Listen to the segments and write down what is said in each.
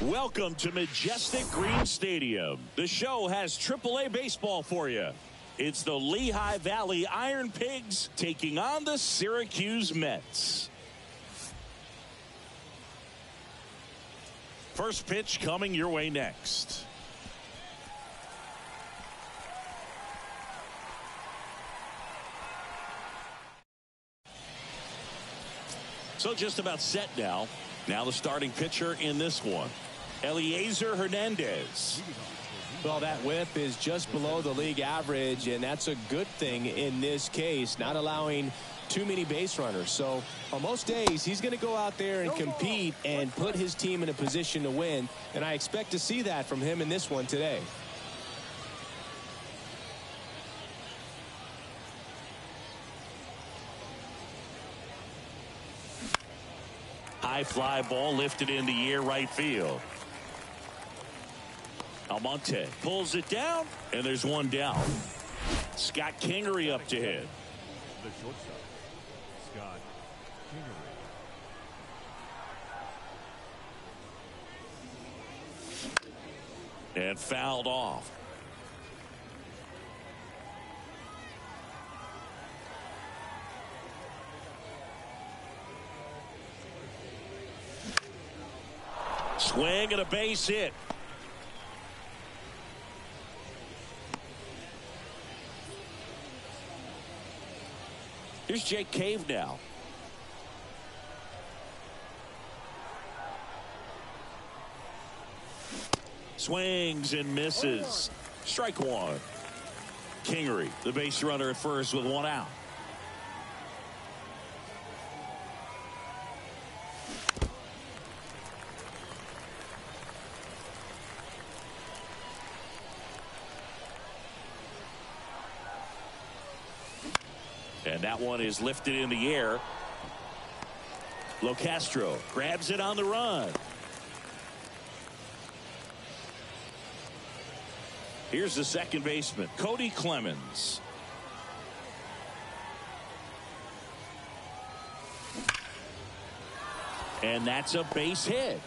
Welcome to Majestic Green Stadium. The show has AAA baseball for you. It's the Lehigh Valley Iron Pigs taking on the Syracuse Mets. First pitch coming your way next. So just about set now. Now the starting pitcher in this one, Eliezer Hernandez. Well, that whip is just below the league average, and that's a good thing in this case, not allowing too many base runners. So on most days, he's going to go out there and compete and put his team in a position to win, and I expect to see that from him in this one today. High fly ball lifted in the air right field. Almonte pulls it down, and there's one down. Scott Kingery up to hit. The shortstop, Scott Kingery. And fouled off. Swing and a base hit. Here's Jake Cave now. Swings and misses. Strike one. Kingery, the base runner at first with one out. And that one is lifted in the air. Locastro grabs it on the run. Here's the second baseman, Cody Clemens. And that's a base hit.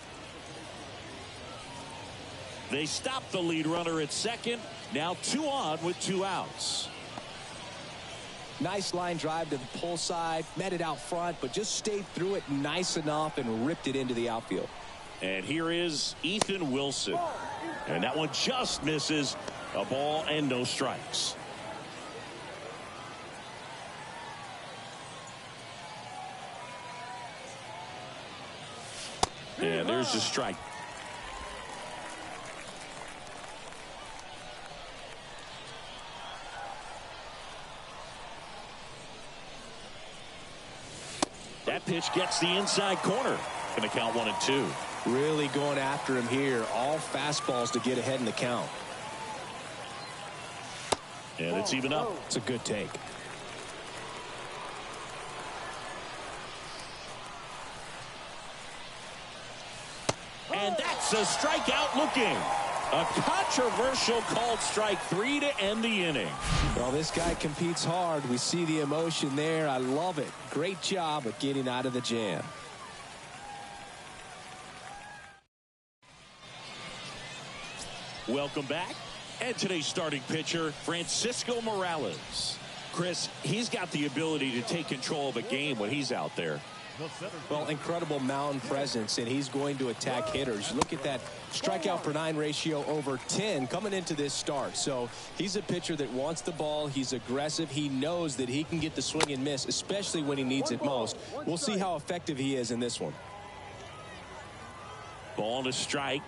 They stop the lead runner at second. Now 2 on with 2 outs. Nice line drive to the pull side, met it out front, but just stayed through it nice enough and ripped it into the outfield. And here is Ethan Wilson. And that one just misses. A ball and no strikes. And there's the strike. That pitch gets the inside corner. Going to count 1-2. Really going after him here. All fastballs to get ahead in the count. And it's even up. It's a good take. And that's a strikeout looking. A controversial called strike 3 to end the inning. Well, this guy competes hard. We see the emotion there. I love it. Great job of getting out of the jam. Welcome back. And today's starting pitcher, Francisco Morales. Chris, he's got the ability to take control of a game when he's out there. The center Well, fielder. incredible mound presence, and he's going to attack hitters. Look at that strikeout per 9 ratio over 10 coming into this start. So he's a pitcher that wants the ball. He's aggressive. He knows that he can get the swing and miss, especially when he needs it most. We'll see how effective he is in this one. Ball to strike.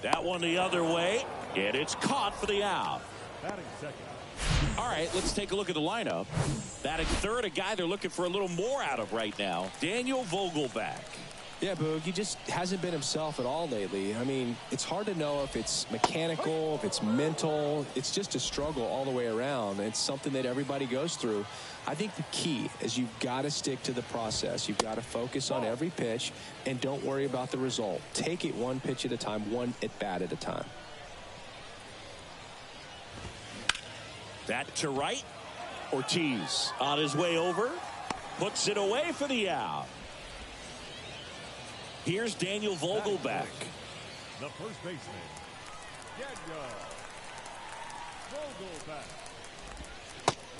That one the other way, and it's caught for the out. Batting second. All right, let's take a look at the lineup. Batting third, a guy they're looking for a little more out of right now, Daniel Vogelback. Yeah, Boog, he just hasn't been himself at all lately. I mean, it's hard to know if it's mechanical, if it's mental. It's just a struggle all the way around. It's something that everybody goes through. I think the key is you've got to stick to the process. You've got to focus on every pitch and don't worry about the result. Take it one pitch at a time, one at bat at a time. That to right. Ortiz on his way over. Puts it away for the out. Here's Daniel Vogelback. The first baseman, Daniel Vogelback.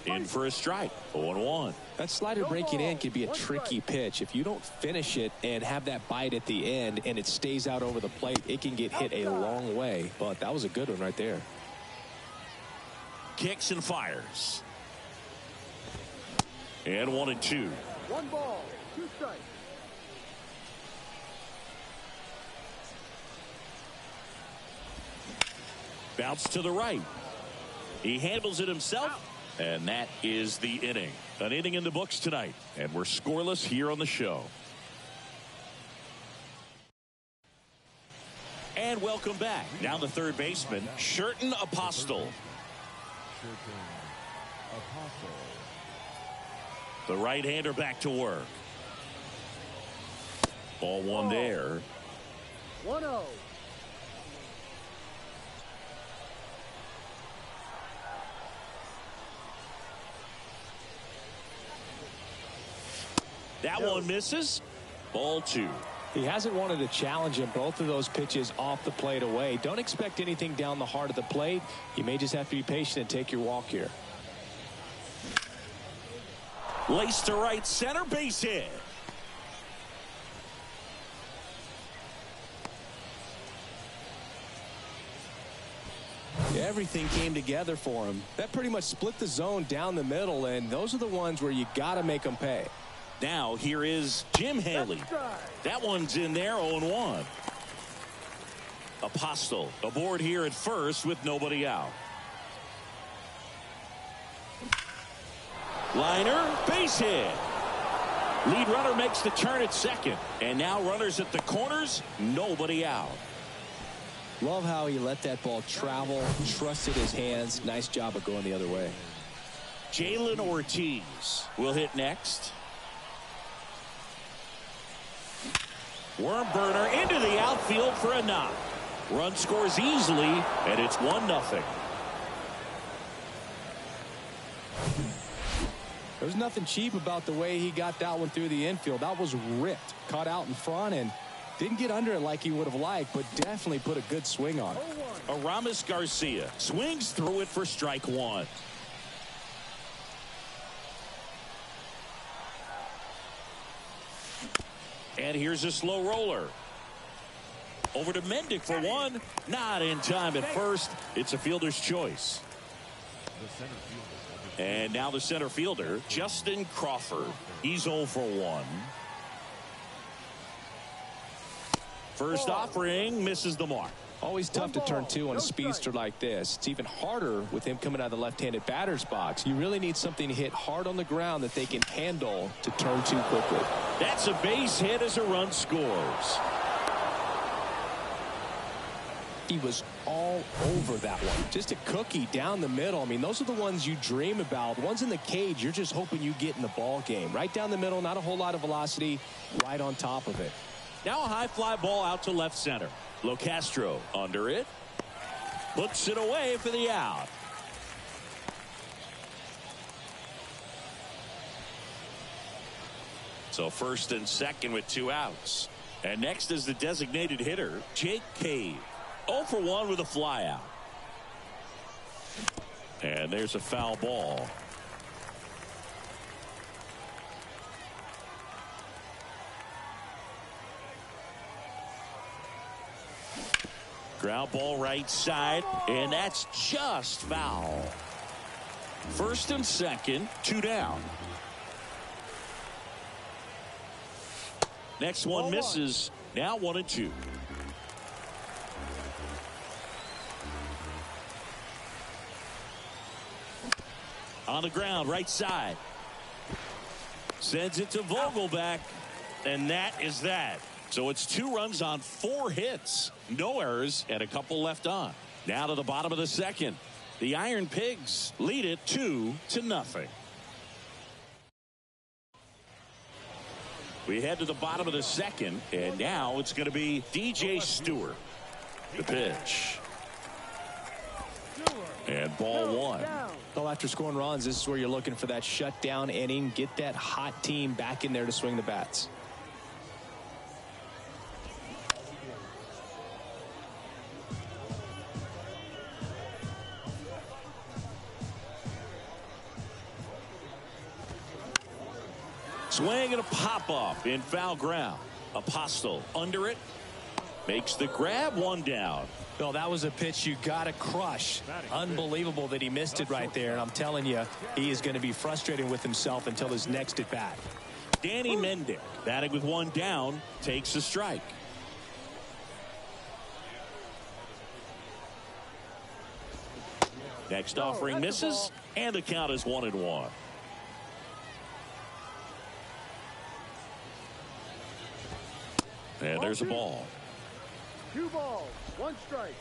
In for a strike. 0-1. That slider breaking in can be a tricky pitch. If you don't finish it and have that bite at the end and it stays out over the plate, it can get hit a long way. But that was a good one right there. Kicks and fires. And 1-2. 1 ball, 2 strikes. Bounce to the right. He handles it himself. And that is the inning. An inning in the books tonight. And we're scoreless here on the show. And welcome back. Now the third baseman, Sherton Apostle. Apostle. The right-hander back to work. Ball one there. 1-0. That one misses. Ball 2. He hasn't wanted to challenge him. Both of those pitches off the plate away. Don't expect anything down the heart of the plate. You may just have to be patient and take your walk here. Lace to right center, base hit. Everything came together for him. That pretty much split the zone down the middle, and those are the ones where you got to make them pay. Now here is Jim Haley. That one's in there, 0-1. Apostle aboard here at first with nobody out. Liner, base hit. Lead runner makes the turn at second. And now runners at the corners, nobody out. Love how he let that ball travel, trusted his hands. Nice job of going the other way. Jalen Ortiz will hit next. Worm burner into the outfield for a knock. Run scores easily, and it's 1-0. There's nothing cheap about the way he got that one through the infield. That was ripped, caught out in front, and didn't get under it like he would have liked, but definitely put a good swing on it. Aramis Garcia swings through it for strike 1. And here's a slow roller. Over to Mendick for 1. Not in time at first. It's a fielder's choice. The center fielder. And now the center fielder, Justin Crawford. He's 0 for 1. First offering misses the mark. Always tough to turn 2 on a speedster like this. It's even harder with him coming out of the left-handed batter's box. You really need something to hit hard on the ground that they can handle to turn 2 quickly. That's a base hit as a run scores. He was all over that one. Just a cookie down the middle. I mean, those are the ones you dream about. Ones in the cage, you're just hoping you get in the ball game. Right down the middle, not a whole lot of velocity, right on top of it. Now a high fly ball out to left center. Locastro under it. Puts it away for the out. So first and second with 2 outs. And next is the designated hitter, Jake Cave. 0 for 1 with a fly out. And there's a foul ball. Ground ball right side, and that's just foul. First and second, 2 down. Next one misses. Now 1-2. On the ground, right side. Sends it to Vogelback, and that is that. So it's 2 runs on 4 hits. No errors and a couple left on. Now to the bottom of the second. The Iron Pigs lead it 2-0. We head to the bottom of the second, and now it's going to be DJ Stewart. The pitch. And ball 1. Well, after scoring runs, this is where you're looking for that shutdown inning. Get that hot team back in there to swing the bats. Swing and a pop-off in foul ground. Apostle under it. Makes the grab, 1 down. Bill, that was a pitch you got to crush. Unbelievable that he missed it right there. And I'm telling you, he is going to be frustrated with himself until his next at bat. Danny Mendick, batting with 1 down, takes a strike. Next offering misses, and the count is 1-1. And there's a ball. 2 balls, 1 strike.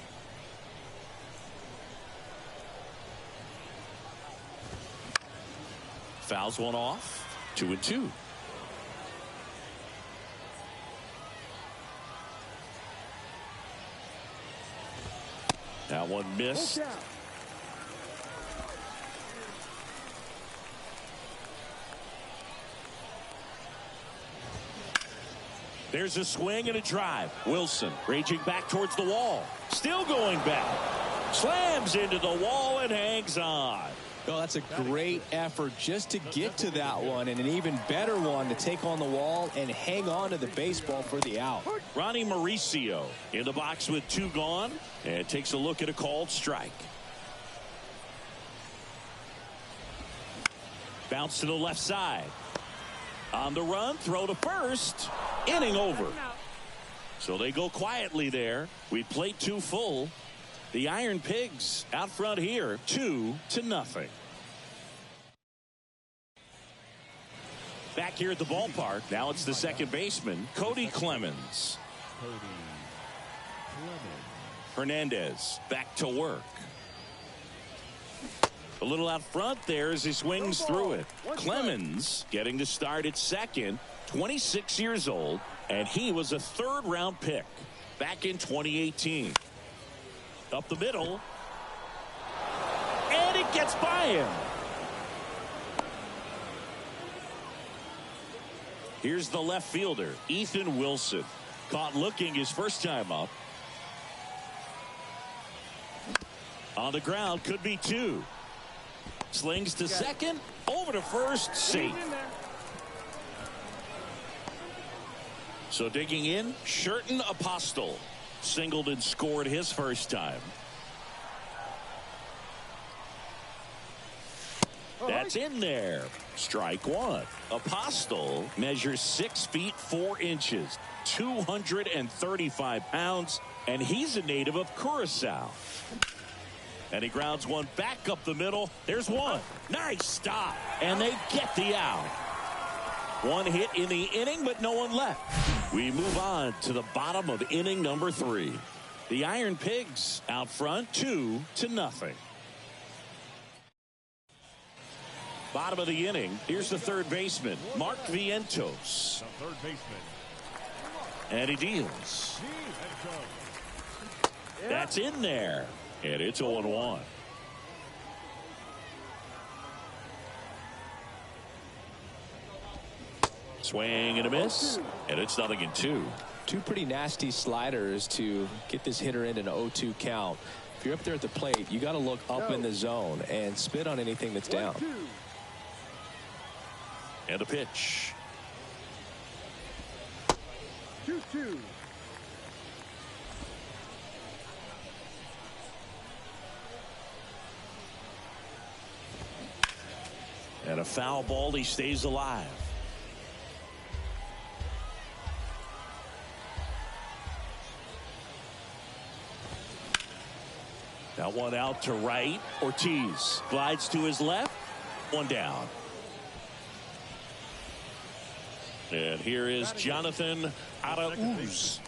Fouls one off. 2-2. That one missed. There's a swing and a drive. Wilson raging back towards the wall. Still going back. Slams into the wall and hangs on. Well, that's a great effort just to get to that one, and an even better one to take on the wall and hang on to the baseball for the out. Ronnie Mauricio in the box with 2 gone and takes a look at a called strike. Bounce to the left side. On the run, throw to first. Inning over. So they go quietly there. We played 2 full. The Iron Pigs out front here, 2-0. Back here at the ballpark, now it's the second baseman, Cody Clemens. Hernandez back to work. A little out front there as he swings through it. Clemens getting the start at second, 26 years old, and he was a 3rd-round pick back in 2018. Up the middle, and it gets by him. Here's the left fielder, Ethan Wilson, caught looking his first time up. On the ground, could be 2. Slings to second, over to first, safe. So digging in, Sherton Apostle singled and scored his first time. That's in there. Strike 1. Apostle measures 6 feet 4 inches, 235 pounds, and he's a native of Curacao. And he grounds one back up the middle. There's one. Nice stop. And they get the out. 1 hit in the inning, but no one left. We move on to the bottom of inning number 3. The Iron Pigs out front 2-0. Bottom of the inning. Here's the third baseman, Mark Vientos. The third baseman. And he deals. That's in there. And it's 0-1. Swing and a miss. And it's 0-2. 2 pretty nasty sliders to get this hitter in an 0-2 count. If you're up there at the plate, you got to look up in the zone and spit on anything that's down. 1-2. And a pitch. 2-2. And a foul ball. He stays alive. That one out to right. Ortiz glides to his left. One down. And here is Jonathan Arauz.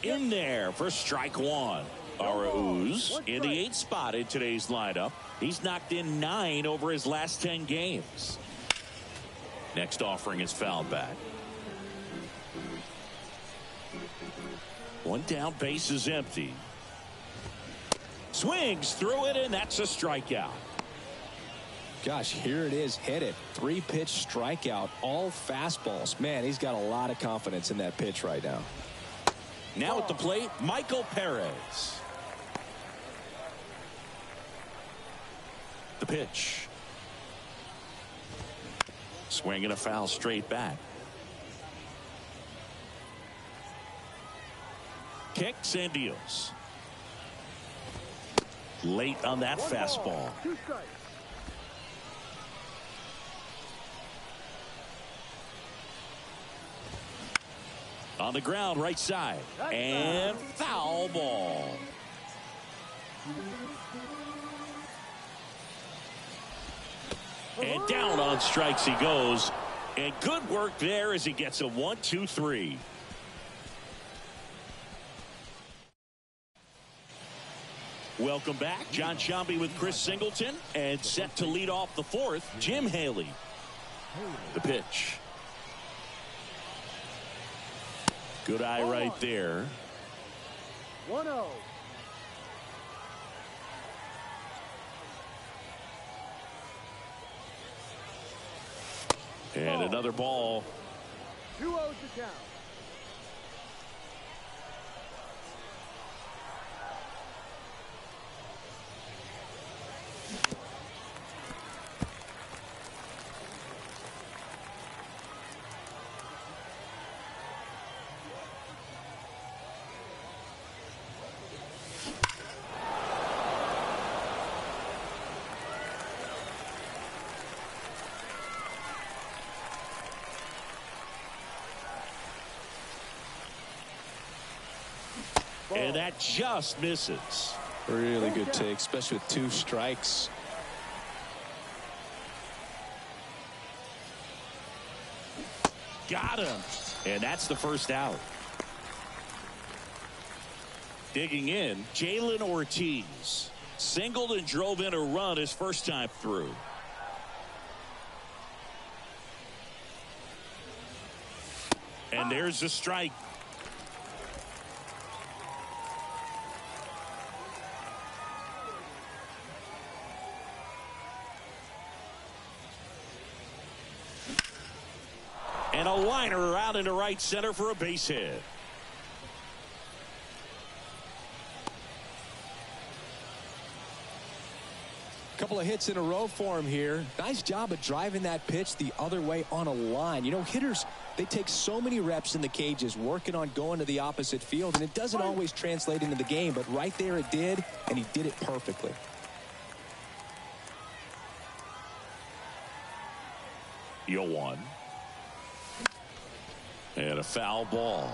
In there for strike one. Arauz in the 8th spot in today's lineup. He's knocked in 9 over his last 10 games. Next offering is fouled back. One down, base is empty. Swings through it, and that's a strikeout. Gosh, here it is, hit it. 3-pitch strikeout, all fastballs. Man, he's got a lot of confidence in that pitch right now. Now at the plate, Michael Perez. The pitch. Swinging a foul straight back. Kicks and deals. Late on that fastball. 2 strikes. On the ground, right side. And foul ball. And down on strikes he goes. And good work there as he gets a 1-2-3. Welcome back. John Shambi with Chris Singleton. And set to lead off the 4th, Jim Haley. The pitch. Good eye right there. 1-0. And another ball. 2-0 to count. And that just misses. Really good take, especially with 2 strikes. Got him. And that's the first out. Digging in, Jalen Ortiz. Singled and drove in a run his first time through. And there's the strike. And a liner out into right center for a base hit. Couple of hits in a row for him here. Nice job of driving that pitch the other way on a line. You know, hitters, they take so many reps in the cages working on going to the opposite field, and it doesn't always translate into the game, but right there it did, and he did it perfectly. You'll one. And a foul ball.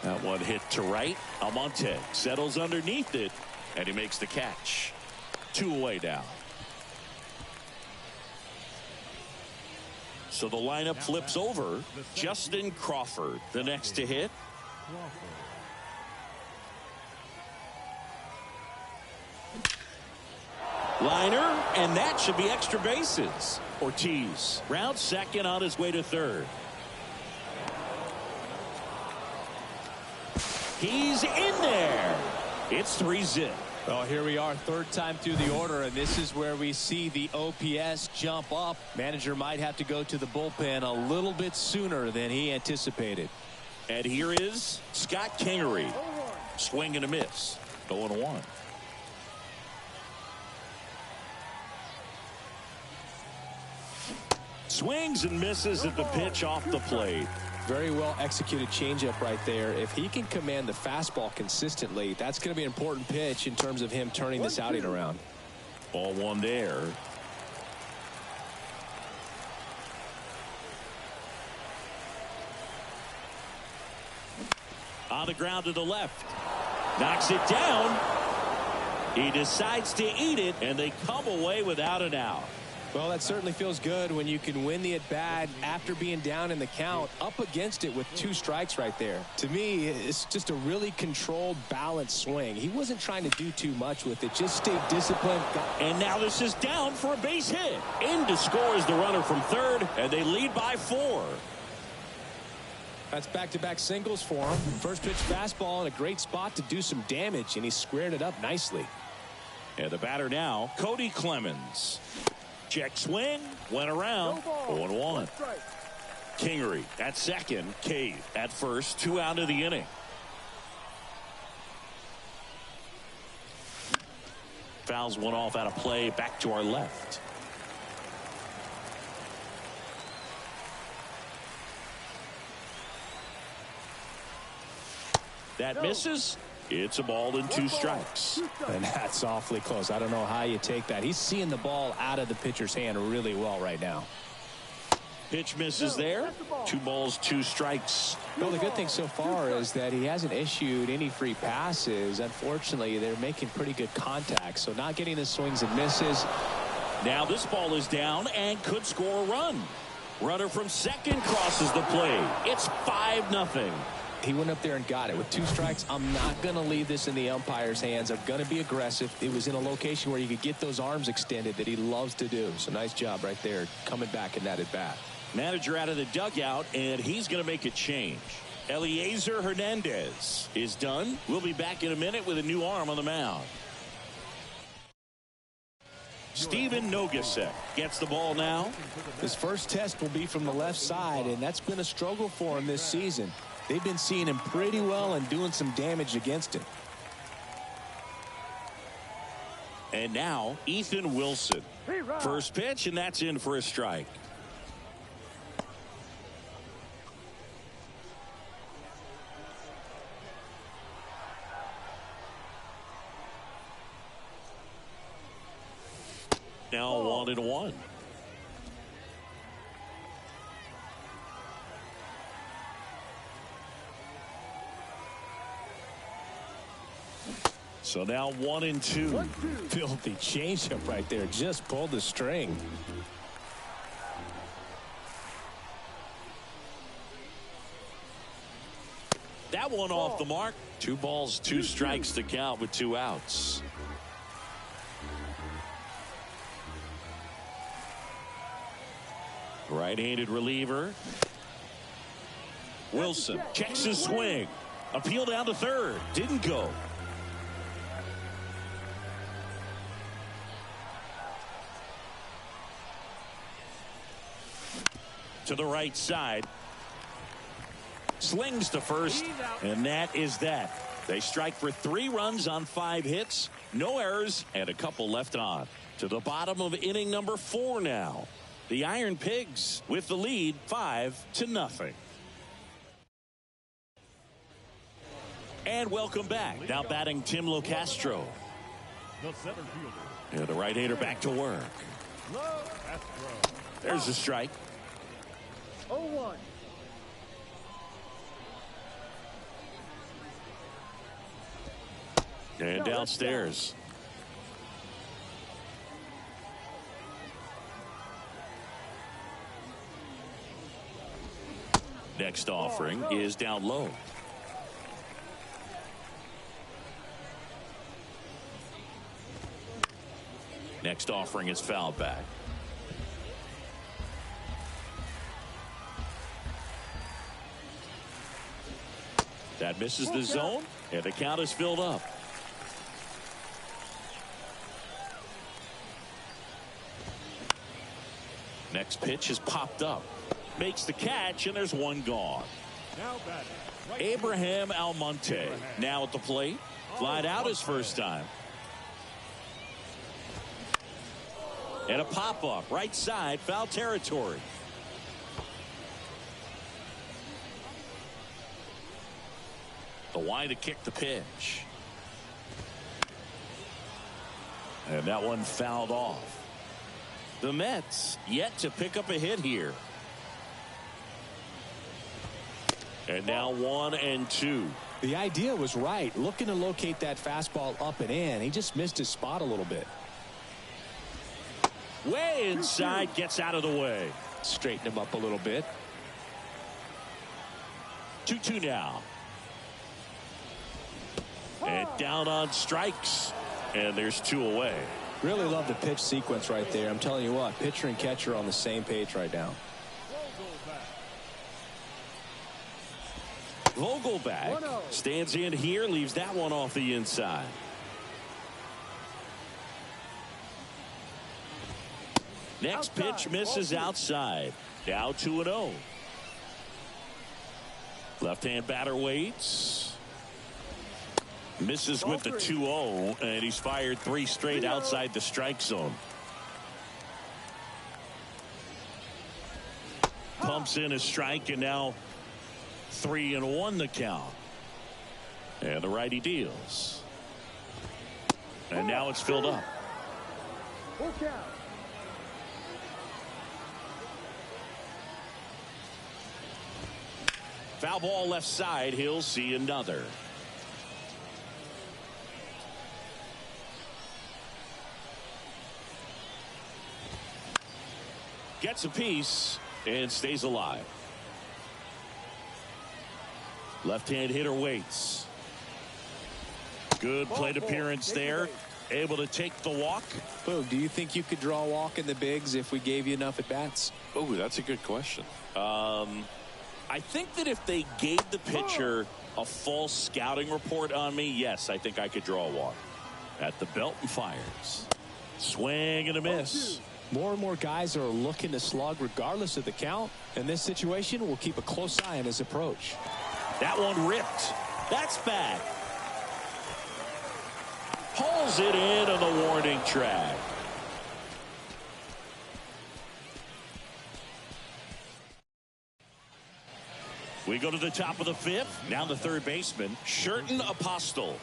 That one hit to right. Almonte settles underneath it, and he makes the catch. 2 away now. So the lineup flips over. Justin Crawford, the next to hit. Liner, and that should be extra bases. Ortiz rounds second on his way to third. He's in there. It's 3-zip. Well, here we are, 3rd time through the order, and this is where we see the OPS jump up. Manager might have to go to the bullpen a little bit sooner than he anticipated. And here is Scott Kingery. Swing and a miss. 0-1. Swings and misses at the pitch off the plate. Very well executed changeup right there. If he can command the fastball consistently, that's going to be an important pitch in terms of him turning this outing around. Ball one there. On the ground to the left. Knocks it down. He decides to eat it, and they come away without an out. Well, that certainly feels good when you can win the at-bat after being down in the count, up against it with 2 strikes right there. To me, it's just a really controlled, balanced swing. He wasn't trying to do too much with it, just stayed disciplined. And now this is down for a base hit. In to score is the runner from third, and they lead by 4. That's back-to-back singles for him. First pitch fastball in a great spot to do some damage, and he squared it up nicely. And the batter now, Cody Clemens. Check swing, went around, 0-1. Kingery at second, Cave at first, 2 out of the inning. Fouls one off out of play, back to our left. That misses. It's a ball and 2 strikes. And that's awfully close. I don't know how you take that. He's seeing the ball out of the pitcher's hand really well right now. Pitch misses there. 2 balls, 2 strikes. Well, the good thing so far is that he hasn't issued any free passes. Unfortunately, they're making pretty good contact, so not getting the swings and misses. Now this ball is down and could score a run. Runner from second crosses the plate. It's 5-0. He went up there and got it. With 2 strikes, I'm not going to leave this in the umpire's hands. I'm going to be aggressive. It was in a location where you could get those arms extended that he loves to do. So nice job right there coming back in that at bat. Manager out of the dugout, and he's going to make a change. Eliezer Hernandez is done. We'll be back in a minute with a new arm on the mound. Steven Nogasek gets the ball now. His first test will be from the left side, and that's been a struggle for him this season. They've been seeing him pretty well and doing some damage against him. And now Ethan Wilson. First pitch, and that's in for a strike. Now 1-1. So now 1-2. Filthy changeup right there. Just pulled the string. That one off the mark. 2 balls, 2 strikes to count with 2 outs. Right-handed reliever. Wilson checks his swing. Appeal down to third. Didn't go. To the right side. Slings to first, and that is that. They strike for 3 runs on 5 hits, no errors, and a couple left on. To the bottom of inning number 4 now. The Iron Pigs with the lead 5-0. And welcome back. Now batting Tim Locastro. The center fielder. And the right-hander back to work. There's a strike. 0-1. And downstairs. Next offering is down low. Next offering is fouled back. That misses the zone, and the count is filled up. Next pitch is popped up. Makes the catch, and there's one gone. Now batting. Right Abraham Almonte now at the plate. Flied out his first time. And a pop-up right side, foul territory. The line to kick the pitch. And that one fouled off. The Mets yet to pick up a hit here. And now 1-2. The idea was right. Looking to locate that fastball up and in. He just missed his spot a little bit. Way inside, gets out of the way. Straighten him up a little bit. 2-2 now. And down on strikes. And there's 2 away. Really love the pitch sequence right there. I'm telling you what, pitcher and catcher are on the same page right now. Vogelback stands in here, leaves that one off the inside. Next pitch misses outside. Now 2-0. Left-hand batter waits. Misses with the 2-0, and he's fired 3 straight outside the strike zone. Pumps in a strike, and now 3-1 the count. And the righty deals. And now it's filled up. Full count. Foul ball left side. He'll see another. Gets a piece and stays alive. Left-hand hitter waits. Good plate appearance there. Able to take the walk. Boog, do you think you could draw a walk in the bigs if we gave you enough at bats? Oh, that's a good question. I think that if they gave the pitcher a false scouting report on me, yes, I think I could draw a walk. At the belt and fires. Swing and a miss. More and more guys are looking to slug regardless of the count. In this situation, we'll keep a close eye on his approach. That one ripped. That's back. Pulls it in on the warning track. We go to the top of the 5th. Now the third baseman, Sherton Apostle.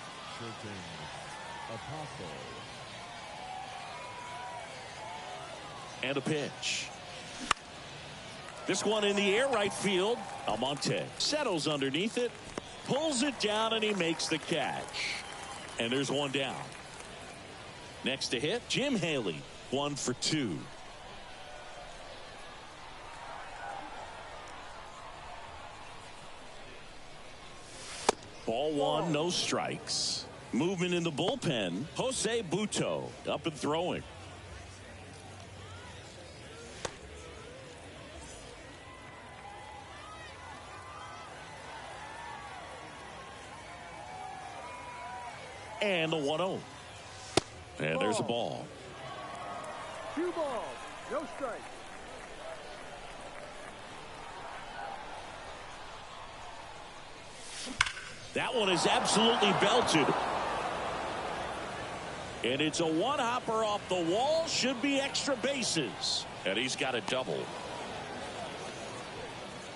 And a pitch. This one in the air, right field. Almonte settles underneath it, pulls it down, and he makes the catch. And there's one down. Next to hit, Jim Haley, 1 for 2. Ball 1, no strikes. Movement in the bullpen. Jose Buto up and throwing. And the 1-0. And there's a ball. 2 balls, no strikes. That one is absolutely belted. And it's a one-hopper off the wall. Should be extra bases. And he's got a double.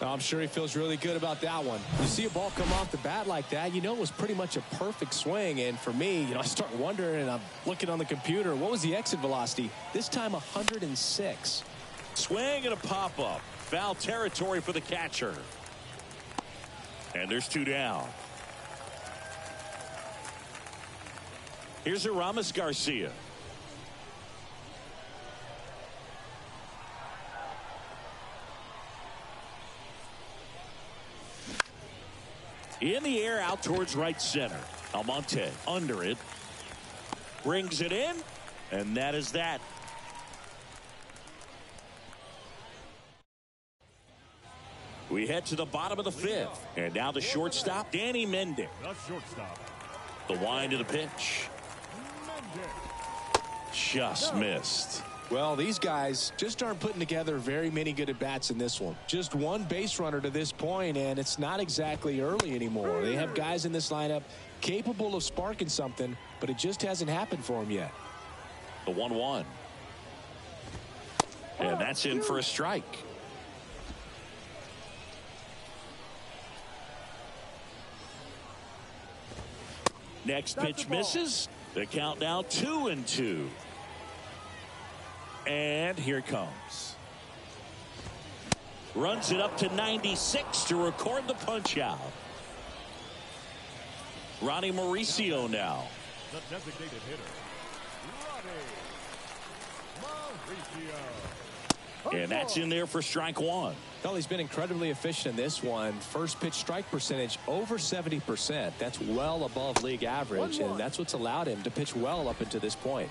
I'm sure he feels really good about that one. You see a ball come off the bat like that, you know it was pretty much a perfect swing. And for me, I start wondering, and I'm looking on the computer, what was the exit velocity? This time 106. Swing and a pop-up. Foul territory for the catcher. And there's 2 down. Here's Aramis Garcia. In the air, out towards right center. Almonte under it. Brings it in. And that is that. We head to the bottom of the 5th. And now the shortstop, Danny Mendick. The shortstop. The wind to the pitch. Just missed. Well, these guys just aren't putting together very many good at-bats in this one. Just one base runner to this point, and it's not exactly early anymore. They have guys in this lineup capable of sparking something, but it just hasn't happened for them yet. The 1-1. And that's in for a strike. Next That's pitch the ball. misses. The count now 2-2. And here it comes. Runs it up to 96 to record the punch out. Ronnie Mauricio now. The designated hitter, Ronnie Mauricio. And that's in there for strike one. Well, he's been incredibly efficient in this one. First pitch strike percentage over 70%. That's well above league average, and that's what's allowed him to pitch well up until this point.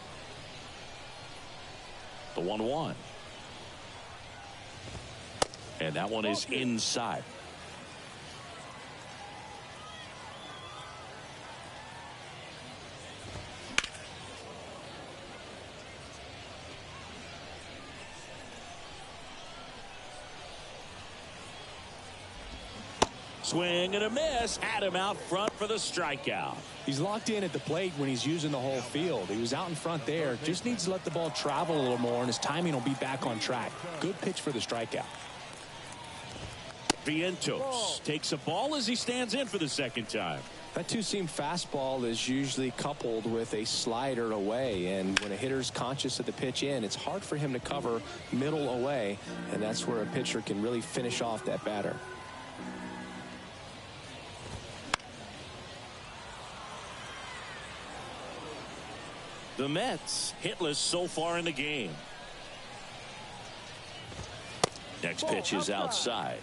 The 1-1. And that one is inside. Swing and a miss. Had him out front for the strikeout. He's locked in at the plate when he's using the whole field. He was out in front there. Just needs to let the ball travel a little more, and his timing will be back on track. Good pitch for the strikeout. Vientos takes a ball as he stands in for the second time. That two-seam fastball is usually coupled with a slider away, and when a hitter's conscious of the pitch in, it's hard for him to cover middle away, and that's where a pitcher can really finish off that batter. The Mets hitless so far in the game. Next pitch is outside.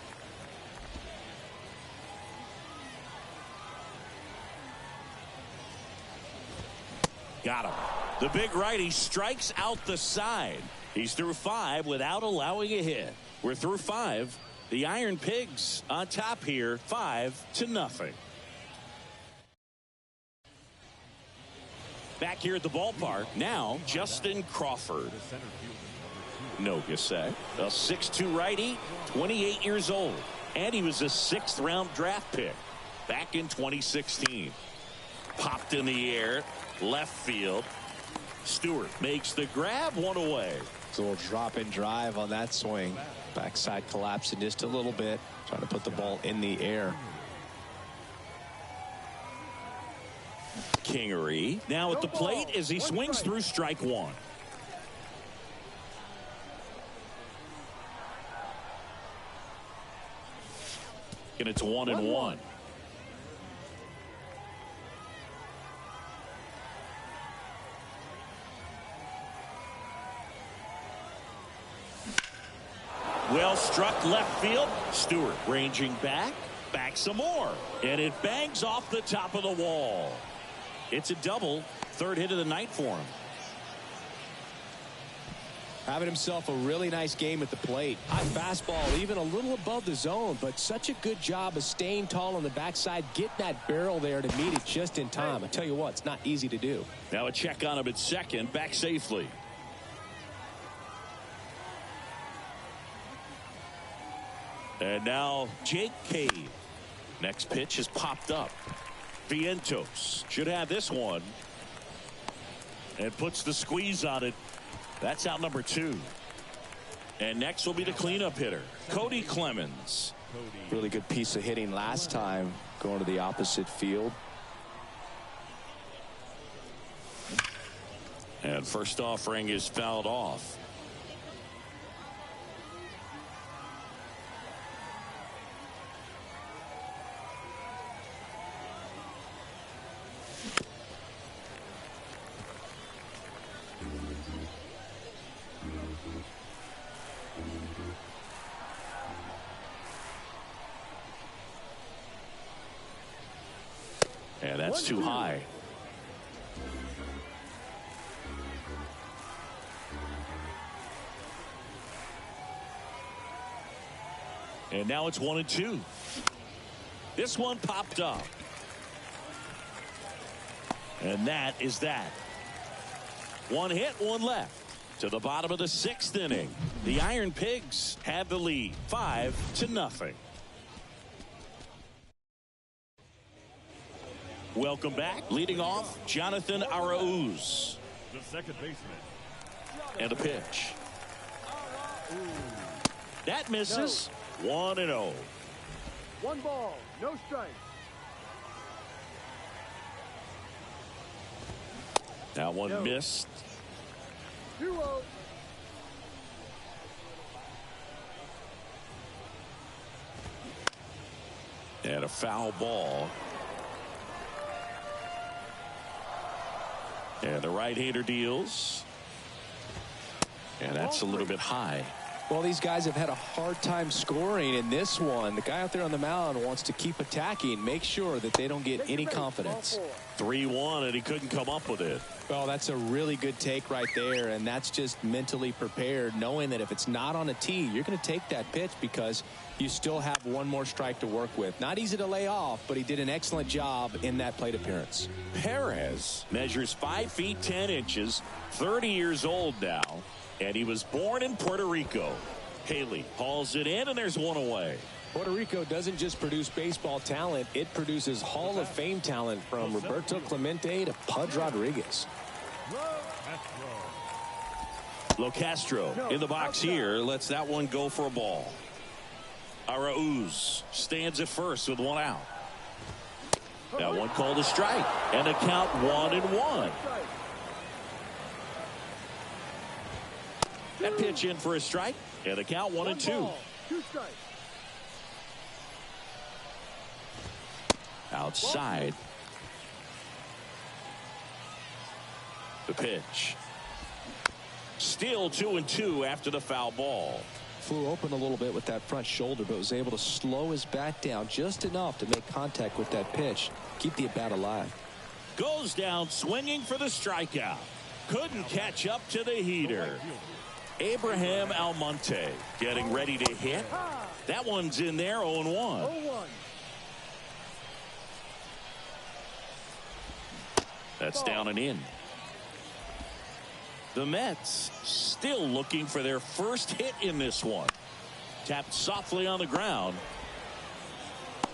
Got him. The big righty strikes out the side. He's through 5 without allowing a hit. We're through 5. The Iron Pigs on top here, 5-0. Back here at the ballpark, now Justin Crawford. No Gasset, a 6'2 righty, 28 years old. And he was a 6th round draft pick back in 2016. Popped in the air, left field. Stewart makes the grab, one away. It's a little drop and drive on that swing. Backside collapsing just a little bit, trying to put the ball in the air. Kingery now at the plate as he swings through strike one. And it's 1-1. Well struck left field. Stewart ranging back some more, and it bangs off the top of the wall. It's a double, 3rd hit of the night for him. Having himself a really nice game at the plate. High fastball, even a little above the zone, but such a good job of staying tall on the backside, getting that barrel there to meet it just in time. I tell you what, it's not easy to do. Now a check on him at second, back safely. And now Jake Cave. Next pitch has popped up. Vientos should have this one. And puts the squeeze on it. That's out number 2. And next will be the cleanup hitter, Cody Clemens. Really good piece of hitting last time, going to the opposite field. And first offering is fouled off. And that's too high. And now it's 1-2. This one popped up. And that is that. One hit, one left. To the bottom of the 6th inning. The Iron Pigs have the lead, 5-0. Welcome back. Leading off, Jonathan Arauz. The second baseman. And a pitch. That misses. 1-0. 1 ball, no strikes. That one missed. 2-0. And a foul ball. And the right-hander deals. And that's a little bit high. Well, these guys have had a hard time scoring in this one. The guy out there on the mound wants to keep attacking, make sure that they don't get any confidence. 3-1, and he couldn't come up with it. Well, that's a really good take right there, and that's just mentally prepared, knowing that if it's not on a tee, you're going to take that pitch because you still have one more strike to work with. Not easy to lay off, but he did an excellent job in that plate appearance. Perez measures 5 feet 10 inches, 30 years old now, and he was born in Puerto Rico. Haley hauls it in, and there's one away. Puerto Rico doesn't just produce baseball talent, it produces Hall of Fame talent from Roberto Clemente to Pudge Rodriguez. Locastro in the box here lets that one go for a ball. Arauz stands at first with one out. That one called a strike, and a count 1-1. That pitch in for a strike, and a count 1-2. 2 strikes. Outside. The pitch. Still 2-2 after the foul ball. Flew open a little bit with that front shoulder, but was able to slow his bat down just enough to make contact with that pitch. Keep the at-bat alive. Goes down swinging for the strikeout. Couldn't catch up to the heater. Abraham Almonte getting ready to hit. That one's in there, 0-1. 0-1. That's down and in. The Mets still looking for their first hit in this one. Tapped softly on the ground.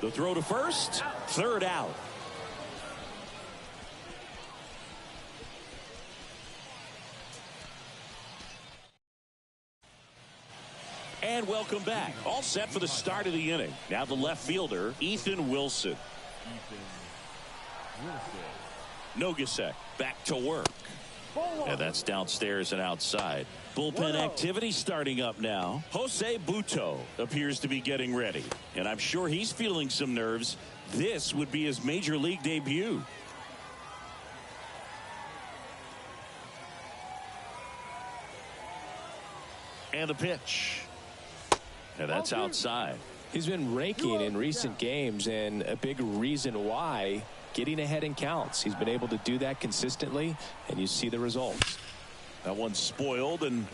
The throw to first. Third out. And welcome back. All set for the start of the inning. Now the left fielder, Ethan Wilson. Nogasek back to work. And that's downstairs and outside. Bullpen activity starting up now. Jose Butto appears to be getting ready. And I'm sure he's feeling some nerves. This would be his major league debut. And the pitch. And that's outside. He's been raking in recent games, and a big reason why, getting ahead in counts. He's been able to do that consistently, and you see the results. That one's spoiled, and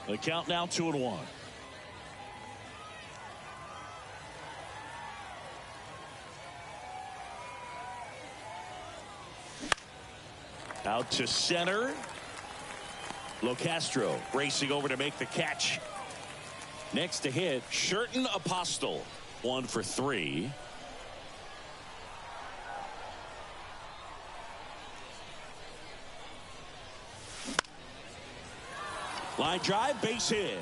the count now 2-1. Out to center. Locastro racing over to make the catch. Next to hit, Sherton Apostle. 1 for 3. Line drive, base hit.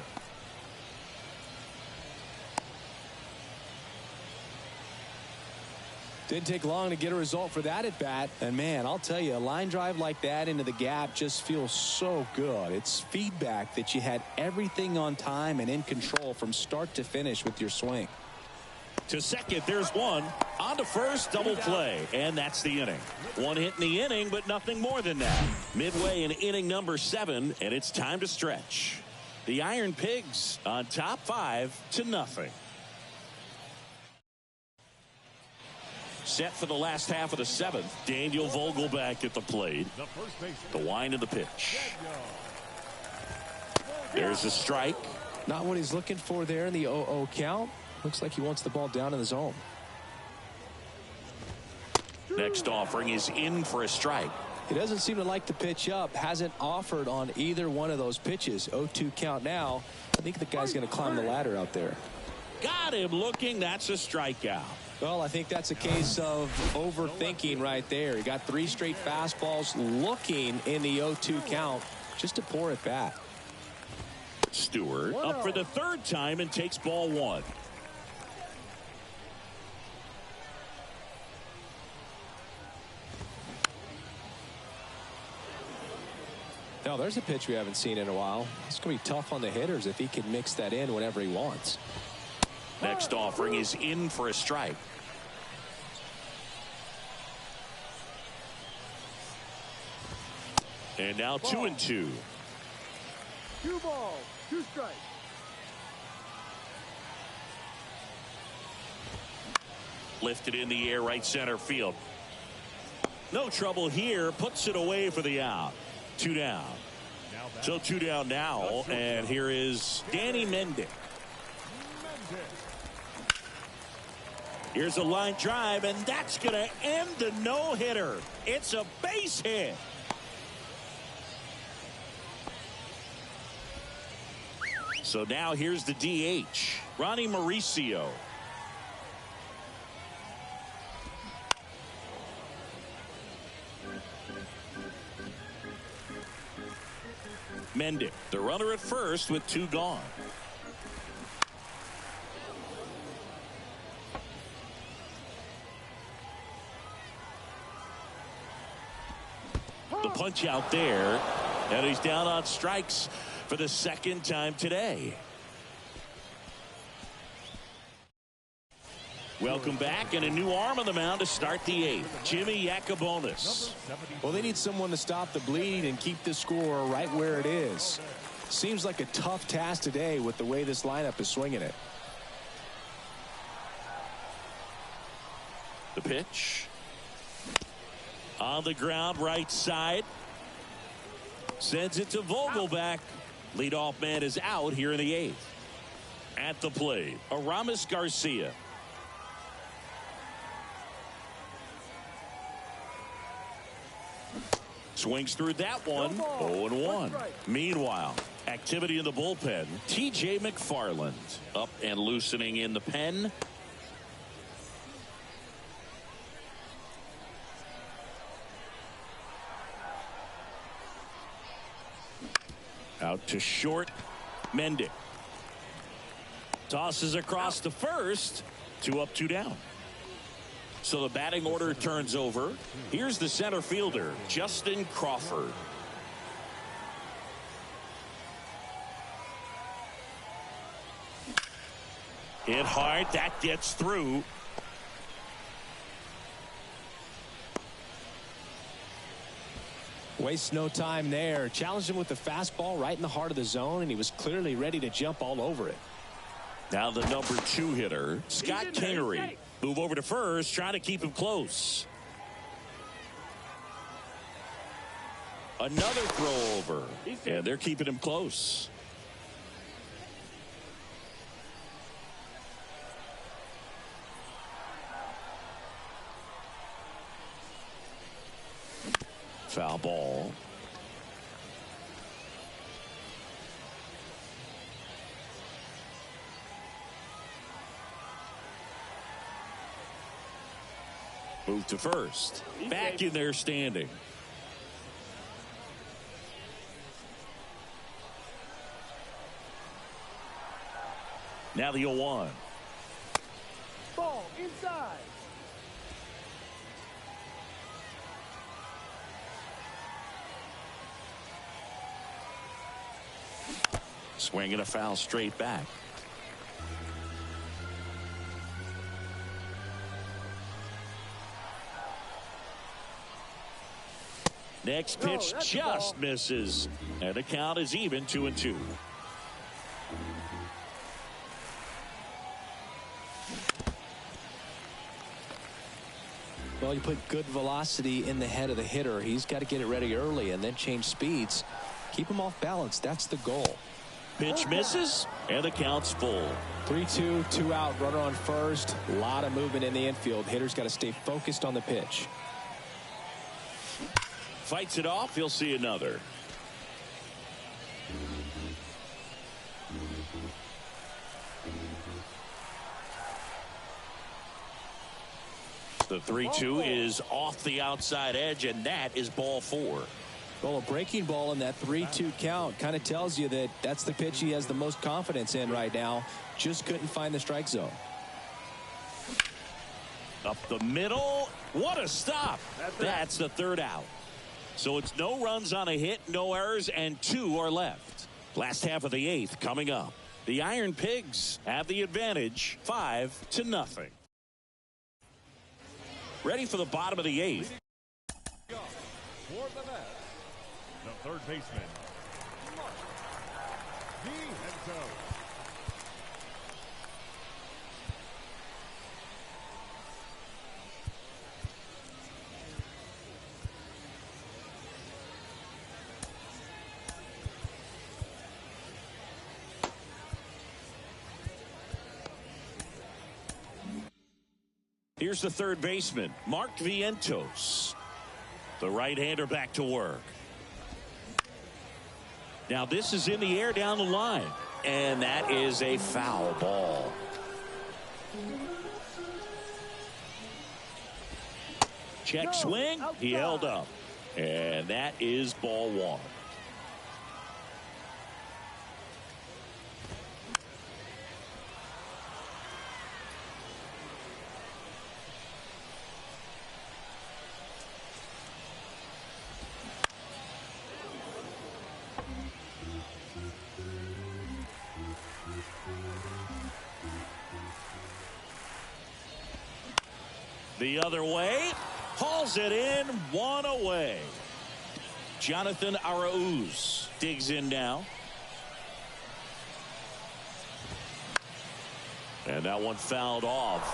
Didn't take long to get a result for that at bat. And man, I'll tell you, a line drive like that into the gap just feels so good. It's feedback that you had everything on time and in control from start to finish with your swing. To second, there's one. On to first, double play. And that's the inning. One hit in the inning, but nothing more than that. Midway in inning number 7, and it's time to stretch. The Iron Pigs on top 5-0. Set for the last half of the 7th. Daniel Vogelback at the plate. The wind of the pitch. There's a strike. Not what he's looking for there in the 0-0 count. Looks like he wants the ball down in the zone. Next offering is in for a strike. He doesn't seem to like the pitch up. Hasn't offered on either one of those pitches. 0-2 count now. I think the guy's going to climb the ladder out there. Got him looking. That's a strikeout. Well, I think that's a case of overthinking right there. He got 3 straight fastballs looking in the 0-2 count. Just a poor at bat. Stewart up for the 3rd time and takes ball 1. Oh, there's a pitch we haven't seen in a while. It's going to be tough on the hitters if he can mix that in whenever he wants. Next offering is in for a strike. And now 2-2. 2 balls, 2 strikes. Lifted in the air, right center field. No trouble here. Puts it away for the out. 2 down. So 2 down now. And here is Danny Mendick. Here's a line drive, and that's going to end the no-hitter. It's a base hit. So now here's the DH, Ronnie Mauricio. Mendick, the runner at first with 2 gone. The punch out there, and he's down on strikes for the 2nd time today. Welcome back, and a new arm on the mound to start the 8th. Jimmy Yacobonis. Well, they need someone to stop the bleed and keep the score right where it is. Seems like a tough task today with the way this lineup is swinging it. The pitch. On the ground, right side. Sends it to Vogelback. Leadoff man is out here in the 8th. At the plate, Aramis Garcia. Swings through that one. 0-1. Meanwhile, activity in the bullpen. TJ McFarland up and loosening in the pen. Out to short. Mendick tosses across to first. 2 up, 2 down. So the batting order turns over. Here's the center fielder, Justin Crawford. Hit hard. That gets through. Wastes no time there. Challenged him with the fastball right in the heart of the zone, and he was clearly ready to jump all over it. Now the number 2 hitter, Scott Kingery. Move over to first, trying to keep him close. Another throw over, and they're keeping him close. Foul ball. Move to first. Back in there standing. Now the 0-1. Ball inside. Swinging a foul straight back. Next pitch just misses, and the count is even 2-2. Well, you put good velocity in the head of the hitter. He's got to get it ready early and then change speeds. Keep him off balance. That's the goal. Pitch misses, and the count's full. 3-2, 2 out, runner on first. A lot of movement in the infield. Hitter's got to stay focused on the pitch. Fights it off. He'll see another. The 3-2 is off the outside edge, and that is ball 4. Well, a breaking ball in that 3-2 count kind of tells you that that's the pitch he has the most confidence in right now. Just couldn't find the strike zone. Up the middle. What a stop. That's the 3rd out. So it's no runs on a hit, no errors, and 2 are left. Last half of the 8th coming up. The Iron Pigs have the advantage, 5-0. Ready for the bottom of the 8th. For the Mets, the third baseman, Mark Viento. Here's the third baseman, Mark Vientos. The right-hander back to work. Now this is in the air down the line. And that is a foul ball. Check swing. He held up. And that is ball 1. The other way, hauls it in, 1 away. Jonathan Arauz digs in now. And that one fouled off.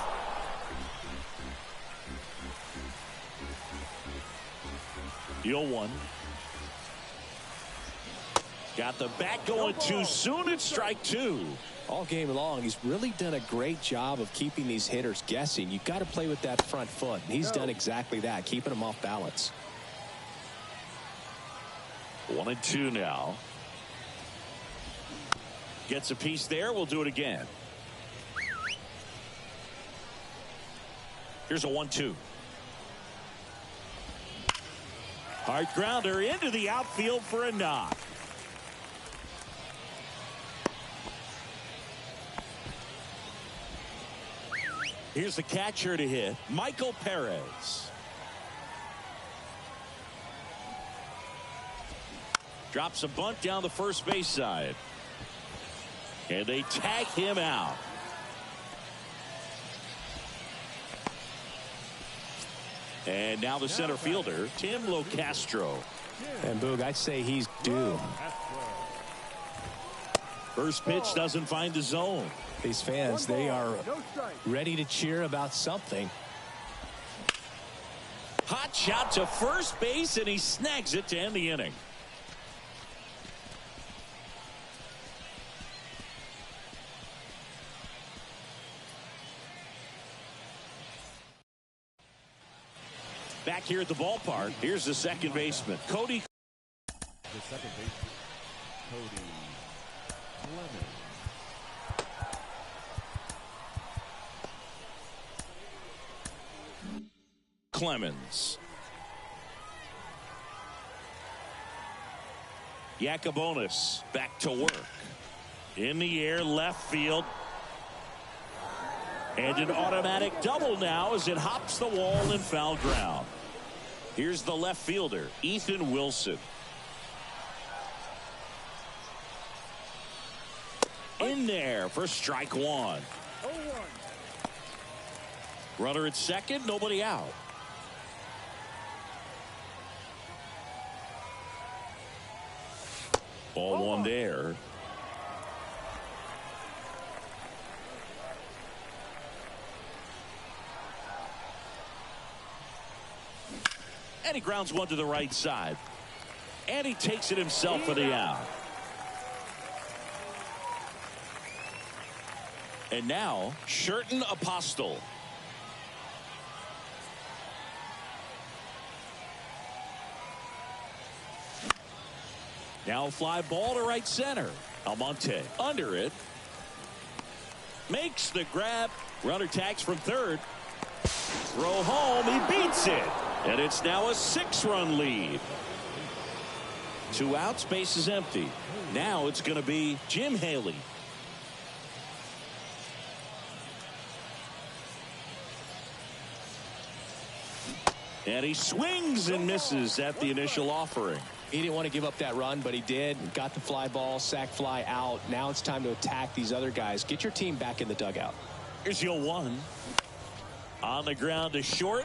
Deal 1. Got the bat going too soon. It's strike 2. All game long, he's really done a great job of keeping these hitters guessing. You've got to play with that front foot. And he's done exactly that, keeping them off balance. 1-2 now. Gets a piece there. We'll do it again. Here's a 1-2. Hard grounder into the outfield for a knock. Here's the catcher to hit, Michael Perez. Drops a bunt down the first base side. And they tag him out. And now the center fielder, Tim Locastro. And Boog, I'd say he's due. First pitch doesn't find the zone. These fans, they are ready to cheer about something. Hot shot to first base, and he snags it to end the inning. Back here at the ballpark, here's the second baseman, Cody. The second baseman, Cody Clemens. Clemens. Yacobonis back to work. In the air, left field. And an automatic double now as it hops the wall in foul ground. Here's the left fielder, Ethan Wilson. In there for strike 1. Runner at second, nobody out. Ball 1 there. And he grounds one to the right side. And he takes it himself for the out. And now, Sherton Apostle. Now a fly ball to right center. Almonte under it. Makes the grab. Runner tags from third. Throw home. He beats it. And it's now a 6-run lead. 2 outs. Base is empty. Now it's going to be Jim Haley. And he swings and misses at the initial offering. He didn't want to give up that run, but he did. Got the fly ball, sack fly out. Now it's time to attack these other guys. Get your team back in the dugout. Here's your 1. On the ground to short.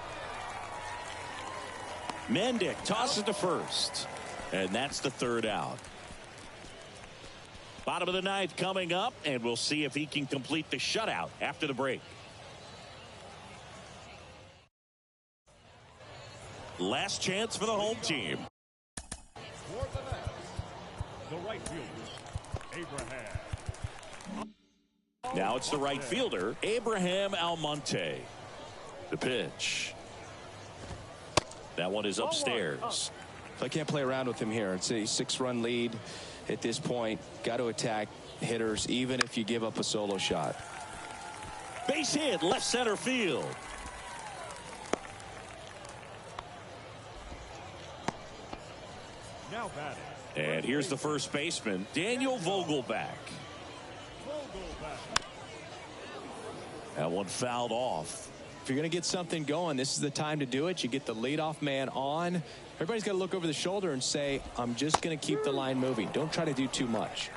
Mendick tosses to first. And that's the 3rd out. Bottom of the 9th coming up, and we'll see if he can complete the shutout after the break. Last chance for the home team. For the Mets, the right fielder, Abraham. Now it's the right fielder, Abraham Almonte. The pitch. That one is upstairs. I can't play around with him here. It's a 6-run lead at this point. Got to attack hitters, even if you give up a solo shot. Base hit, left center field. Now batting. And here's the first baseman, Daniel Vogelback. That one fouled off. If you're going to get something going, this is the time to do it. You get the leadoff man on. Everybody's got to look over the shoulder and say, I'm just going to keep the line moving. Don't try to do too much.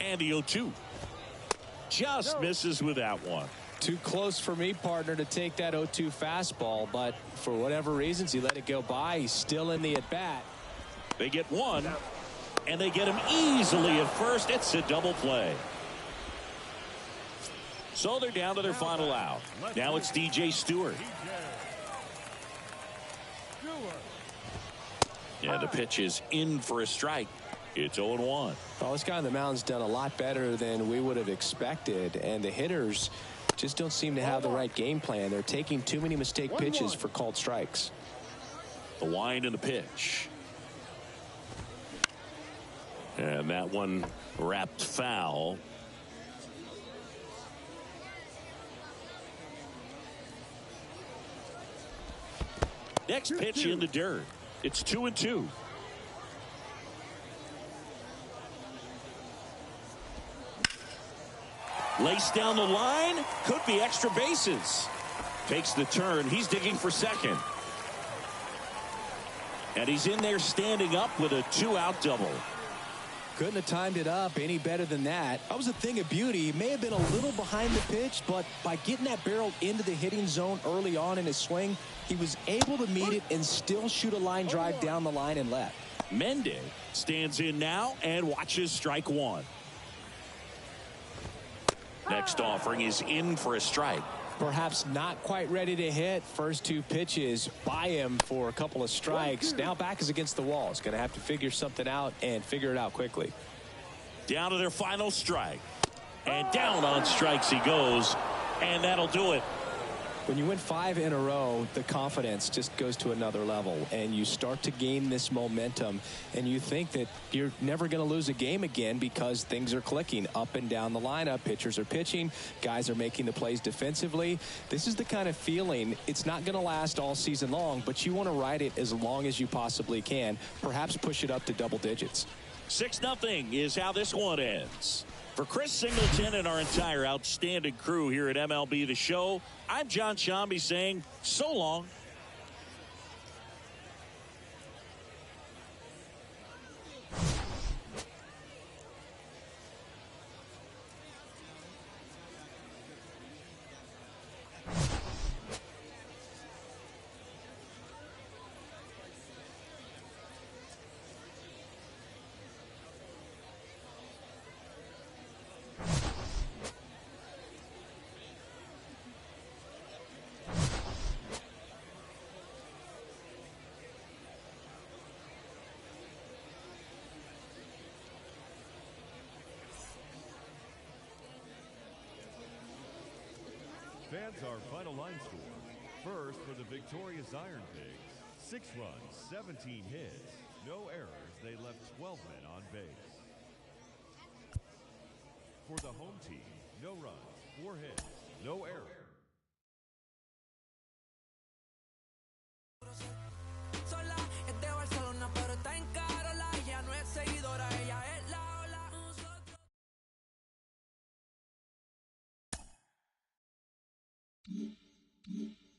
And the 0-2. Just misses with that one. Too close for me, partner, to take that 0-2 fastball, but for whatever reasons, he let it go by. He's still in the at-bat. They get 1, and they get him easily at first. It's a double play. So they're down to their final out. Now it's DJ Stewart. And the pitch is in for a strike. It's 0-1. Well, this guy on the mound's done a lot better than we would have expected, and the hitters just don't seem to have the right game plan. They're taking too many mistake pitches for called strikes. The wind and the pitch. And that one wrapped foul. Next pitch in the dirt. It's 2-2. Lace down the line. Could be extra bases. Takes the turn. He's digging for second. And he's in there standing up with a 2-out double. Couldn't have timed it up any better than that. That was a thing of beauty. He may have been a little behind the pitch, but by getting that barrel into the hitting zone early on in his swing, he was able to meet it and still shoot a line drive down the line and left. Mendick stands in now and watches strike 1. Next offering is in for a strike. Perhaps not quite ready to hit. First 2 pitches by him for a couple of strikes. Now back is against the wall. He's going to have to figure something out and figure it out quickly. Down to their final strike. And down on strikes he goes. And that'll do it. When you win 5 in a row, the confidence just goes to another level, and you start to gain this momentum, and you think that you're never going to lose a game again because things are clicking up and down the lineup. Pitchers are pitching. Guys are making the plays defensively. This is the kind of feeling, it's not going to last all season long, but you want to ride it as long as you possibly can. Perhaps push it up to double digits. 6-0 is how this one ends. For Chris Singleton and our entire outstanding crew here at MLB The Show, I'm John Shambi saying so long. Fans, our final line score. First for the victorious Iron Pigs. 6 runs, 17 hits, no errors. They left 12 men on base. For the home team, no runs, 4 hits, no errors. Mm-hmm.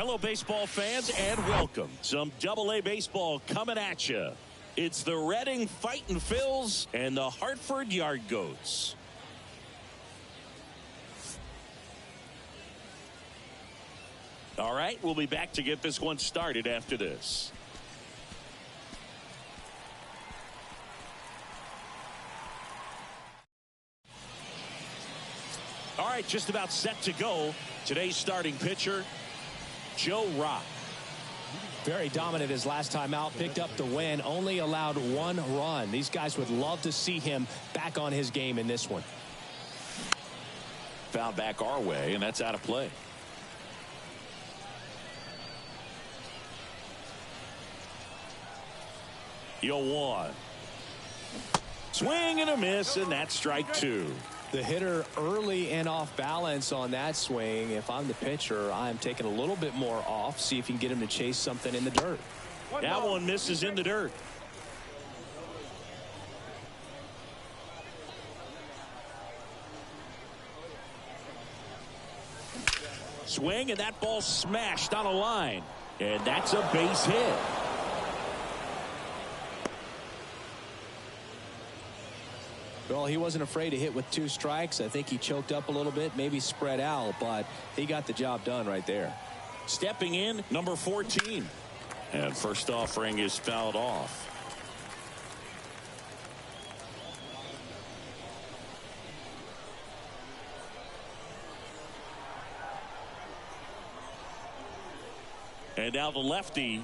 Hello, baseball fans, and welcome. Some Double-A baseball coming at you. It's the Reading Fightin' Phils and the Hartford Yard Goats. All right, we'll be back to get this one started after this. All right, just about set to go. Today's starting pitcher, Joe Rock. Very dominant his last time out, picked up the win, only allowed 1 run. These guys would love to see him back on his game in this one. Foul back our way, and that's out of play. Yo, 1. Swing and a miss, and that's strike 2. The hitter early and off balance on that swing. If I'm the pitcher, I'm taking a little bit more off, see if you can get him to chase something in the dirt. That one misses in the dirt. Swing, and that ball smashed on a line. And that's a base hit. Well, he wasn't afraid to hit with 2 strikes. I think he choked up a little bit, maybe spread out, but he got the job done right there. Stepping in, number 14. And first offering is fouled off. And now the lefty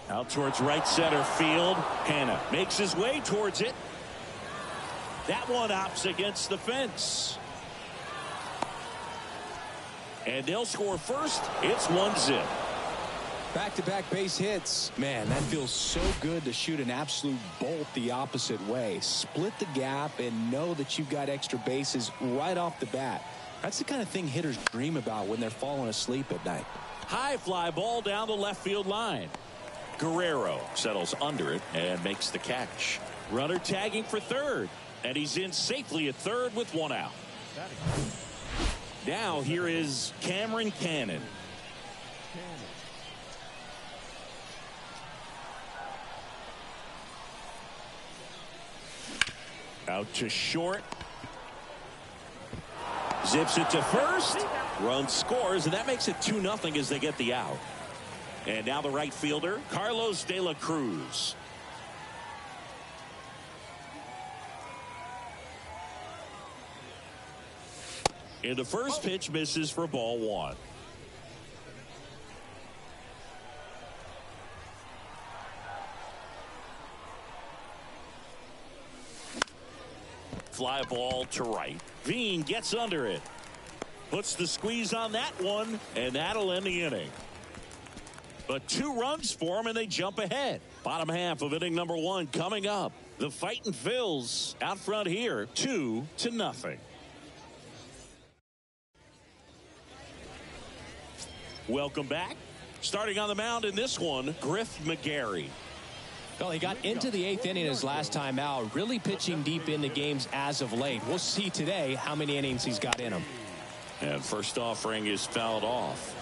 out towards right center field. Hanna makes his way towards it. That one opts against the fence. And they'll score first. It's 1-0. Back-to-back base hits. Man, that feels so good to shoot an absolute bolt the opposite way. Split the gap and know that you've got extra bases right off the bat. That's the kind of thing hitters dream about when they're falling asleep at night. High fly ball down the left field line. Guerrero settles under it and makes the catch. Runner tagging for third. And he's in safely at third with 1 out. Now here is Cameron Cannon. Out to short. Zips it to first. Run scores, and that makes it 2-0 as they get the out. And now the right fielder, Carlos De La Cruz. And the first pitch misses for ball 1. Fly ball to right. Veen gets under it. Puts the squeeze on that one, and that'll end the inning. But 2 runs for him, and they jump ahead. Bottom half of inning number 1 coming up. The Fightin' Phils out front here, 2-0. Welcome back. Starting on the mound in this one, Griff McGarry. Well, he got into the 8th inning his last time out, really pitching deep into games as of late. We'll see today how many innings he's got in him. And first offering is fouled off.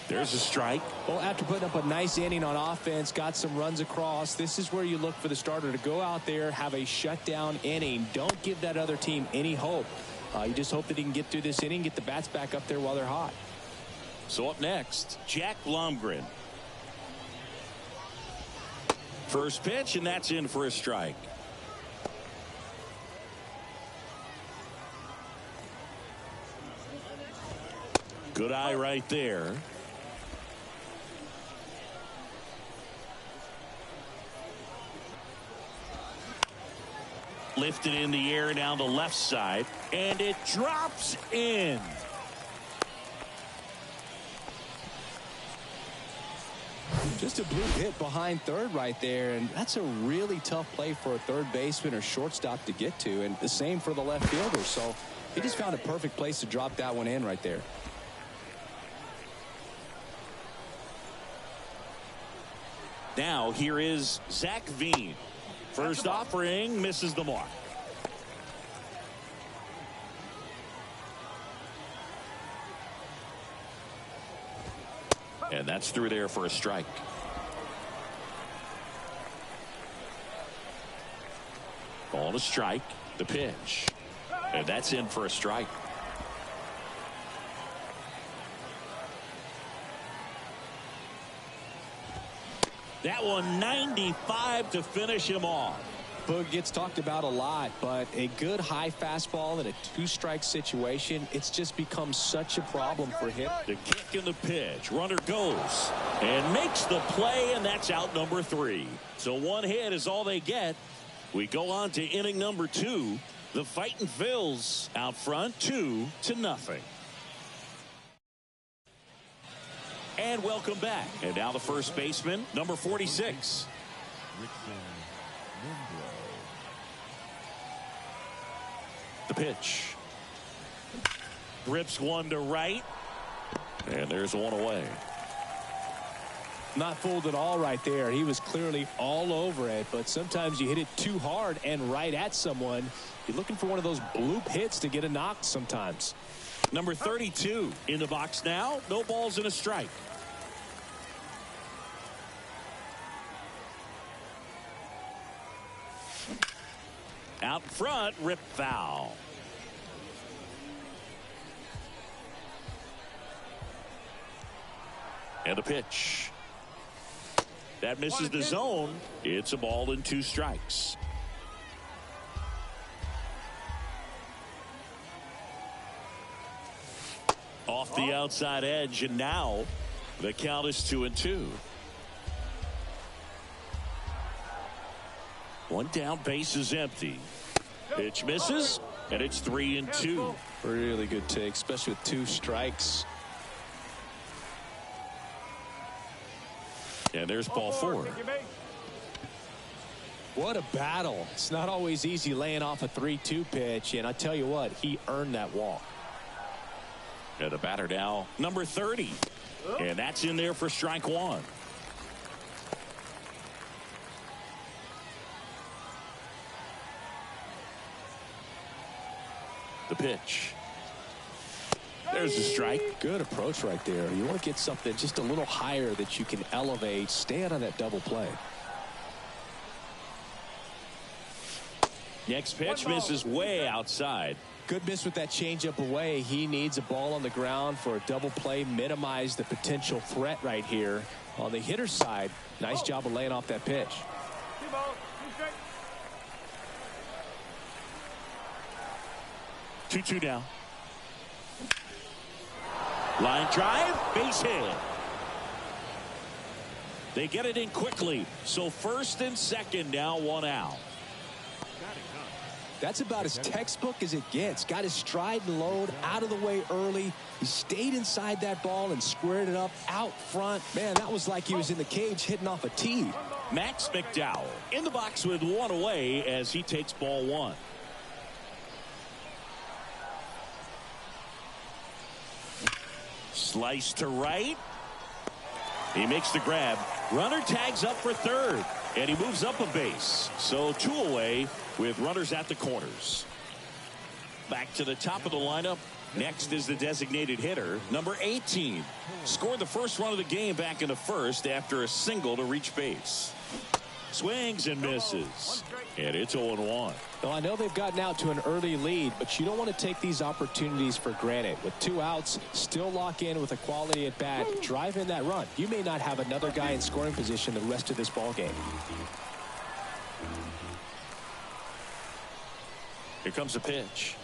There's a strike. Well, after putting up a nice inning on offense, got some runs across, this is where you look for the starter to go out there, have a shutdown inning. Don't give that other team any hope. You just hope that he can get through this inning, get the bats back up there while they're hot. So up next, Jack Blomgren. First pitch, and that's in for a strike. Good eye right there. Lifted in the air down the left side, and it drops in. Just a blue hit behind third right there, and that's a really tough play for a third baseman or shortstop to get to, and the same for the left fielder. So he just found a perfect place to drop that one in right there. Now here is Zach Veen. First offering misses the mark. And that's through there for a strike. Ball to strike. The pitch. And that's in for a strike. That one 95 to finish him off. Boog gets talked about a lot, but a good high fastball in a two-strike situation, it's just become such a problem for him. The kick and the pitch. Runner goes and makes the play, and that's out number 3. So one hit is all they get. We go on to inning number 2. The Fightin' Phils out front 2-0. And welcome back. And now the first baseman, number 46. The pitch. Rips one to right. And there's one away. Not fooled at all right there. He was clearly all over it, but sometimes you hit it too hard and right at someone. You're looking for one of those bloop hits to get a knock sometimes. Number 32 in the box now. No balls and a strike. Out front, rip foul. And the pitch. That misses the zone. It's a ball and 2 strikes. Off the outside edge, and now the count is 2-2. One down, base is empty. Pitch misses, and it's 3-2. Really good take, especially with 2 strikes. And there's ball 4. What a battle. It's not always easy laying off a 3-2 pitch, and I tell you what, he earned that walk. And the batter now, number 30. And that's in there for strike 1. The pitch. There's the strike. Good approach right there. You want to get something just a little higher that you can elevate. Stay out of that double play. Next pitch misses way outside. Good miss with that changeup away. He needs a ball on the ground for a double play. Minimize the potential threat right here. On the hitter's side, nice job of laying off that pitch. 2-2 now. Line drive, base hit. They get it in quickly. So first and second now, 1 out. That's about as textbook as it gets. Got his stride and load out of the way early. He stayed inside that ball and squared it up out front. Man, that was like he was in the cage hitting off a tee. Max McDowell in the box with 1 away as he takes ball 1. Slice to right. He makes the grab. Runner tags up for third. And he moves up a base. So 2 away with runners at the corners. Back to the top of the lineup. Next is the designated hitter, number 18. Scored the first run of the game back in the first after a single to reach base. Swings and misses. And it's 0-1. Well, I know they've gotten out to an early lead, but you don't want to take these opportunities for granted. With 2 outs, still lock in with a quality at bat. Drive in that run. You may not have another guy in scoring position the rest of this ball game. Here comes a pitch.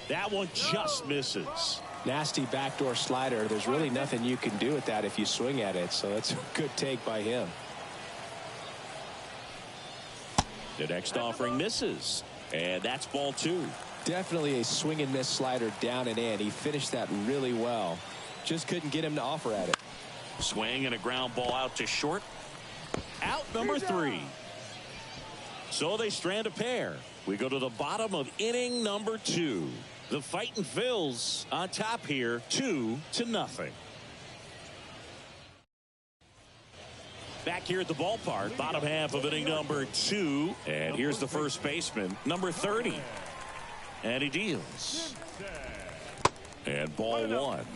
That one just misses. Nasty backdoor slider. There's really nothing you can do with that if you swing at it. So that's a good take by him. The next offering misses. And that's ball 2. Definitely a swing and miss slider down and in. He finished that really well. Just couldn't get him to offer at it. Swing and a ground ball out to short. Out number 3. So they strand a pair. We go to the bottom of inning number 2. The Fightin' Phils on top here, 2-0. Back here at the ballpark, bottom half of inning number 2. And here's the first baseman, number 30. And he deals. And ball 1.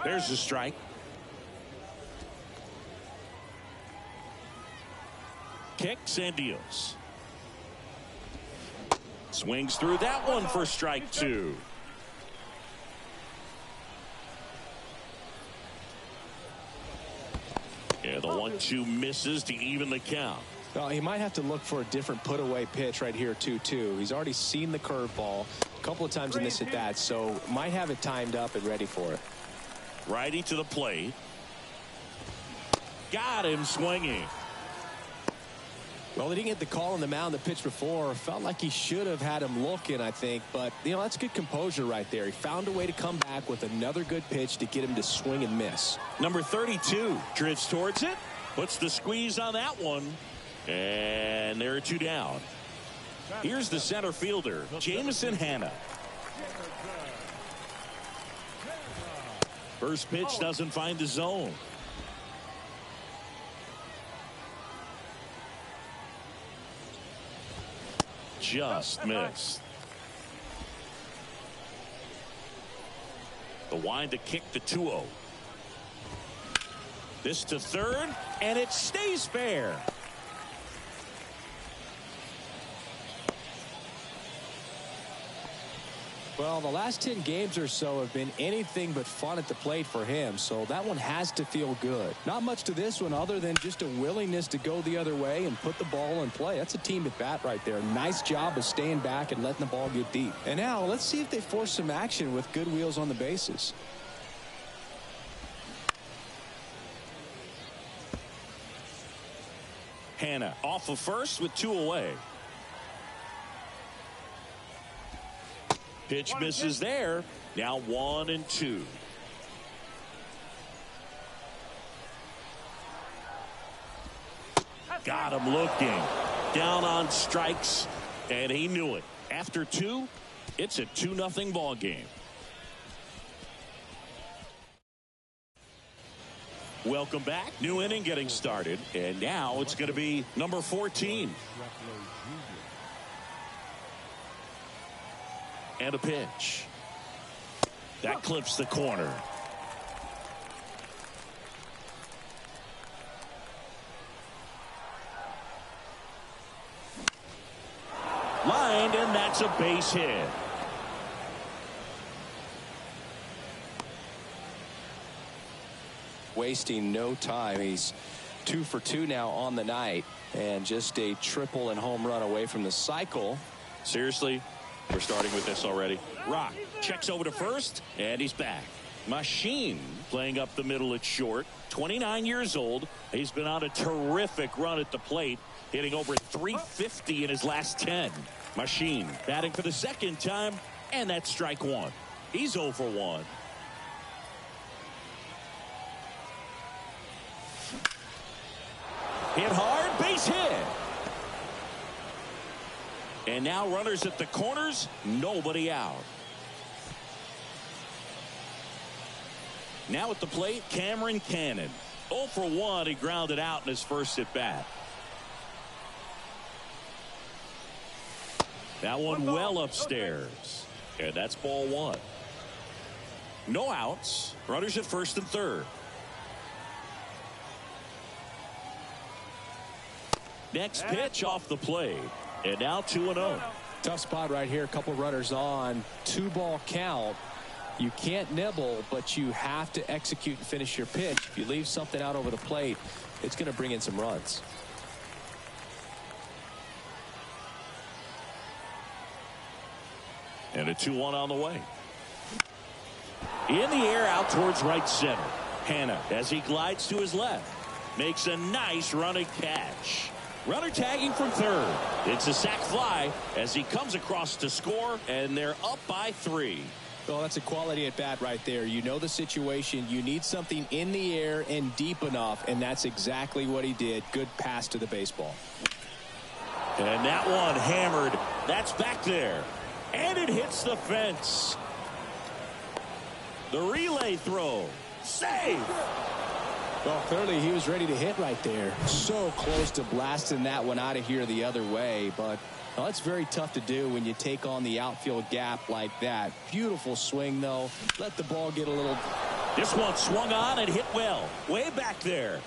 There's a strike. Kicks and deals. Swings through that one for strike 2. Yeah, the 1-2 misses to even the count. Well, he might have to look for a different put-away pitch right here, 2-2. He's already seen the curveball a couple of times in this at-bat, so might have it timed up and ready for it. Righty to the plate. Got him swinging. Well, he didn't get the call on the mound the pitch before. Felt like he should have had him looking, I think. But, you know, that's good composure right there. He found a way to come back with another good pitch to get him to swing and miss. Number 32 drifts towards it. Puts the squeeze on that one. And there are 2 down. Here's the center fielder, Jamison Hanna. First pitch doesn't find the zone. Just missed. The wind to kick the 2-0. This to third, and it stays fair. Well, the last 10 games or so have been anything but fun at the plate for him, so that one has to feel good. Not much to this one other than just a willingness to go the other way and put the ball in play. That's a team at bat right there. Nice job of staying back and letting the ball get deep. And now let's see if they force some action with good wheels on the bases. Hanna off of first with 2 away. Pitch misses there. Now 1-2. Got him looking. Down on strikes, and he knew it. After 2, it's a 2-0 ball game. Welcome back. New inning getting started, and now it's going to be number 14. And a pitch. That clips the corner. Lined, and that's a base hit. Wasting no time. He's 2 for 2 now on the night, and just a triple and home run away from the cycle. Seriously? We're starting with this already. Rock checks over to first, and he's back. Machine playing up the middle at short. 29 years old. He's been on a terrific run at the plate, hitting over 350 in his last 10. Machine batting for the second time, and that's strike 1. He's 0 for 1. Hit hard, base hit. And now runners at the corners, nobody out. Now at the plate, Cameron Cannon. 0 for 1, he grounded out in his first at bat. That one well upstairs. And that's ball 1. No outs. Runners at first and third. Next pitch off the plate. And now 2-0. Tough spot right here. A couple runners on. 2-ball count. You can't nibble, but you have to execute and finish your pitch. If you leave something out over the plate, it's going to bring in some runs. And a 2-1 on the way. In the air out towards right center. Hanna, as he glides to his left, makes a nice running catch. Runner tagging from third. It's a sac fly as he comes across to score, and they're up by 3. Well, that's a quality at bat right there. You know the situation. You need something in the air and deep enough, and that's exactly what he did. Good pass to the baseball. And that one hammered. That's back there. And it hits the fence. The relay throw. Save. Well, clearly he was ready to hit right there. So close to blasting that one out of here the other way, but well, that's very tough to do when you take on the outfield gap like that. Beautiful swing, though. Let the ball get a little This one swung on and hit well. Way back there.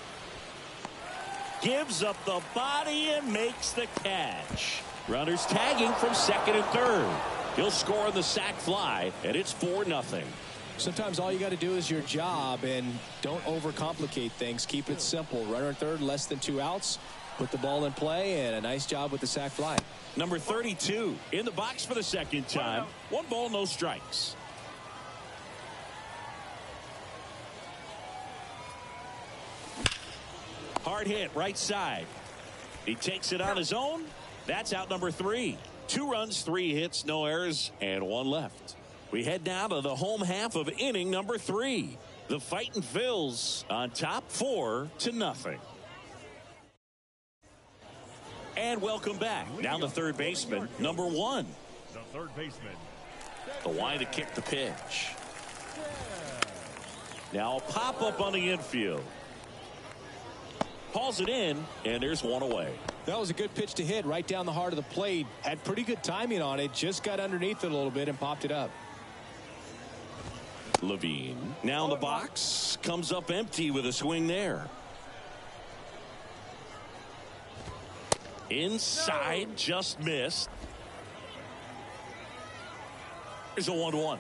Gives up the body and makes the catch. Runners tagging from second and third. He'll score on the sac fly, and it's 4-0. Sometimes all you got to do is your job, and don't overcomplicate things. Keep it simple. Runner at third, less than 2 outs. Put the ball in play, and a nice job with the sac fly. Number 32 in the box for the second time. 1 ball, no strikes. Hard hit, right side. He takes it on his own. That's out number 3. 2 runs, 3 hits, no errors, and 1 left. We head now to the home half of inning number 3. The Fightin' Phils on top 4-0. And welcome back. Down the third baseman, number 1. The third baseman. The wind to kick the pitch. Now a pop up on the infield. Hauls it in, and there's 1 away. That was a good pitch to hit right down the heart of the plate. Had pretty good timing on it. Just got underneath it a little bit and popped it up. Levine now in the box. Comes up empty with a swing there. Inside, just missed. There's a 1-1.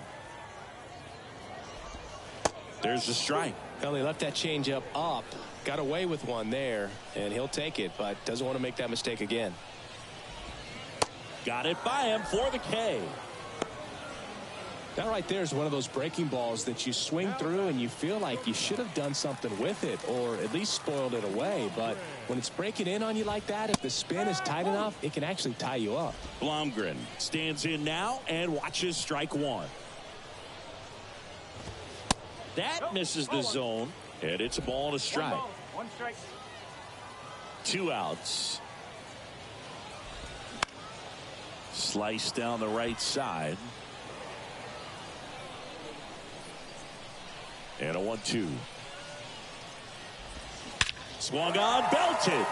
There's the strike. Well, he left that changeup up. Got away with one there, and he'll take it, but doesn't want to make that mistake again. Got it by him for the K. That right there is one of those breaking balls that you swing through and you feel like you should have done something with it or at least spoiled it away. But when it's breaking in on you like that, if the spin is tight enough, it can actually tie you up. Blomgren stands in now and watches strike 1. That misses the zone, and it's a ball and a strike. 1 strike. 2 outs. Slice down the right side. And a 1-2. Swung on, belted.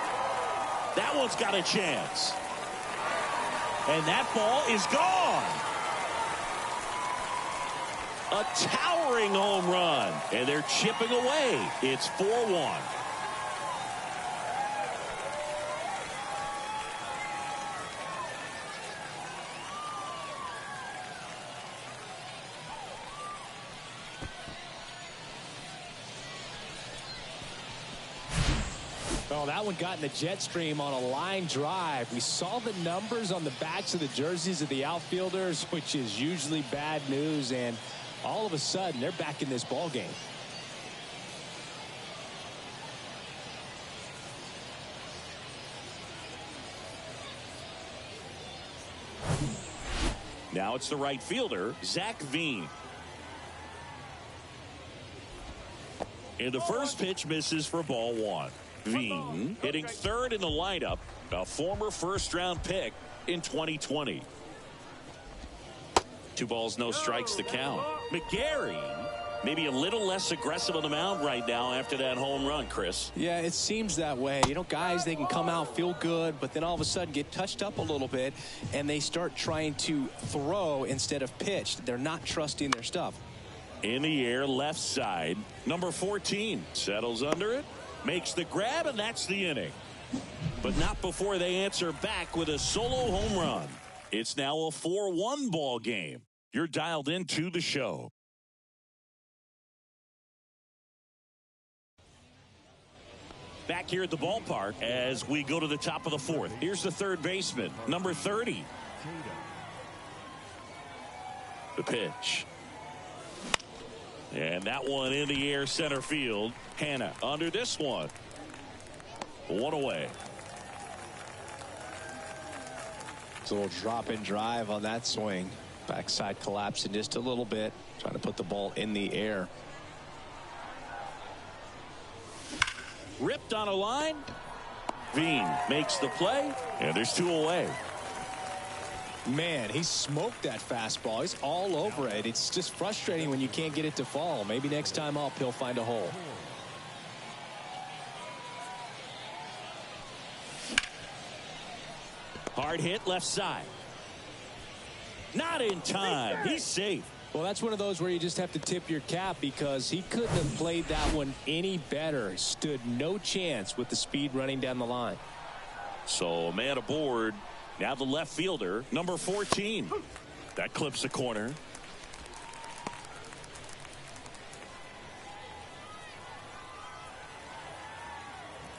That one's got a chance. And that ball is gone. A towering home run. And they're chipping away. It's 4-1. Oh, that one got in the jet stream on a line drive. We saw the numbers on the backs of the jerseys of the outfielders, which is usually bad news, and all of a sudden they're back in this ball game. Now it's the right fielder, Zach Veen. And the first pitch misses for ball 1. Veen hitting third in the lineup, a former first-round pick in 2020. 2 balls, no strikes to count. McGarry maybe a little less aggressive on the mound right now after that home run, Chris. Yeah, it seems that way. You know, guys, they can come out, feel good, but then all of a sudden get touched up a little bit, and they start trying to throw instead of pitch. They're not trusting their stuff. In the air, left side. Number 14 settles under it, makes the grab, and that's the inning. But not before they answer back with a solo home run. It's now a 4-1 ball game. You're dialed into the show. Back here at the ballpark as we go to the top of the 4th. Here's the third baseman, number 30. The pitch. And that one in the air, center field. Hannah under this one. 1 away. It's a little drop and drive on that swing. Backside collapsing just a little bit, trying to put the ball in the air. Ripped on a line. Veen makes the play, and there's 2 away. Man, he smoked that fastball. He's all over it. It's just frustrating when you can't get it to fall. Maybe next time up he'll find a hole. Hard hit left side. Not in time. He's safe. Well, that's one of those where you just have to tip your cap because he couldn't have played that one any better. Stood no chance with the speed running down the line. So a man aboard. Now the left fielder, number 14. That clips the corner.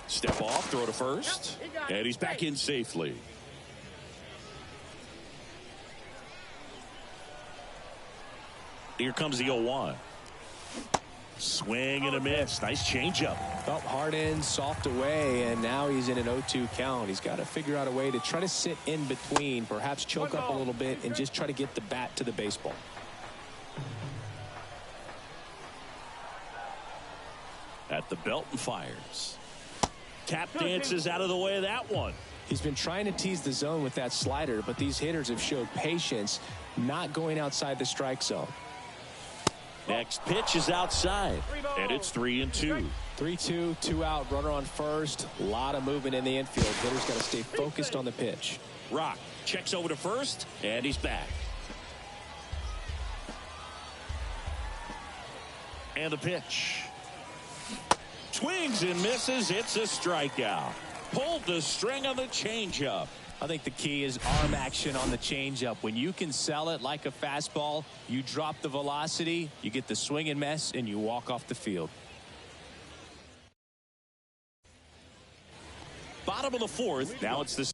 Step off, throw to first. And he's back in safely. Here comes the 0-1. Swing and a miss. Nice changeup. Up hard in, soft away, and now he's in an 0-2 count. He's got to figure out a way to try to sit in between, perhaps choke up a little bit, and just try to get the bat to the baseball. At the belt and fires. Cap dances out of the way of that one. He's been trying to tease the zone with that slider, but these hitters have showed patience, not going outside the strike zone. Next pitch is outside, and it's 3-2. 3-2, 2 out, runner on first. A lot of movement in the infield. Hitter's got to stay focused on the pitch. Rock checks over to first, and he's back. And the pitch. Swings and misses. It's a strikeout. Pulled the string on the changeup. I think the key is arm action on the changeup. When you can sell it like a fastball, you drop the velocity, you get the swing and miss, and you walk off the field. Bottom of the fourth. Now it's the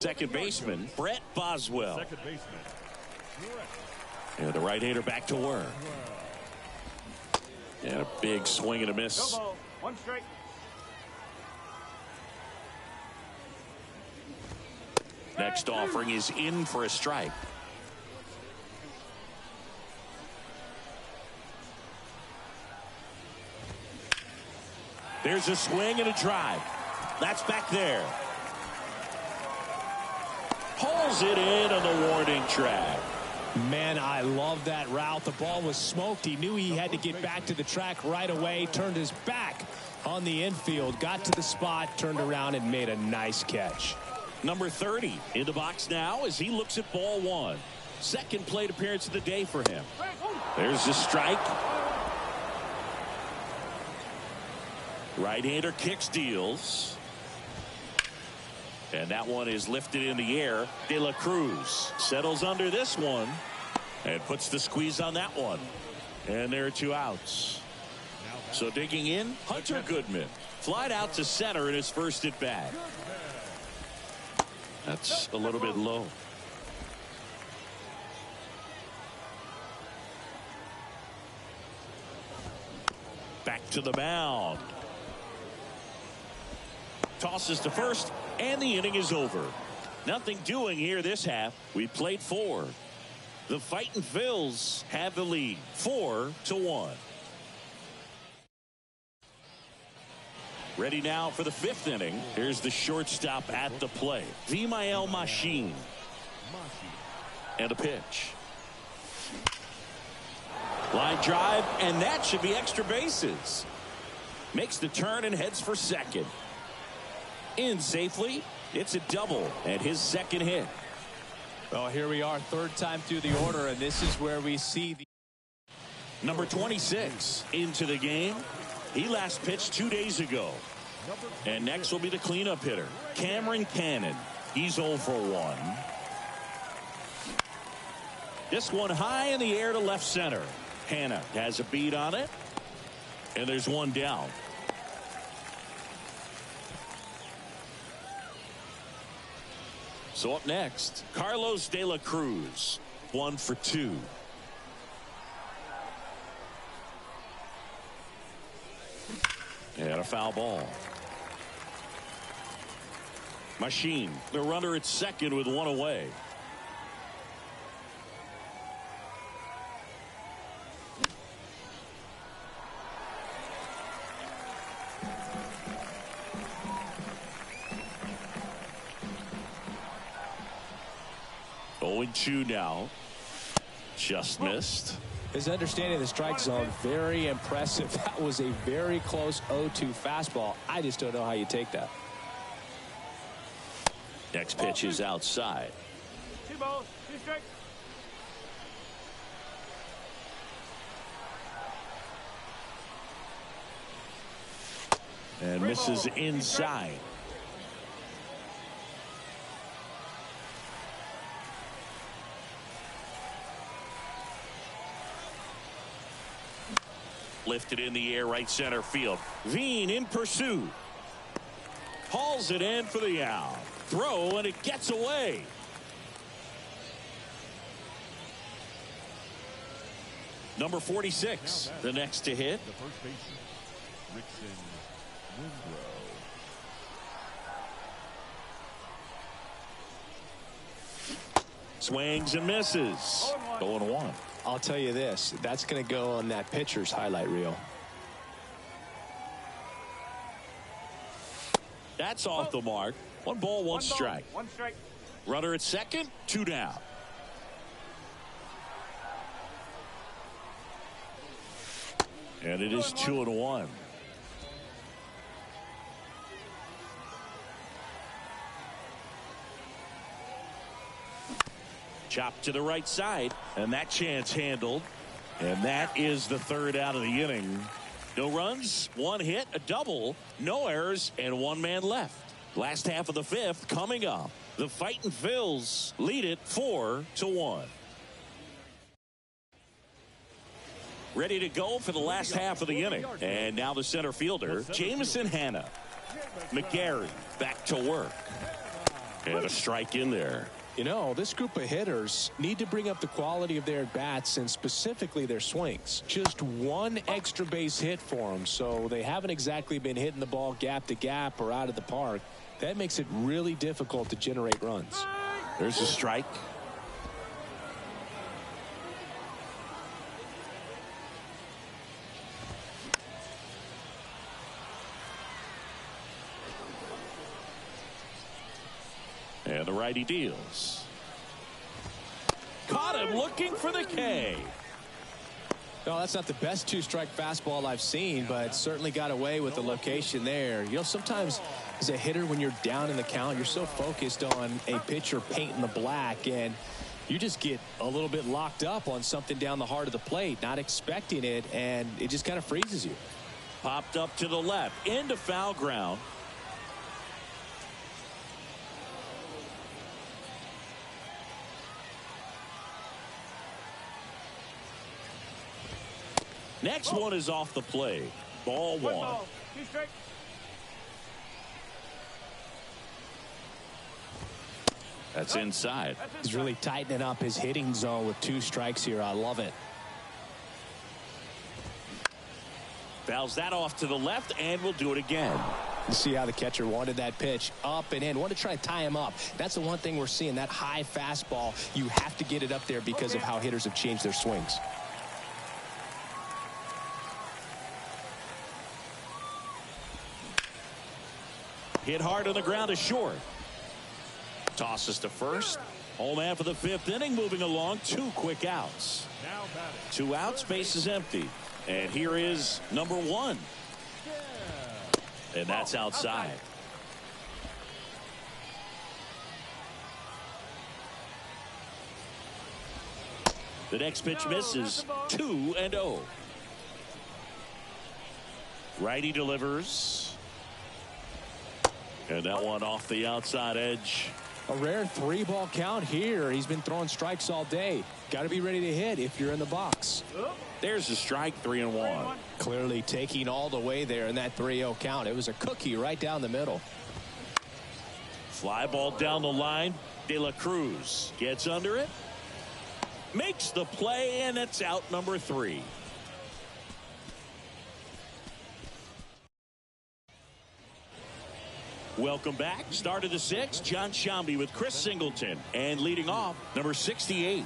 second baseman, Brett Boswell. Second baseman, And the right-hander back to work. And a big swing and a miss. No ball. 1 strike. Next offering is in for a strike. There's a swing and a drive. That's back there. Pulls it in on the warning track. Man, I love that route. The ball was smoked. He knew he had to get back to the track right away. Turned his back on the infield. Got to the spot, turned around, and made a nice catch. Number 30 in the box now as he looks at ball one. Second plate appearance of the day for him. There's the strike. Right-hander kicks, deals. And that one is lifted in the air. De La Cruz settles under this one and puts the squeeze on that one. And there are 2 outs. So digging in, Hunter Goodman. Flied out to center in his first at bat. That's a little bit low. Back to the mound. Tosses to first, and the inning is over. Nothing doing here this half. We played 4. The Fightin' Phils have the lead 4-1. Ready now for the 5th inning. Here's the shortstop at the plate, Vimael Machine. And a pitch. Line drive, and that should be extra bases. Makes the turn and heads for second. In safely. It's a double and his second hit. Well, here we are, 3rd time through the order, and this is where we see the number 26 into the game. He last pitched 2 days ago. And next will be the cleanup hitter, Cameron Cannon. He's 0 for 1. This one high in the air to left center. Hannah has a beat on it. And there's one down. So up next, Carlos De La Cruz, 1 for 2. And a foul ball. Machine, the runner at second with 1 away. Going 2 now. Just missed. His understanding of the strike zone, very impressive. That was a very close 0-2 fastball. I just don't know how you take that. Next pitch is outside. 2 balls, 2 strikes. And misses inside. Lifted in the air, right center field. Veen in pursuit. Hauls it in for the out. Throw, and it gets away. Number 46, the next to hit. The first baseman, Rickson Windrow. Swings and misses. 0-1. I'll tell you this, that's going to go on that pitcher's highlight reel. That's off the mark. 1 ball, 1 strike. 1 strike. Runner at second, 2 down. And it is 2-1. Chopped to the right side, and that chance handled. And that is the 3rd out of the inning. No runs, 1 hit, a double, no errors, and 1 man left. Last half of the 5th coming up. The Fightin' Phils lead it 4-1. Ready to go for the last half of the inning. And now the center fielder, Jamison Hannah. McGarry back to work. And a strike in there. You know, this group of hitters need to bring up the quality of their at-bats and specifically their swings. Just 1 extra base hit for them, so they haven't exactly been hitting the ball gap to gap or out of the park. That makes it really difficult to generate runs. There's a strike. And the righty deals. Caught him looking for the K. No, that's not the best 2-strike fastball I've seen, but certainly got away with the location there. You know, sometimes as a hitter, when you're down in the count, you're so focused on a pitcher painting the black, and you just get a little bit locked up on something down the heart of the plate, not expecting it, and it just kind of freezes you. Popped up to the left, into foul ground. Next one is off the plate. Ball 1. 1 ball, 2 strikes. That's inside. He's really tightening up his hitting zone with 2 strikes here. I love it. Fouls that off to the left, and we'll do it again. You see how the catcher wanted that pitch up and in. Wanted to try to tie him up. That's the one thing we're seeing, that high fastball. You have to get it up there because of how hitters have changed their swings. Hit hard on the ground to short. Tosses to first. Home half of the fifth inning, moving along. 2 quick outs. 2 outs, base is empty. And here is number 1. And that's outside. The next pitch misses. 2-0. Righty delivers. And that one off the outside edge. A rare 3-ball count here. He's been throwing strikes all day. Got to be ready to hit if you're in the box. There's the strike, 3-1. Clearly taking all the way there in that 3-0 count. It was a cookie right down the middle. Fly ball down the line. De La Cruz gets under it. Makes the play, and it's out number 3. Welcome back. Start of the 6th. John Shambi with Chris Singleton. And leading off, number 68.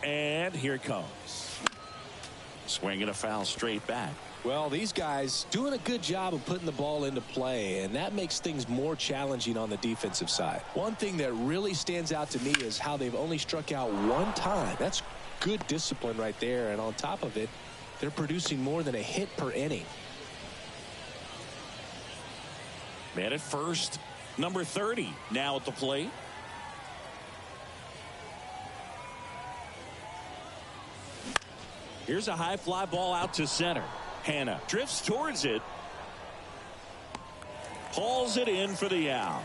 And here it comes. Swinging a foul straight back. Well, these guys doing a good job of putting the ball into play, and that makes things more challenging on the defensive side. One thing that really stands out to me is how they've only struck out 1 time. That's good discipline right there, and on top of it, they're producing more than a hit per inning. Man at first, number 30 now at the plate. Here's a high fly ball out to center. Hanna drifts towards it. Hauls it in for the out.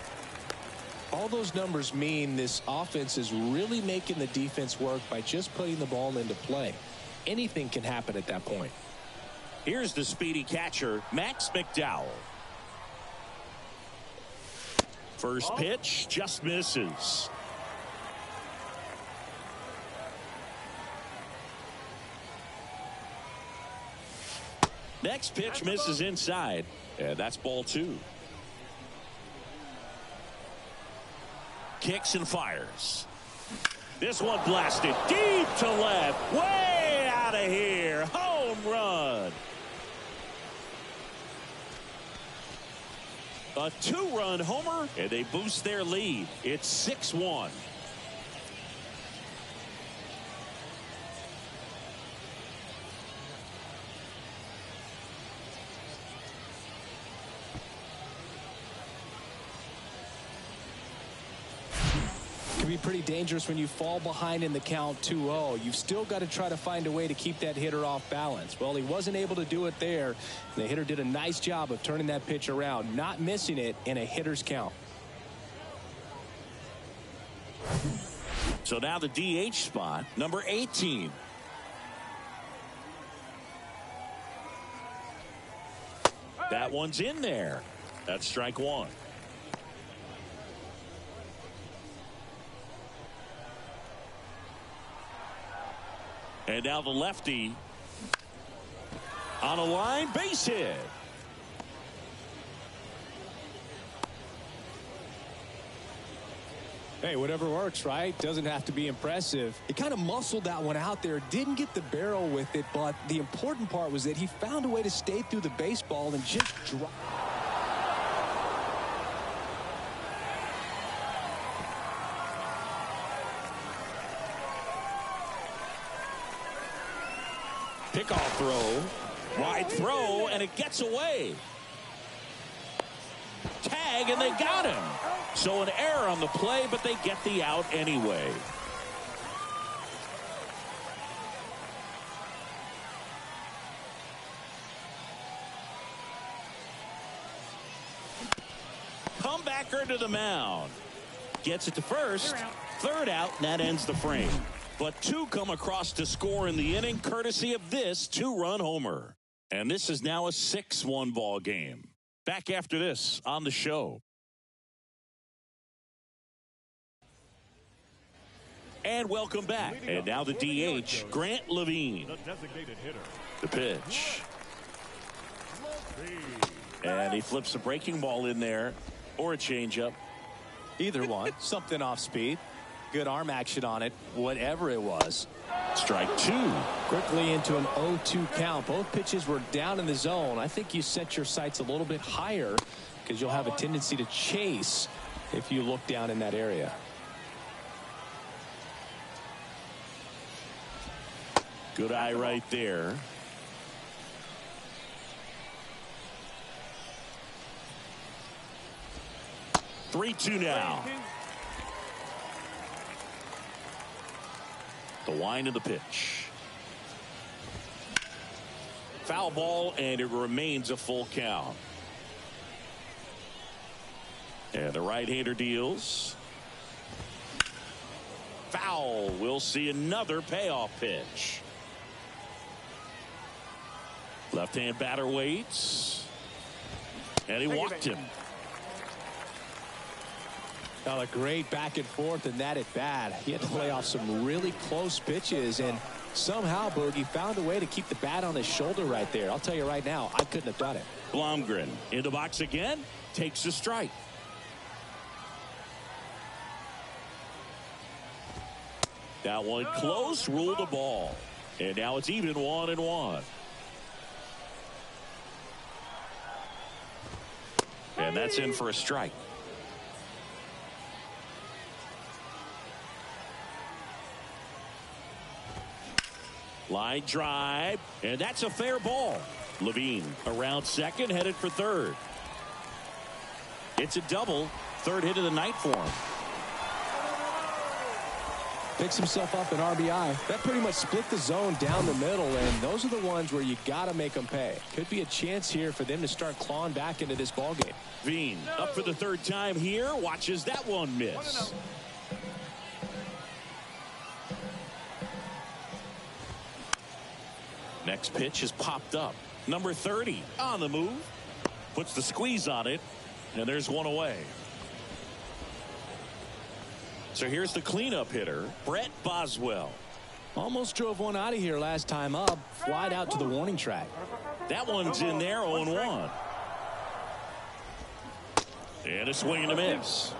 All those numbers mean this offense is really making the defense work by just putting the ball into play. Anything can happen at that point. Here's the speedy catcher, Max McDowell. First pitch just misses. Next pitch misses inside, and that's ball 2. Kicks and fires. This one blasted deep to left, way out of here. Home run. A 2-run homer, and they boost their lead. It's 6-1. Can be pretty dangerous when you fall behind in the count 2-0. You've still got to try to find a way to keep that hitter off balance. Well, he wasn't able to do it there. The hitter did a nice job of turning that pitch around, not missing it in a hitter's count. So now the DH spot, number 18. That one's in there. That's strike 1. And now the lefty on a line, base hit. Hey, whatever works, right? Doesn't have to be impressive. He kind of muscled that one out there. Didn't get the barrel with it, but the important part was that he found a way to stay through the baseball and just drop. Pickoff throw, wide throw, and it gets away. Tag, and they got him. So an error on the play, but they get the out anyway. Comebacker to the mound. Gets it to first. 3rd out, and that ends the frame. But 2 come across to score in the inning, courtesy of this 2-run homer. And this is now a 6-1 ball game. Back after this on the show. And welcome back. And now the DH, Grant Levine. The designated hitter, The pitch. And he flips a breaking ball in there or a changeup. Either one. Something off speed. Good arm action on it. Whatever it was. Strike two. Quickly into an 0-2 count. Both pitches were down in the zone. I think you set your sights a little bit higher because you'll have a tendency to chase if you look down in that area. Good eye right there. Three-two now. The wind of the pitch. Foul ball, and it remains a full count. And the right-hander deals. Foul. We'll see another payoff pitch. Left-hand batter waits. And he walked him. Now a great back and forth in that at bat. He had to lay off some really close pitches, and somehow Boogie found a way to keep the bat on his shoulder right there. I'll tell you right now, I couldn't have done it. Blomgren in the box again, takes a strike. That one close, ruled the ball. And now it's even 1-1. And that's in for a strike. Line drive, and that's a fair ball. Levine around second, headed for third. It's a double, third hit of the night for him. Picks himself up an RBI. That pretty much split the zone down the middle, and those are the ones where you got to make them pay. Could be a chance here for them to start clawing back into this ballgame. Veen up for the third time here, watches that one miss. Next pitch is popped up. Number 30 on the move. Puts the squeeze on it. And there's one away. So here's the cleanup hitter, Brett Boswell. Almost drove one out of here last time up. Flied out to the warning track. That one's in there, 0-1. And a swing and a miss.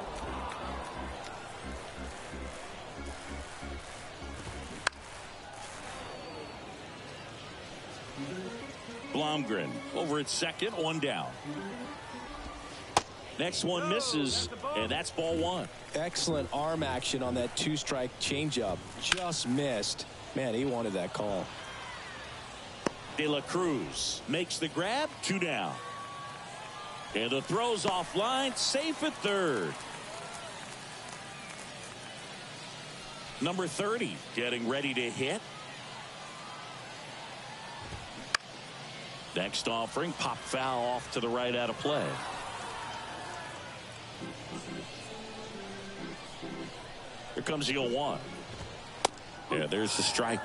Blomgren over at second, one down. Next one misses, and that's ball one. Excellent arm action on that two-strike changeup. Just missed. Man, he wanted that call. De La Cruz makes the grab, two down. And the throw's offline, safe at third. Number 30 getting ready to hit. Next offering, pop foul off to the right out of play. Here comes the 0-1. Yeah, there's the strike.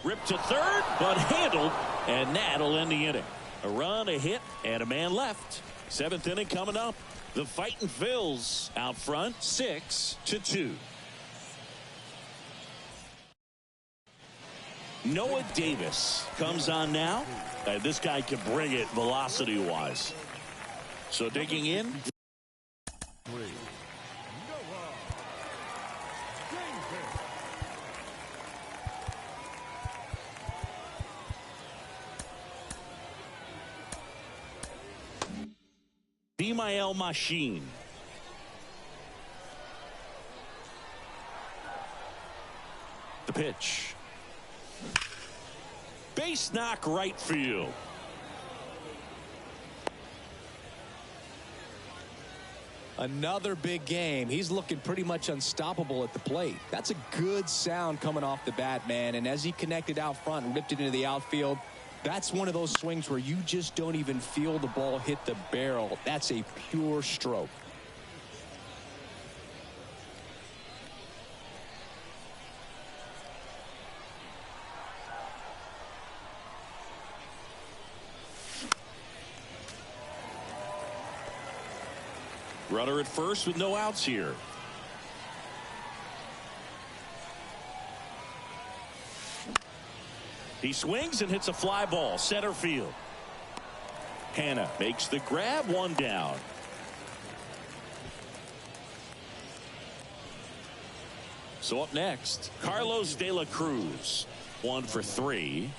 Ripped to third, but handled, and that'll end the inning. A run, a hit, and a man left. Seventh inning coming up. The Fightin' Phils out front, 6-2. Noah Davis comes on now. This guy can bring it velocity-wise. So digging in. Bimael Machine. The pitch. Base knock right field. Another big game. He's looking pretty much unstoppable at the plate. That's a good sound coming off the bat, man. And as he connected out front and ripped it into the outfield, that's one of those swings where you just don't even feel the ball hit the barrel. That's a pure stroke. Runner at first with no outs here. He swings and hits a fly ball center field. Hannah makes the grab, one down. So up next, Carlos De La Cruz, 1 for 3.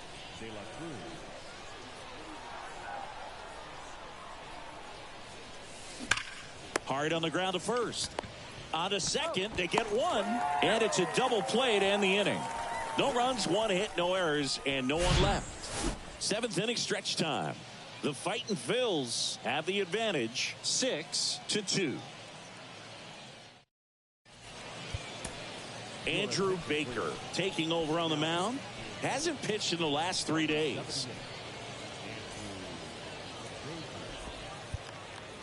Hard on the ground to first. On to second, they get one, and it's a double play to end the inning. No runs, 1 hit, no errors, and no one left. 7th inning stretch time. The Fightin' Phils have the advantage, 6-2. Andrew Baker taking over on the mound. Hasn't pitched in the last 3 days.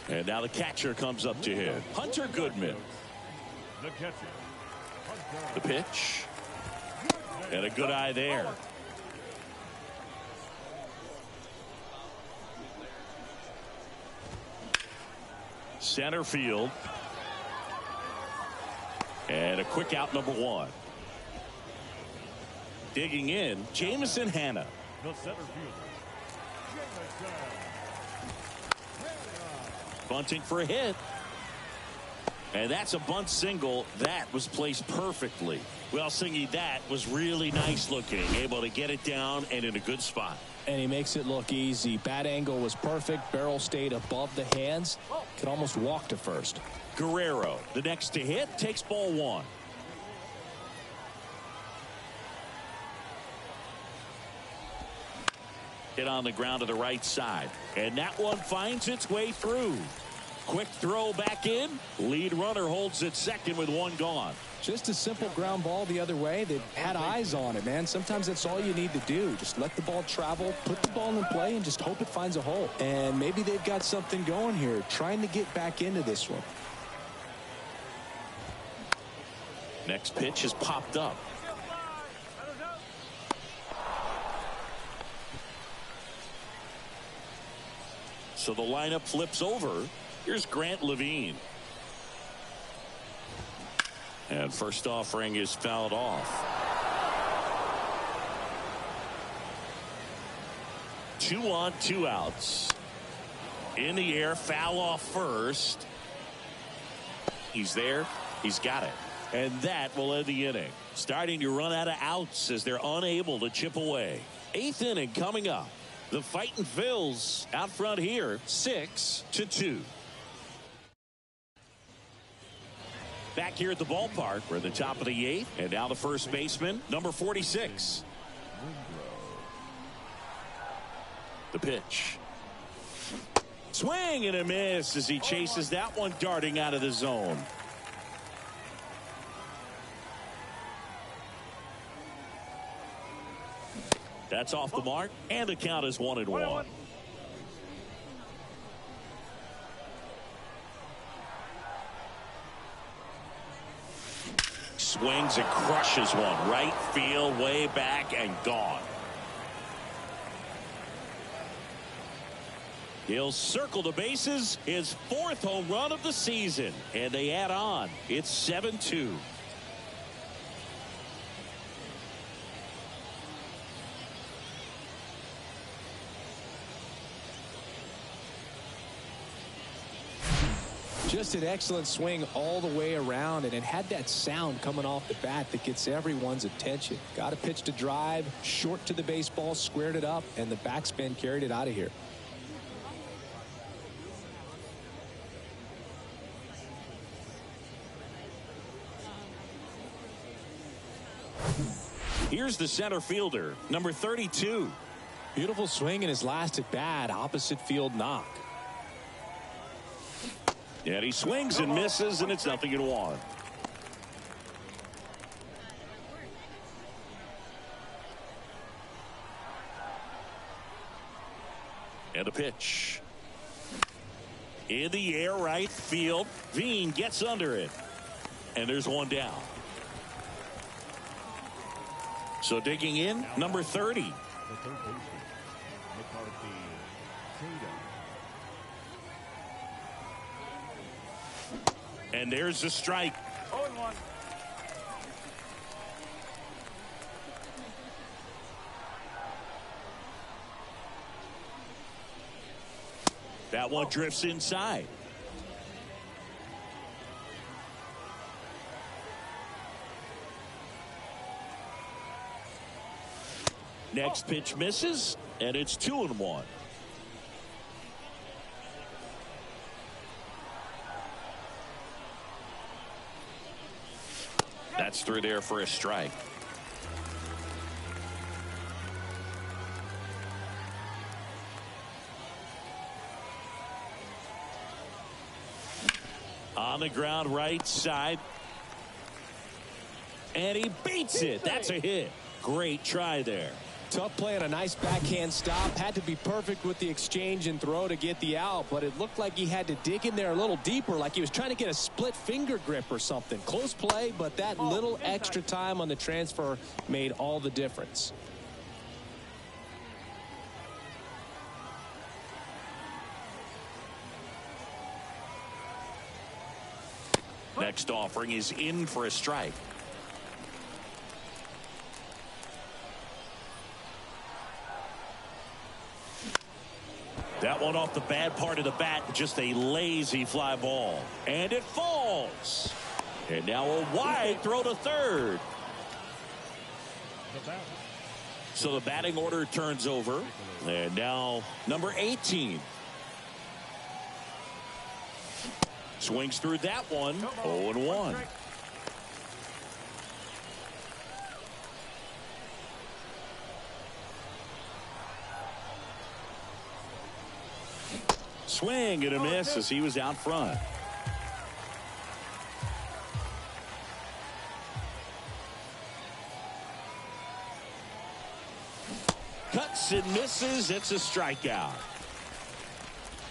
And now the catcher comes up to hit. Hunter Goodman. The catcher. The pitch. And a good eye there. Center field. And a quick out, number 1. Digging in, Jamison Hannah. The center fielder. Bunting for a hit. And that's a bunt single. That was placed perfectly. Well, Singy, that was really nice looking. Able to get it down and in a good spot. And he makes it look easy. Bat angle was perfect. Barrel stayed above the hands. Could almost walk to first. Guerrero, the next to hit, takes ball 1. Hit on the ground to the right side. And that one finds its way through. Quick throw back in. Lead runner holds at second with 1 gone. Just a simple ground ball the other way. They've had eyes on it, man. Sometimes that's all you need to do. Just let the ball travel, put the ball in play, and just hope it finds a hole. And maybe they've got something going here, trying to get back into this one. Next pitch has popped up. So the lineup flips over. Here's Grant Levine. And first offering is fouled off. 2 on, 2 outs. In the air, foul off first. He's there. He's got it. And that will end the inning. Starting to run out of outs as they're unable to chip away. 8th inning coming up. The Fightin' Phils out front here, 6-2. Back here at the ballpark, we're at the top of the 8th, and now the first baseman, number 46. The pitch. Swing and a miss as he chases that one darting out of the zone. That's off the mark, and the count is 1-1. Swings and crushes one. Right field, way back, and gone. He'll circle the bases. His 4th home run of the season. And they add on. It's 7-2. Just an excellent swing all the way around, and it had that sound coming off the bat that gets everyone's attention. Got a pitch to drive, short to the baseball, squared it up, and the backspin carried it out of here. Here's the center fielder, number 32. Beautiful swing in his last at bat, opposite field knock. And he swings and misses, and it's 0-1. And a pitch. In the air, right field. Veen gets under it. And there's one down. So digging in, number 30. The third baseman, McCarthy, Tatum. And there's the strike. 0-1. That one drifts inside. Next pitch misses, and it's 2-1. That's through there for a strike. On the ground right side. And he beats it. That's a hit. Great try there. Tough play and a nice backhand stop. Had to be perfect with the exchange and throw to get the out, but it looked like he had to dig in there a little deeper, like he was trying to get a split finger grip or something. Close play, but that little extra time on the transfer made all the difference. Next offering is in for a strike. That one off the bad part of the bat, just a lazy fly ball. And it falls. And now a wide throw to third. So the batting order turns over. And now number 18. Swings through that one. 0-1. Swing and a miss as he was out front. Cuts and misses. It's a strikeout.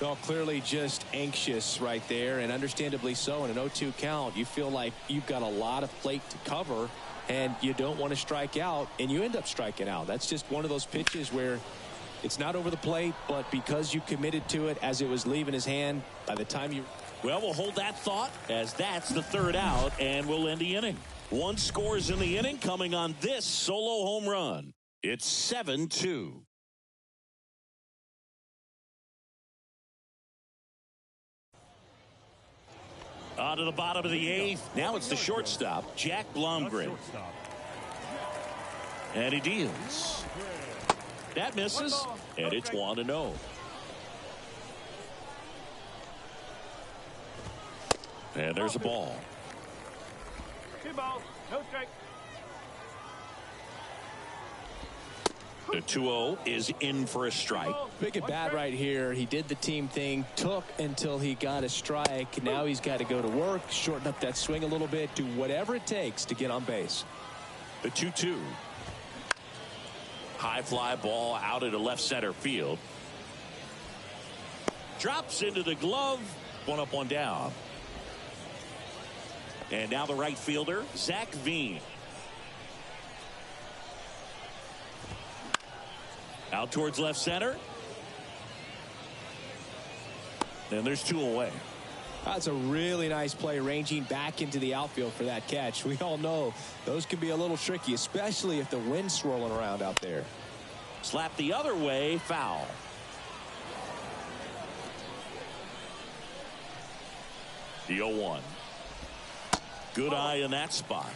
Well, clearly just anxious right there, and understandably so. In an 0-2 count, you feel like you've got a lot of plate to cover, and you don't want to strike out, and you end up striking out. That's just one of those pitches where it's not over the plate, but because you committed to it as it was leaving his hand, by the time you... Well, we'll hold that thought as that's the third out, and we'll end the inning. One scores in the inning coming on this solo home run. It's 7-2. On to the bottom of the eighth. Now it's the shortstop, Jack Blomgren. And he deals. That misses, and it's 1-0. And there's a ball. 2 balls, no strike. The 2-0 is in for a strike. Big at bat right here. He did the team thing, took until he got a strike. Now he's got to go to work, shorten up that swing a little bit, do whatever it takes to get on base. The 2-2. High fly ball out into left center field. Drops into the glove. One up, one down. And now the right fielder, Zach Veen. Out towards left center. And there's 2 away. That's a really nice play, ranging back into the outfield for that catch. We all know those can be a little tricky, especially if the wind's swirling around out there. Slap the other way, foul. The 0-1. Good eye in that spot.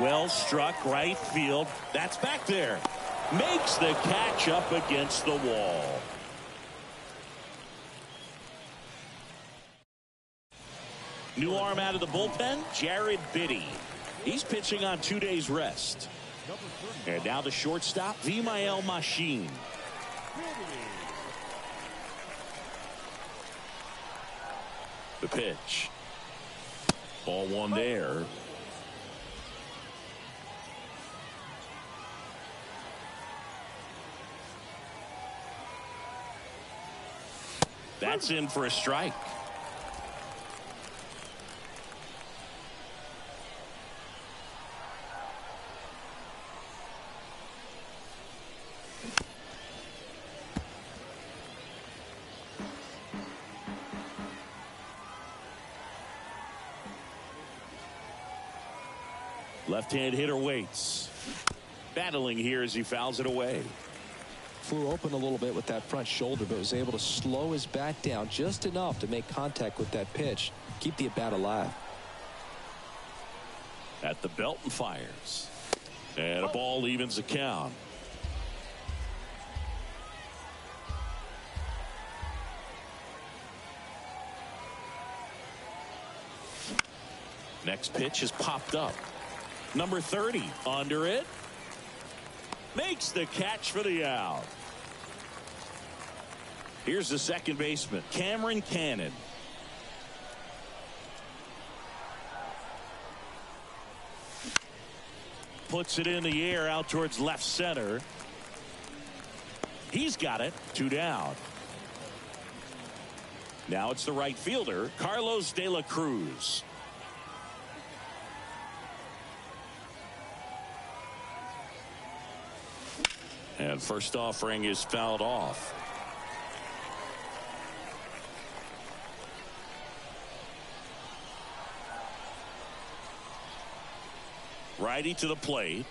Well struck right field. That's back there. Makes the catch up against the wall. New arm out of the bullpen, Jared Biddy. He's pitching on 2 days rest. And now the shortstop, Vimael Machine. The pitch. Ball one there. That's in for a strike. Left-hand hitter waits. Battling here as he fouls it away. Flew open a little bit with that front shoulder, but was able to slow his bat down just enough to make contact with that pitch. Keep the at-bat alive. At the belt and fires. And a ball evens the count. Next pitch is popped up. Number 30 under it. Makes the catch for the out. Here's the second baseman, Cameron Cannon. Puts it in the air out towards left center. He's got it. 2 down. Now it's the right fielder, Carlos De La Cruz. And first offering is fouled off. Righty to the plate.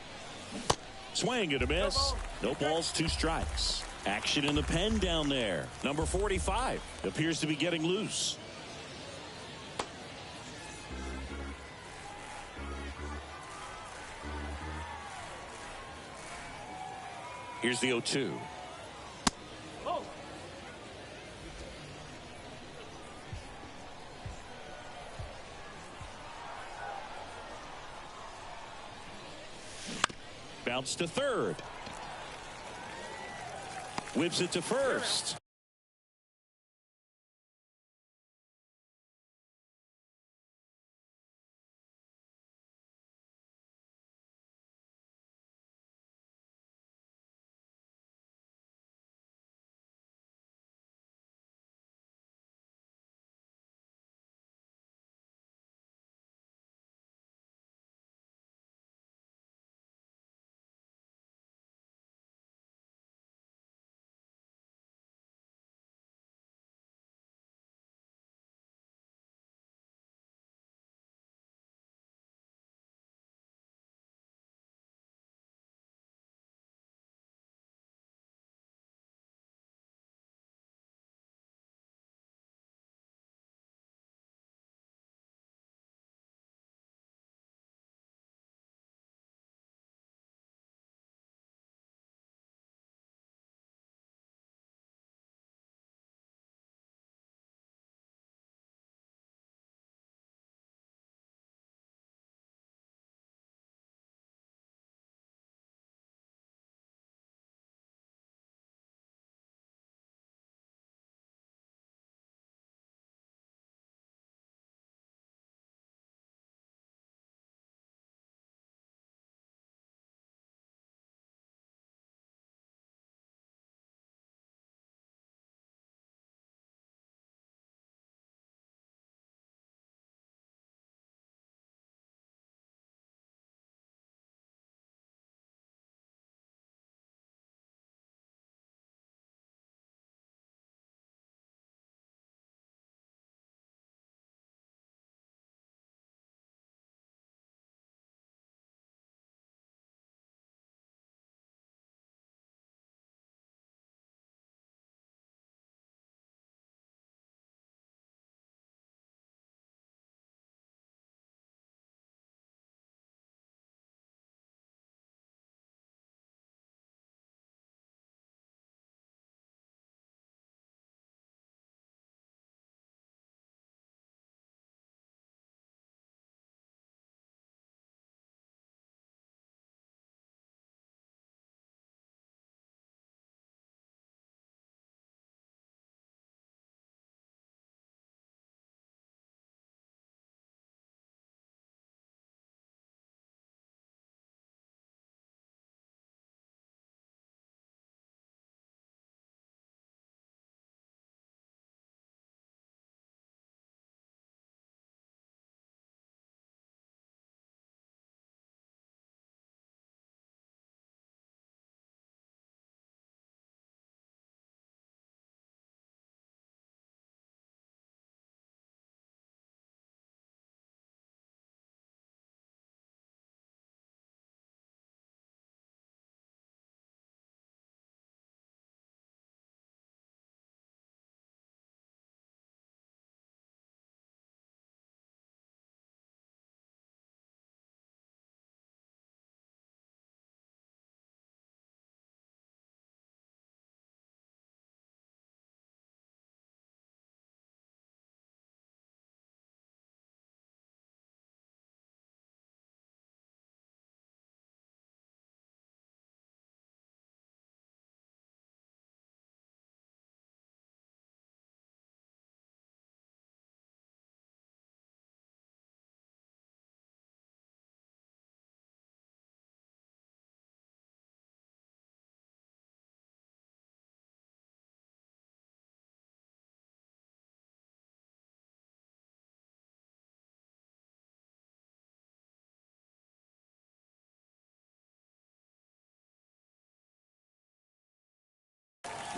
Swing and a miss. No balls, 2 strikes. Action in the pen down there. Number 45 appears to be getting loose. Here's the 0-2. Bounce to third. Whips it to first.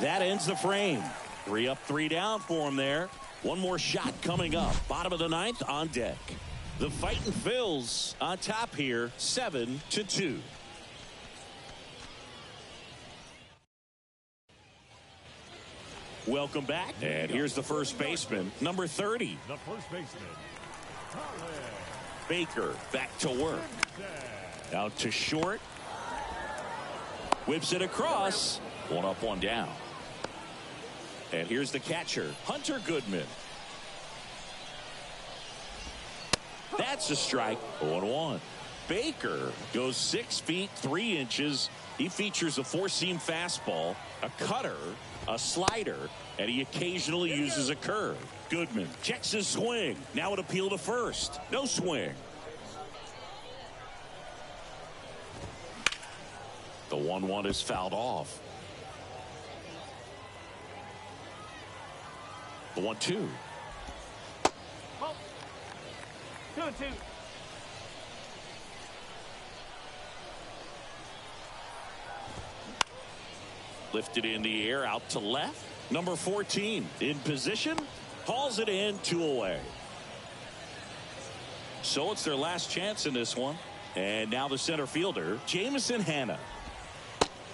That ends the frame. 3 up, 3 down for him there. One more shot coming up. Bottom of the 9th on deck. The Fightin' Phils on top here, 7-2. Welcome back. And here's the first baseman, number 30. The first baseman, Baker back to work. Out to short. Whips it across. 1 up, 1 down. And here's the catcher, Hunter Goodman. That's a strike. 0-1. Baker goes 6 feet 3 inches. He features a 4-seam fastball, a cutter, a slider, and he occasionally uses a curve. Goodman checks his swing. Now an appeal to first. No swing. The 1-1 is fouled off. The 1-2. Ball. 2-2. Lifted in the air out to left. Number 14 in position. Hauls it in, 2 away. So it's their last chance in this one. And now the center fielder, Jamison Hanna.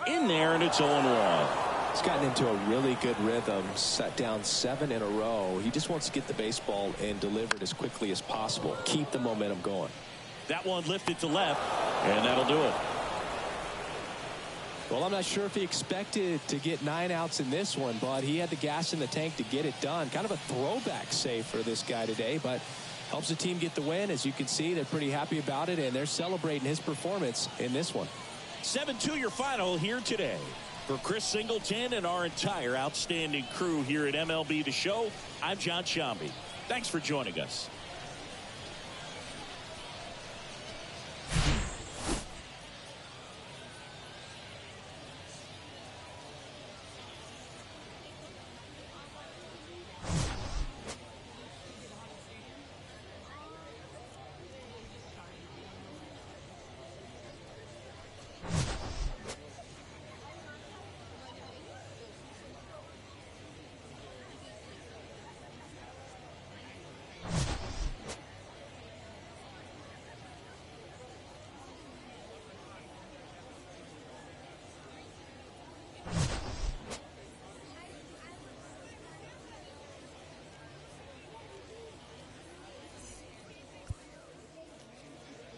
In there, and it's 0-1. He's gotten into a really good rhythm, set down 7 in a row. He just wants to get the baseball and deliver it as quickly as possible. Keep the momentum going. That one lifted to left, and that'll do it. Well, I'm not sure if he expected to get 9 outs in this one, but he had the gas in the tank to get it done. Kind of a throwback save for this guy today, but helps the team get the win. As you can see, they're pretty happy about it, and they're celebrating his performance in this one. 7-2 your final here today. For Chris Singleton and our entire outstanding crew here at MLB The Show, I'm John Shambi. Thanks for joining us.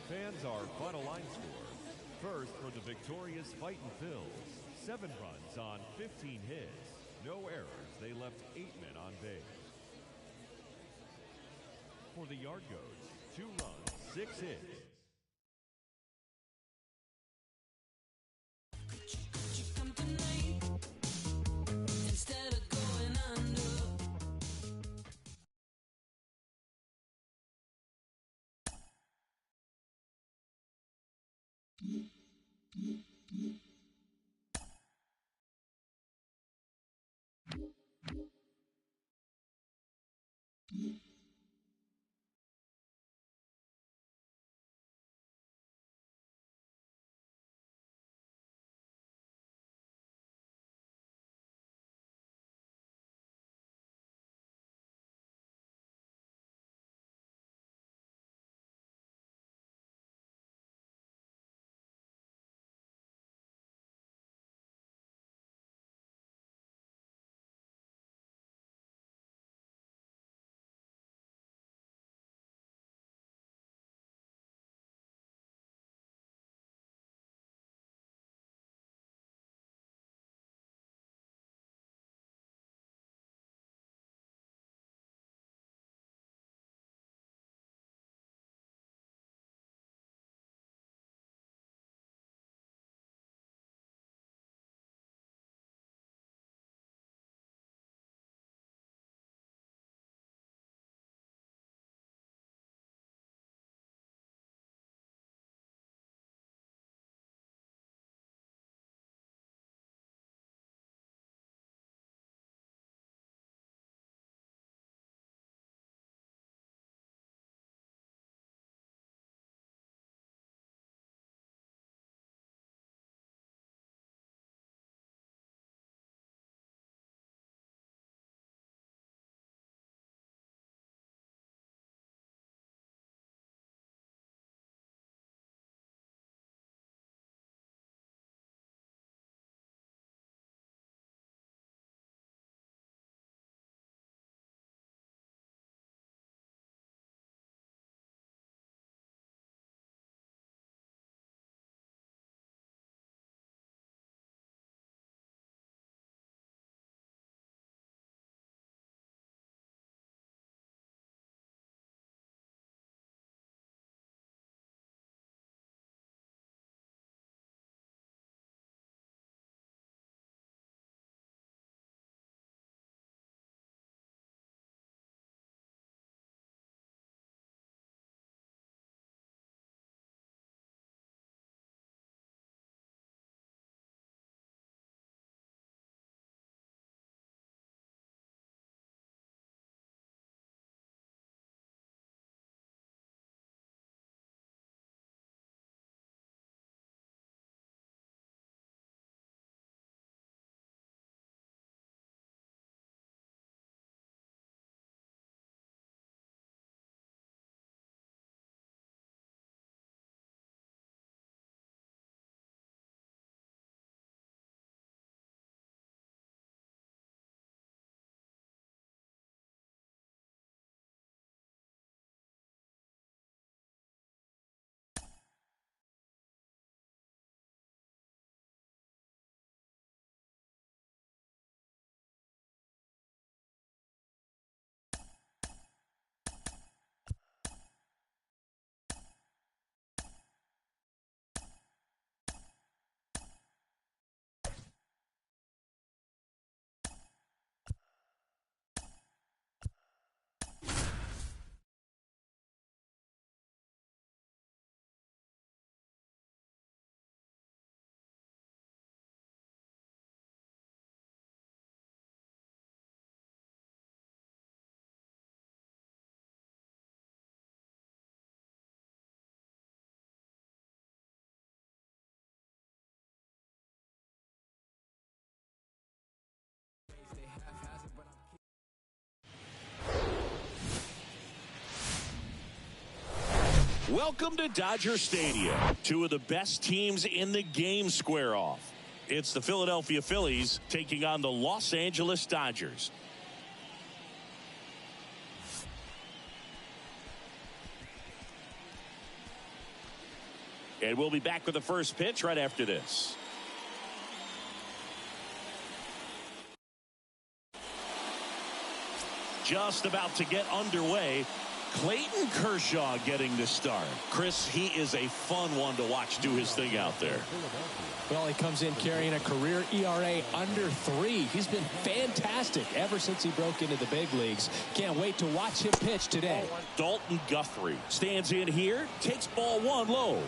Fans, our final line score. First for the victorious Fightin' Phils. 7 runs on 15 hits. No errors. They left 8 men on base. For the Yard Goats, 2 runs, 6 hits. Welcome to Dodger Stadium. Two of the best teams in the game square off. It's the Philadelphia Phillies taking on the Los Angeles Dodgers. And we'll be back with the first pitch right after this. Just about to get underway. Clayton Kershaw getting the start. Chris, he is a fun one to watch do his thing out there. Well, he comes in carrying a career ERA under 3. He's been fantastic ever since he broke into the big leagues. Can't wait to watch him pitch today. Dalton Guthrie stands in here, takes ball 1 low.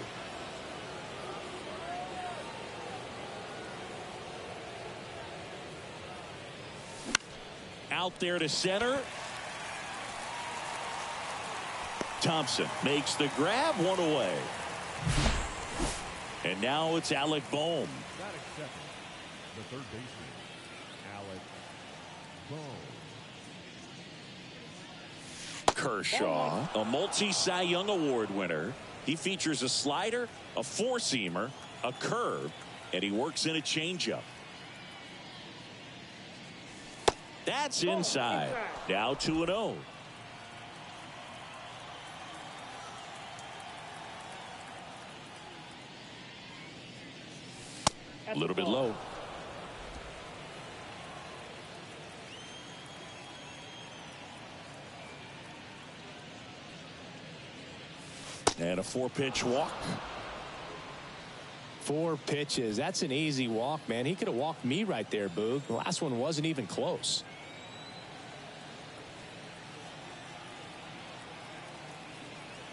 Out there to center. Thompson makes the grab, 1 away. And now it's Alec Bohm. Batting second, the third baseman, Alec Bohm. Kershaw, a multi-Cy Young Award winner. He features a slider, a four-seamer, a curve, and he works in a changeup. That's inside. Now 2-0. A little bit low. And a 4-pitch walk. 4 pitches. That's an easy walk, man. He could have walked me right there, Boog. The last one wasn't even close.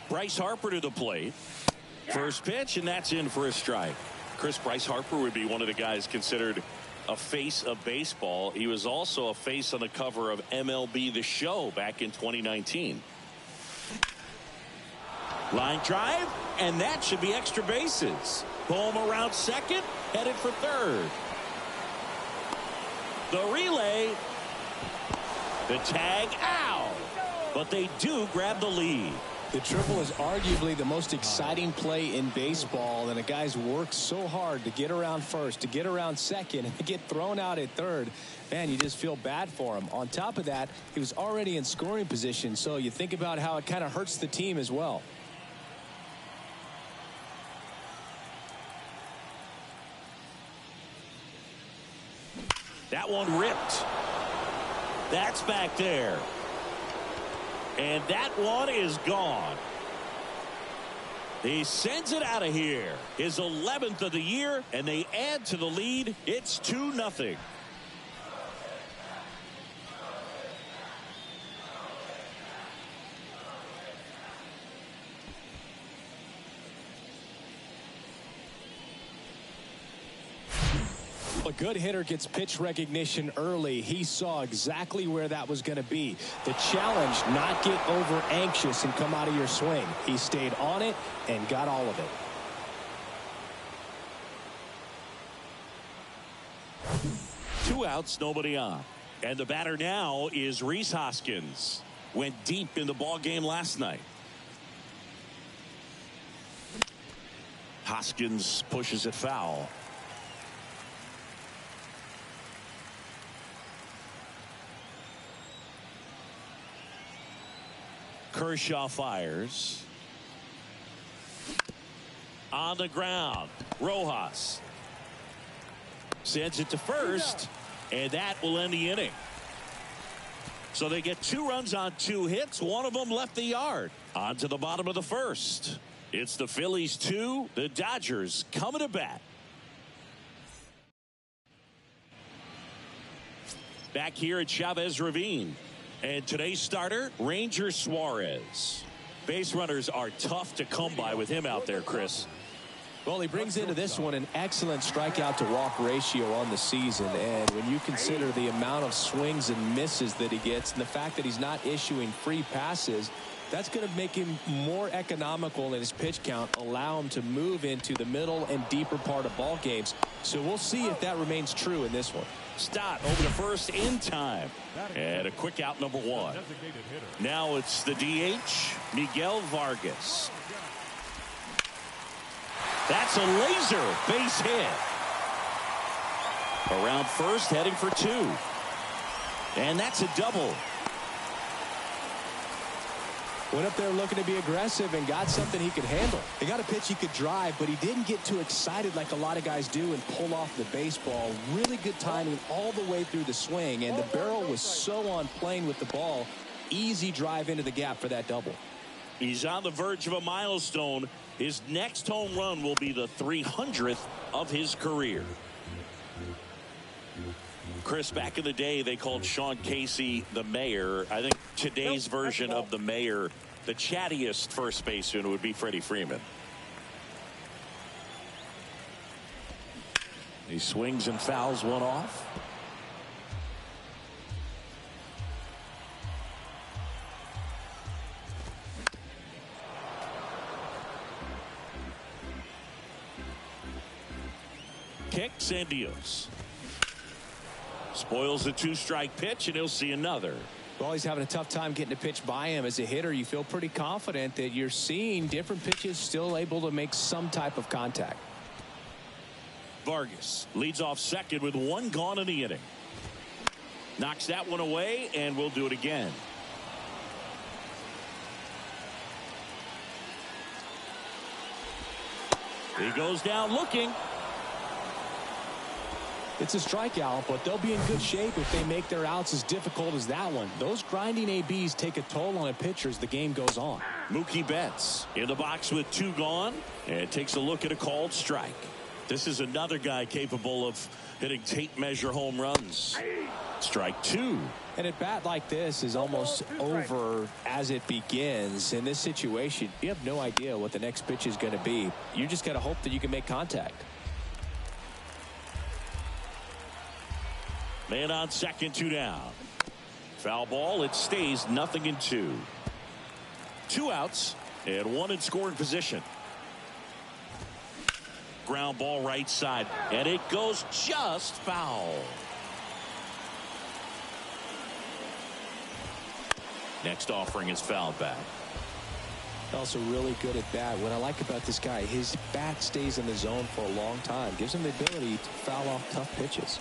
Bryce Harper to the plate. First pitch, and that's in for a strike. Chris, Bryce Harper would be one of the guys considered a face of baseball. He was also a face on the cover of MLB The Show back in 2019. Line drive, and that should be extra bases. Bohm around second, headed for third. The relay. The tag, ow! But they do grab the lead. The triple is arguably the most exciting play in baseball, and the guys work so hard to get around first, to get around second, and to get thrown out at third. Man, you just feel bad for him. On top of that, he was already in scoring position, so you think about how it kind of hurts the team as well. That one ripped. That's back there. And that one is gone. He sends it out of here. His 11th of the year, and they add to the lead. It's 2-0. A good hitter gets pitch recognition early. He saw exactly where that was going to be. The challenge, not get over anxious and come out of your swing. He stayed on it and got all of it. Two outs, nobody on. And the batter now is Rhys Hoskins. Went deep in the ball game last night. Hoskins pushes it foul. Kershaw fires. On the ground. Rojas sends it to first, and that will end the inning. So they get 2 runs on 2 hits. One of them left the yard. On to the bottom of the first. It's the Phillies 2, the Dodgers coming to bat. Back here at Chavez Ravine. And today's starter, Ranger Suarez. Base runners are tough to come by with him out there, Chris. Well, he brings into this one an excellent strikeout to walk ratio on the season. And when you consider the amount of swings and misses that he gets and the fact that he's not issuing free passes, that's going to make him more economical in his pitch count, allow him to move into the middle and deeper part of ball games. So we'll see if that remains true in this one. Stott over to first in time. And a quick out, number 1. Now it's the DH, Miguel Vargas. That's a laser base hit. Around first, heading for 2. And that's a double. Went up there looking to be aggressive and got something he could handle. He got a pitch he could drive, but he didn't get too excited like a lot of guys do and pull off the baseball. Really good timing all the way through the swing, and the barrel was so on plane with the ball. Easy drive into the gap for that double. He's on the verge of a milestone. His next home run will be the 300th of his career. Chris, back in the day, they called Sean Casey the mayor. I think today's version of the mayor, the chattiest first baseman, would be Freddie Freeman. He swings and fouls one off. Kicks and deals. Spoils the 2-strike pitch, and he'll see another. Well, he's having a tough time getting a pitch by him. As a hitter, you feel pretty confident that you're seeing different pitches still able to make some type of contact. Vargas leads off second with 1 gone in the inning. Knocks that one away, and we'll do it again. He goes down looking. It's a strikeout, but they'll be in good shape if they make their outs as difficult as that one. Those grinding ABs take a toll on a pitcher as the game goes on. Mookie Betts in the box with 2 gone and takes a look at a called strike. This is another guy capable of hitting tape measure home runs. Strike 2. And a bat like this is almost over as it begins. In this situation, you have no idea what the next pitch is going to be. You just got to hope that you can make contact. Man on second, 2 down. Foul ball. It stays 0-2. 2 outs and 1 in scoring position. Ground ball right side, and it goes just foul. Next offering is fouled back. Also really good at bat. What I like about this guy, his bat stays in the zone for a long time. Gives him the ability to foul off tough pitches.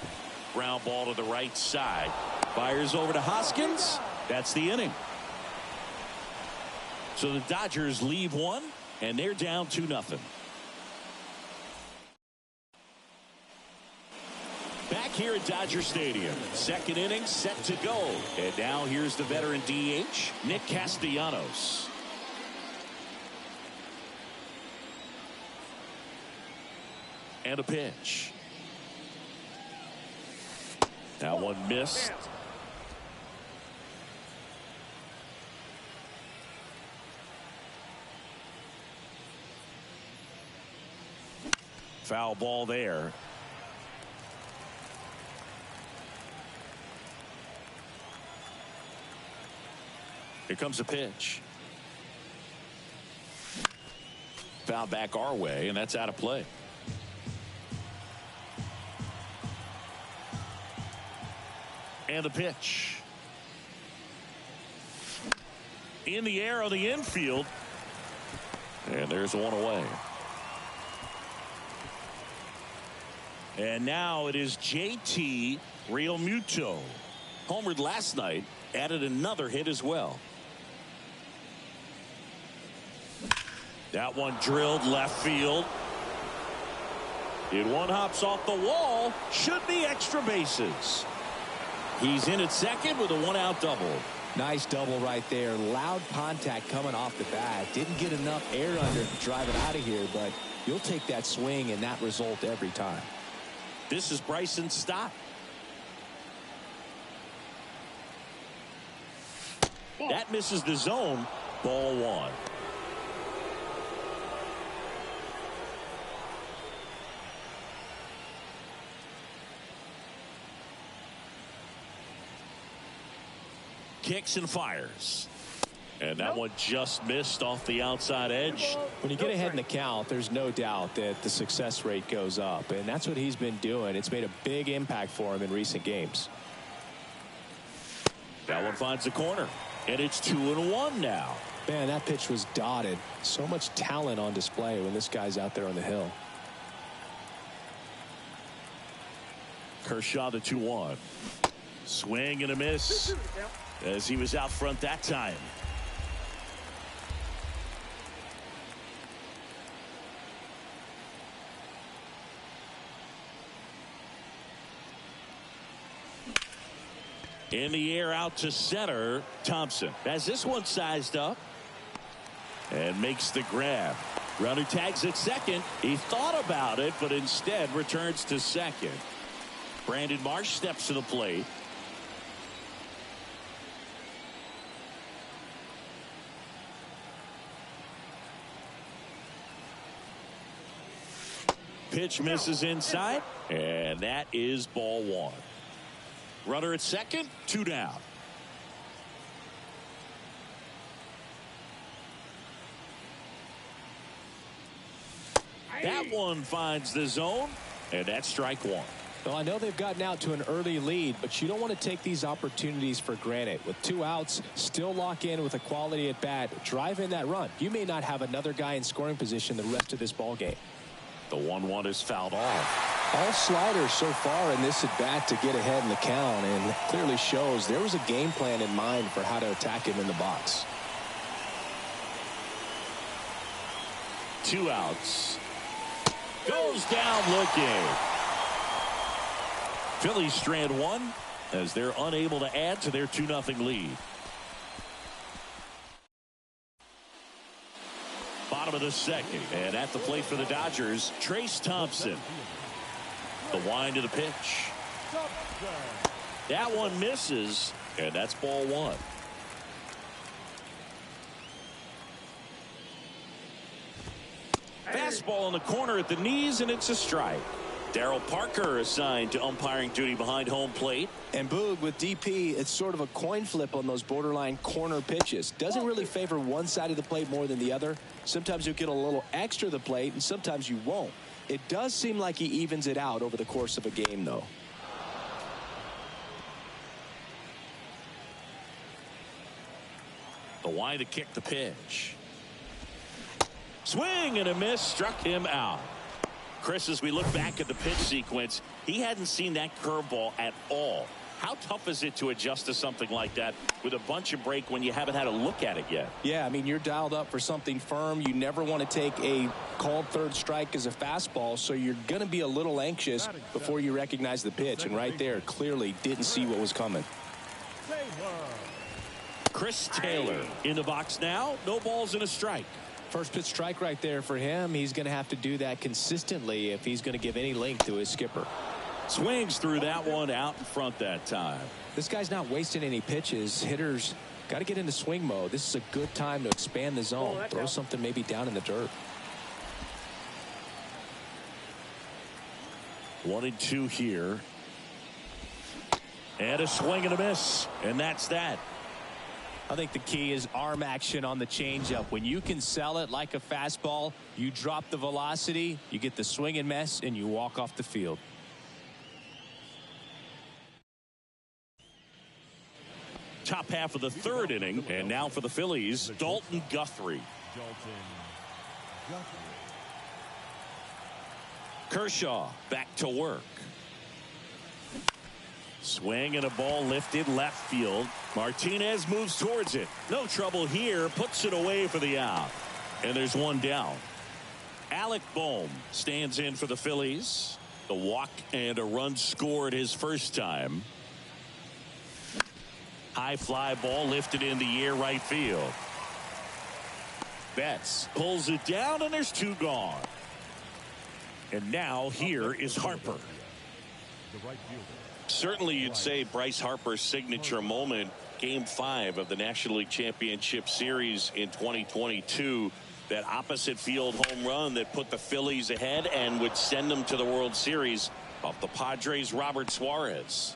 Ground ball to the right side. Fires over to Hoskins. That's the inning. So the Dodgers leave 1, and they're down 2-0. Back here at Dodger Stadium, second inning set to go. And now here's the veteran DH, Nick Castellanos. And a pitch. That one missed. Foul ball there. Here comes a pitch. Foul back our way, and that's out of play. And the pitch. In the air on the infield. And there's one away. And now it is JT Realmuto. Homered last night, added another hit as well. That one drilled left field. It one hops off the wall. Should be extra bases. He's in at second with a 1-out double. Nice double right there. Loud contact coming off the bat. Didn't get enough air under to drive it out of here, but you'll take that swing and that result every time. This is Bryson's stop. That misses the zone. Ball 1. Kicks and fires. And that one just missed off the outside edge. When you get ahead in the count, there's no doubt that the success rate goes up. And that's what he's been doing. It's made a big impact for him in recent games. That one finds the corner. And it's 2-1 now. Man, that pitch was dotted. So much talent on display when this guy's out there on the hill. Kershaw, the 2-1. Swing and a miss as he was out front that time. In the air out to center. Thompson has this one sized up and makes the grab. Runner tags at second. He thought about it, but instead returns to second. Brandon Marsh steps to the plate. Pitch misses inside, and that is ball one. Runner at second, 2 down. That one finds the zone, and that's strike one. Well, I know they've gotten out to an early lead, but you don't want to take these opportunities for granted. With 2 outs, still lock in with a quality at bat, drive in that run. You may not have another guy in scoring position the rest of this ball game. The 1-1 is fouled off. All sliders so far in this at bat to get ahead in the count, and clearly shows there was a game plan in mind for how to attack him in the box. 2 outs. Goes down looking. Phillies strand 1 as they're unable to add to their 2-0 lead. Bottom of the second, and at the plate for the Dodgers, Trace Thompson. The wind to the pitch. That one misses, and that's ball one. Fastball in the corner at the knees, and it's a strike. Darryl Parker assigned to umpiring duty behind home plate. And Boog, with DP, it's sort of a coin flip on those borderline corner pitches. Doesn't really favor one side of the plate more than the other. Sometimes you'll get a little extra the plate, and sometimes you won't. It does seem like he evens it out over the course of a game, though. The wind to kick the pitch. Swing and a miss, struck him out. Chris, as we look back at the pitch sequence, he hadn't seen that curveball at all. How tough is it to adjust to something like that with a bunch of break when you haven't had a look at it yet? Yeah, I mean, you're dialed up for something firm. You never want to take a called third strike as a fastball, so you're going to be a little anxious before you recognize the pitch. And right there, clearly didn't see what was coming. Chris Taylor in the box now. No balls and a strike. First pitch strike right there for him. He's going to have to do that consistently if he's going to give any length to his skipper. Swings through that one out in front that time. This guy's not wasting any pitches. Hitters got to get into swing mode. This is a good time to expand the zone. Throw something maybe down in the dirt. 1-2 here. And a swing and a miss. And that's that. I think the key is arm action on the changeup. When you can sell it like a fastball, you drop the velocity, you get the swing and miss, and you walk off the field. Top half of the third inning, and now for the Phillies, Dalton Guthrie. Kershaw back to work. Swing and a ball lifted left field. Martinez moves towards it. No trouble here. Puts it away for the out. And there's one down. Alec Bohm stands in for the Phillies. The walk and a run scored his first time. High fly ball lifted in the air right field. Betts pulls it down, and there's 2 gone. And now here is Harper. Certainly you'd say Bryce Harper's signature moment, Game 5 of the National League Championship Series in 2022. That opposite field home run that put the Phillies ahead and would send them to the World Series off the Padres' Robert Suarez.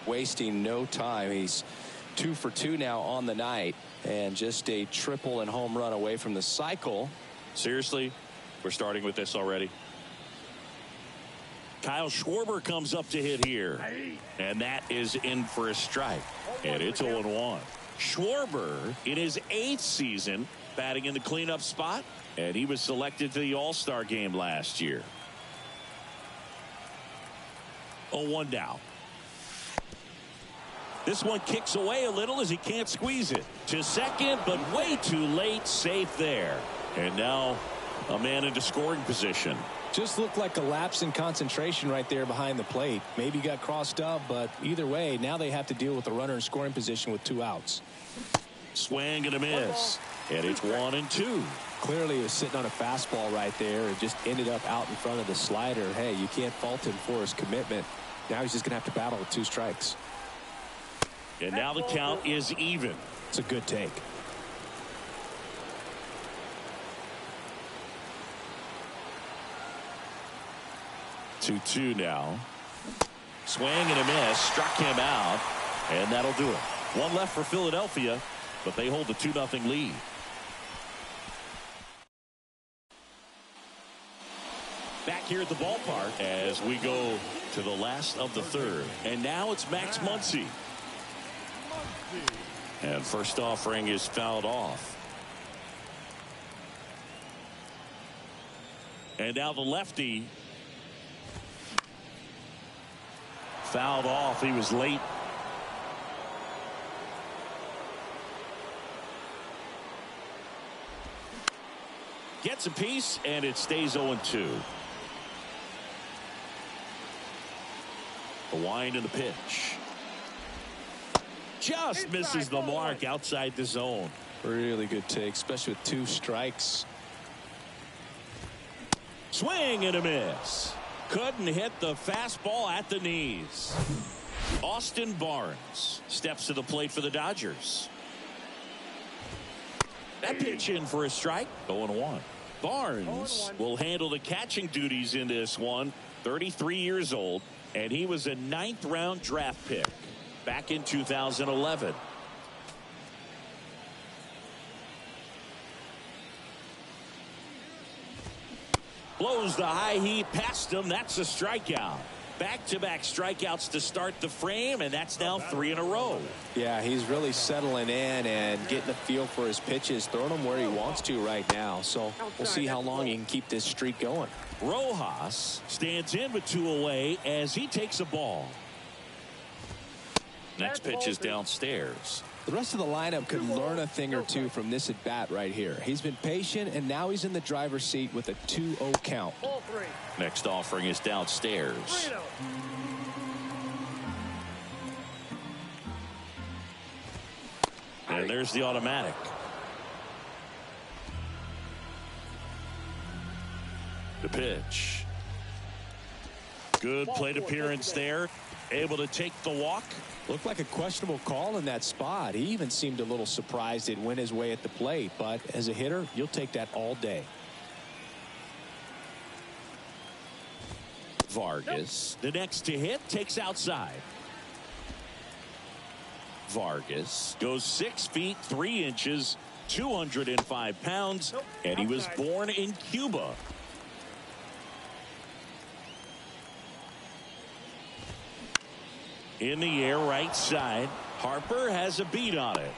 Wasting no time. He's 2 for 2 now on the night, and just a triple and home run away from the cycle. Seriously, we're starting with this already. Kyle Schwarber comes up to hit here, and that is in for a strike, and it's 0-1. Schwarber in his 8th season batting in the cleanup spot, and he was selected to the All-Star game last year. 0-1 now. This one kicks away a little as he can't squeeze it to second, but way too late. Safe there. And now a man into scoring position. Just looked like a lapse in concentration right there behind the plate. Maybe got crossed up, but either way, now they have to deal with the runner in scoring position with 2 outs. Swing and a miss. And it's 1-2. Clearly he was sitting on a fastball right there and just ended up out in front of the slider. Hey, you can't fault him for his commitment. Now he's just going to have to battle with 2 strikes. And now the count is even. It's a good take. Two now. Swing and a miss. Struck him out. And that'll do it. One left for Philadelphia, but they hold the 2-0 lead. Back here at the ballpark as we go to the last of the 3rd. And now it's Max Muncy. And first offering is fouled off. And now the lefty fouled off. He was late. Gets a piece, and it stays 0-2. The wind and the pitch. Just misses the mark outside the zone. Really good take, especially with 2 strikes. Swing and a miss. Couldn't hit the fastball at the knees. Austin Barnes steps to the plate for the Dodgers. That pitch in for a strike. 0-1. Barnes will handle the catching duties in this one. 33 years old, and he was a 9th-round draft pick back in 2011. Blows the high heat past him. That's a strikeout. Back-to-back strikeouts to start the frame, and that's now 3 in a row. Yeah, he's really settling in and getting a feel for his pitches, throwing them where he wants to right now. So we'll see how long he can keep this streak going. Rojas stands in with 2 away as he takes a ball. Next pitch is downstairs. The rest of the lineup could learn a thing or 2 from this at bat right here. He's been patient, and now he's in the driver's seat with a 2-0 count. Next offering is downstairs. And there's the automatic. The pitch. Good plate appearance there. Able to take the walk. Looked like a questionable call in that spot. He even seemed a little surprised it went his way at the plate. But as a hitter, you'll take that all day. Vargas, the next to hit, takes outside. Vargas goes 6 feet 3 inches, 205 pounds, and he was born in Cuba. In the air, right side. Harper has a beat on it.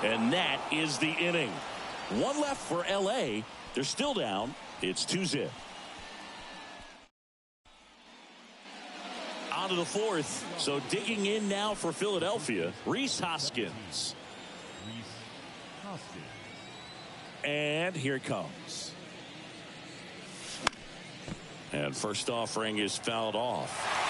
And that is the inning. 1 left for L.A. They're still down. It's 2-0. On to the 4th. So digging in now for Philadelphia, Rhys Hoskins. And here it comes. And first offering is fouled off.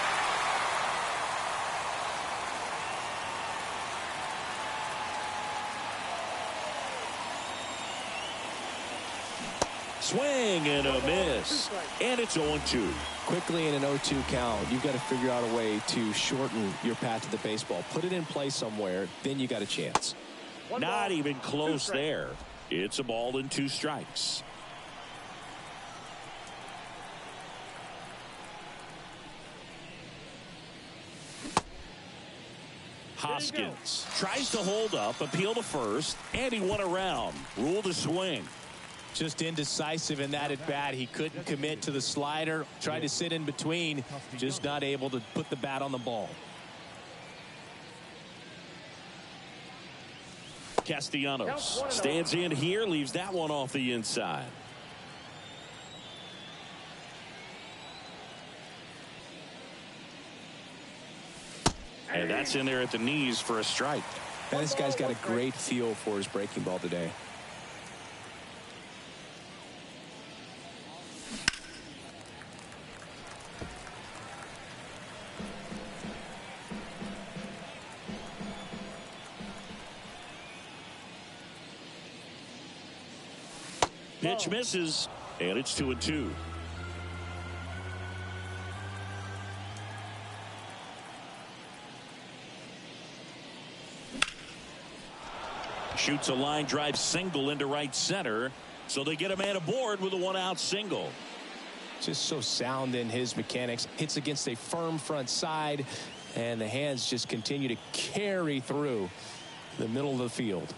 Swing and a miss. And it's 0-2. Quickly in an 0-2 count, you've got to figure out a way to shorten your path to the baseball. Put it in play somewhere, then you got a chance. Not even close there. It's a ball and 2 strikes. Hoskins tries to hold up, appeal to first, and he won around. Rule to swing. Just indecisive in that at bat. He couldn't commit to the slider. Tried to sit in between. Just not able to put the bat on the ball. Castellanos stands in here, leaves that one off the inside. And that's in there at the knees for a strike. And this guy's got a great feel for his breaking ball today. Pitch misses, and it's 2-2. Shoots a line drive single into right center, so they get a man aboard with a one-out single. Just so sound in his mechanics. Hits against a firm front side, and the hands just continue to carry through the middle of the field.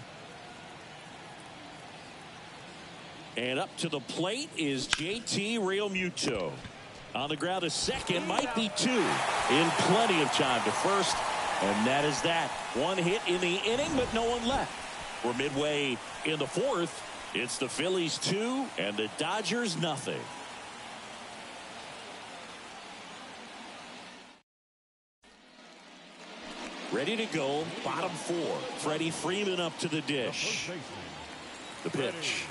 And up to the plate is JT Realmuto. On the ground to second, might be two. In plenty of time to first, and that is that. One hit in the inning, but no one left. We're midway in the fourth. It's the Phillies 2 and the Dodgers nothing. Ready to go, bottom four. Freddie Freeman up to the dish. The pitch.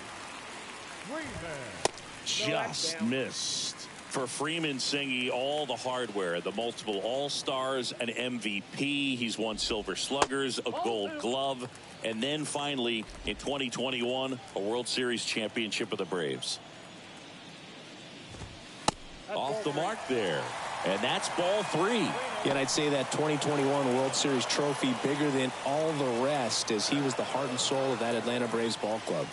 Just missed. For Freeman, singing all the hardware, the multiple All-Stars, an MVP. He's won Silver Sluggers, a Gold Glove, and then finally in 2021 a World Series championship with the Braves. Off the mark there, and that's ball 3. And I'd say that 2021 World Series trophy bigger than all the rest, as he was the heart and soul of that Atlanta Braves ball club.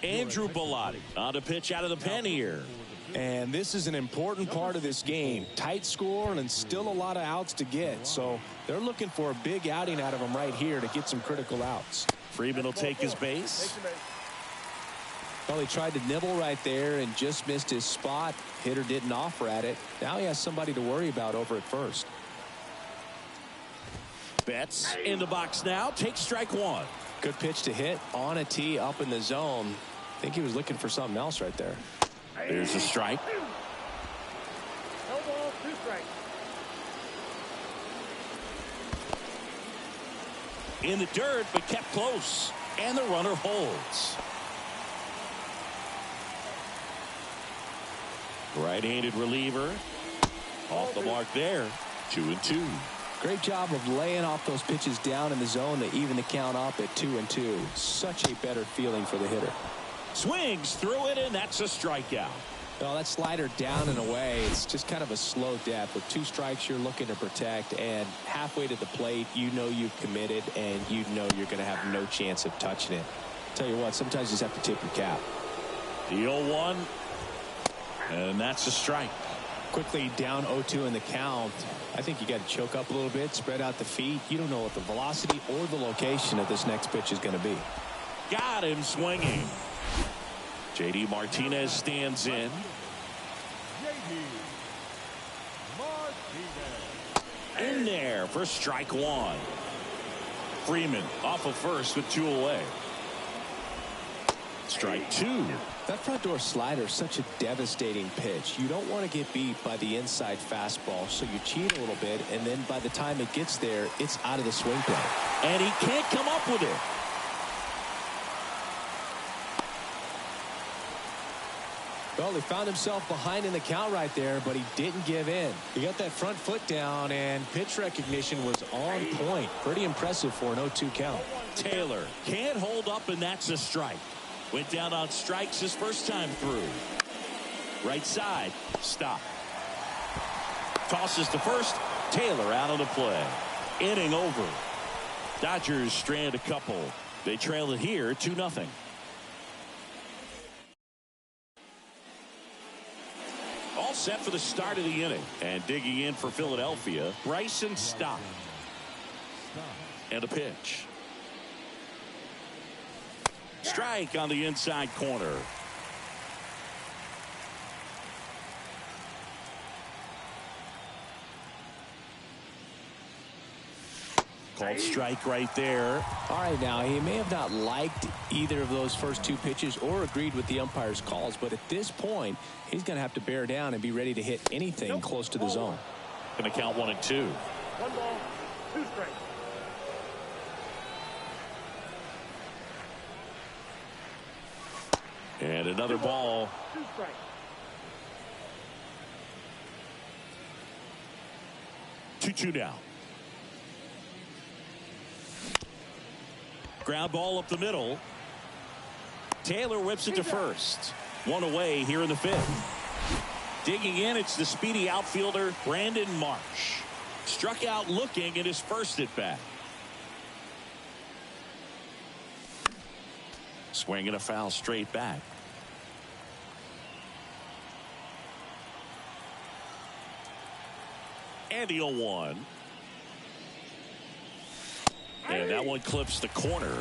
Andrew Bellotti on a pitch out of the pen here. And this is an important part of this game. Tight score and still a lot of outs to get. So they're looking for a big outing out of him right here to get some critical outs. Freeman will take his base. Well, he tried to nibble right there and just missed his spot. Hitter didn't offer at it. Now he has somebody to worry about over at first. Betts in the box now. Takes strike 1. Good pitch to hit on a tee up in the zone. I think he was looking for something else right there. There's a strike. No ball, 2 strikes. In the dirt, but kept close. And the runner holds. Right-handed reliever. Off the mark there. 2-2. Great job of laying off those pitches down in the zone to even the count up at 2-2. Such a better feeling for the hitter. Swings through it, and that's a strikeout. Well, that slider down and away, it's just kind of a slow death. With 2 strikes, you're looking to protect, and halfway to the plate, you know you've committed, and you know you're going to have no chance of touching it. Tell you what, sometimes you just have to tip your cap. The 0-1, and that's a strike. Quickly down 0-2 in the count. I think you got to choke up a little bit, spread out the feet. You don't know what the velocity or the location of this next pitch is going to be. Got him swinging. JD Martinez stands in. In there for strike 1. Freeman off of first with 2 away. Strike 2. That front door slider is such a devastating pitch. You don't want to get beat by the inside fastball, so you cheat a little bit, and then by the time it gets there, it's out of the swing play. And he can't come up with it. Well, he found himself behind in the count right there, but he didn't give in. He got that front foot down, and pitch recognition was on point. Pretty impressive for an 0-2 count. Taylor can't hold up, and that's a strike. Went down on strikes his first time through. Right side, stop. Tosses to first. Taylor out of the play. Inning over. Dodgers strand a couple. They trail it here set for the start of the inning. And digging in for Philadelphia, Bryson Stott. And a pitch. Strike on the inside corner. Called strike right there. All right, now he may have not liked either of those first two pitches or agreed with the umpire's calls, but at this point he's going to have to bear down and be ready to hit anything close to the zone. Going to count 1-2. 1 ball, 2 strikes. And another ball. 2 strikes. Two now. Ground ball up the middle. Taylor whips it to first. One away here in the 5th. Digging in, it's the speedy outfielder Brandon Marsh. Struck out looking at his first at bat. Swinging a foul straight back. And the 0-1. And that one clips the corner.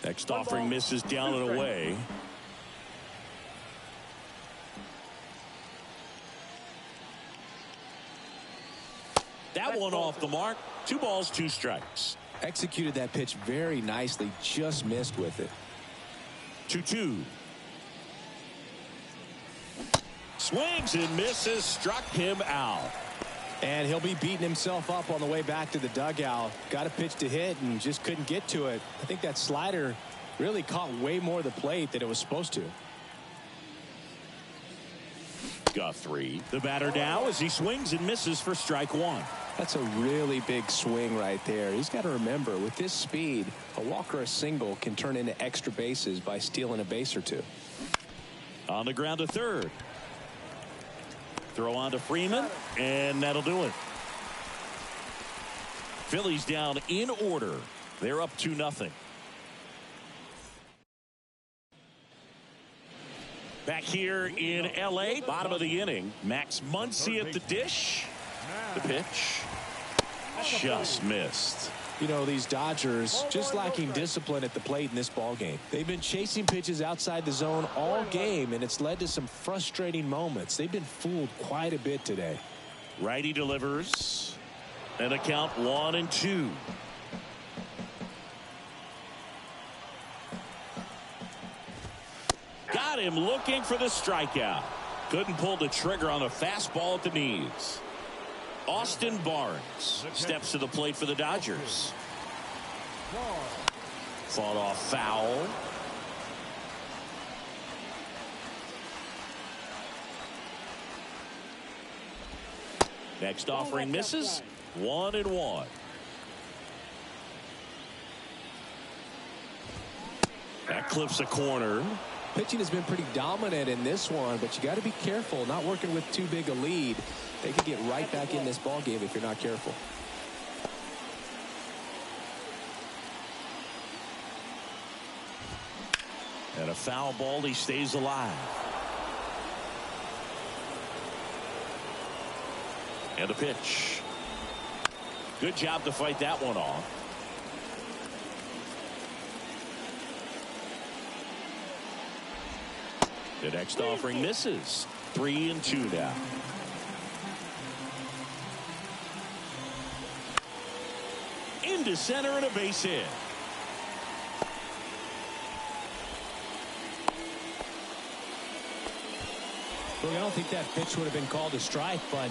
Next offering misses down and away. That one off the mark. 2 balls, 2 strikes. Executed that pitch very nicely, just missed with it. 2-2. Swings and misses, struck him out. And he'll be beating himself up on the way back to the dugout. Got a pitch to hit and just couldn't get to it. I think that slider really caught way more of the plate than it was supposed to. Guthrie, the batter now as he swings and misses for strike 1. That's a really big swing right there. He's got to remember, with this speed, a walk or a single can turn into extra bases by stealing a base or 2. On the ground to third. Throw on to Freeman, and that'll do it. Phillies down in order. They're up 2-0. Back here in L.A., bottom of the inning. Max Muncy at the dish. The pitch. Just missed. You know, these Dodgers just lacking discipline at the plate in this ball game. They've been chasing pitches outside the zone all game, and it's led to some frustrating moments. They've been fooled quite a bit today. Righty delivers. And a count 1-2. Got him looking for the strikeout. Couldn't pull the trigger on the fastball at the knees. Austin Barnes steps to the plate for the Dodgers. Fought off foul. Next offering misses. 1-1. That clips a corner. Pitching has been pretty dominant in this one, but you got to be careful not working with too big a lead. They could get right back in this ball game if you're not careful. And a foul ball, he stays alive. And a pitch. Good job to fight that one off. The next offering misses. 3-2 now. Into center and a base hit. Look, I don't think that pitch would have been called a strike, but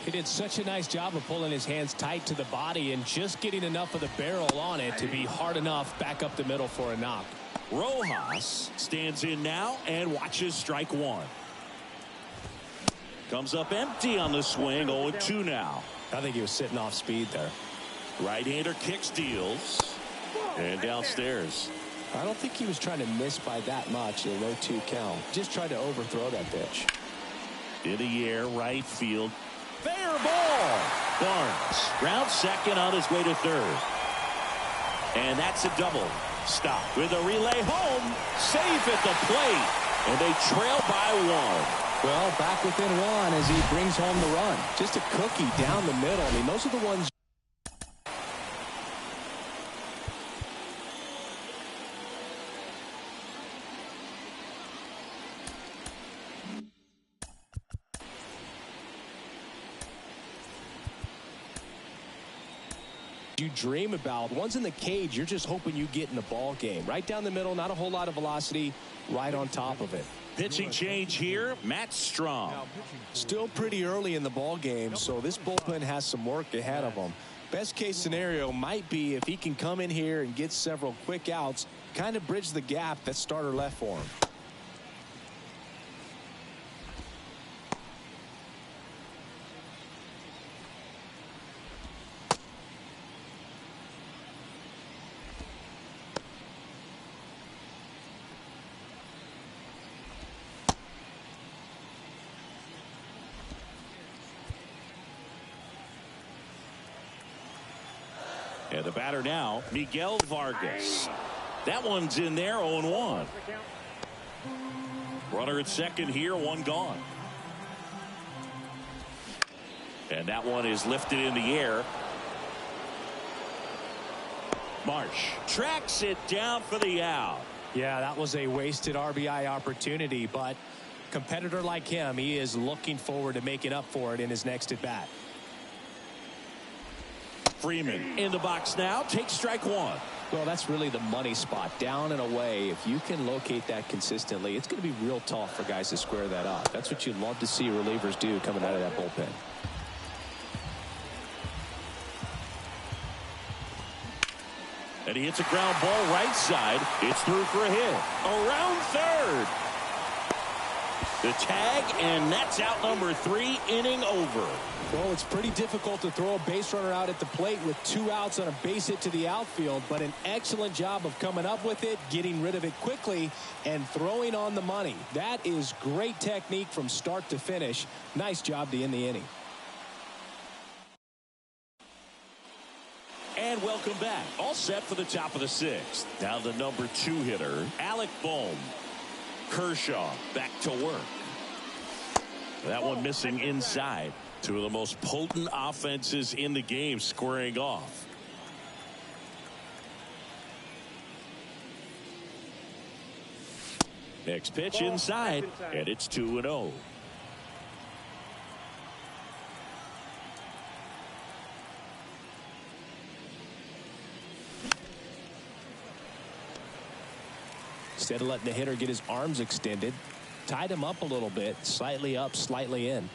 he did such a nice job of pulling his hands tight to the body and just getting enough of the barrel on it to be hard enough back up the middle for a knock. Rojas stands in now and watches strike 1. Comes up empty on the swing. 0-2 now. I think he was sitting off speed there. Right-hander kicks, deals, and downstairs. I don't think he was trying to miss by that much in a 0-2 count. Just tried to overthrow that pitch. In the air, right field. Fair ball. Barnes ground second on his way to third. And that's a double. Stop with a relay home. Safe at the plate. And they trail by one. Well, back within one as he brings home the run. Just a cookie down the middle. I mean, those are the ones. You dream about. One's in the cage, you're just hoping you get in the ball game. Right down the middle, not a whole lot of velocity, right on top of it. Pitching change here, Matt Strong. Still pretty early in the ball game, so this bullpen has some work ahead of them. Best case scenario might be if he can come in here and get several quick outs, kind of bridge the gap that starter left for him. And the batter now, Miguel Vargas. That one's in there, 0-1. Runner at second here, one gone. And that one is lifted in the air. Marsh tracks it down for the out. Yeah, that was a wasted RBI opportunity, but competitor like him, he is looking forward to making up for it in his next at bat. Freeman in the box now, takes strike one. Well, that's really the money spot, down and away. If you can locate that consistently, it's going to be real tough for guys to square that up. That's what you'd love to see relievers do coming out of that bullpen. And he hits a ground ball right side. It's through for a hit. Around third. The tag, and that's out number 3, inning over. Well, it's pretty difficult to throw a base runner out at the plate with 2 outs on a base hit to the outfield, but an excellent job of coming up with it, getting rid of it quickly, and throwing on the money. That is great technique from start to finish. Nice job to end the inning. And welcome back. All set for the top of the 6th. Now the number 2 hitter, Alec Bohm. Kershaw back to work. That one missing inside. 2 of the most potent offenses in the game squaring off. Next pitch inside, and it's 2-0. Instead of letting the hitter get his arms extended, tied him up a little bit, slightly up, slightly in.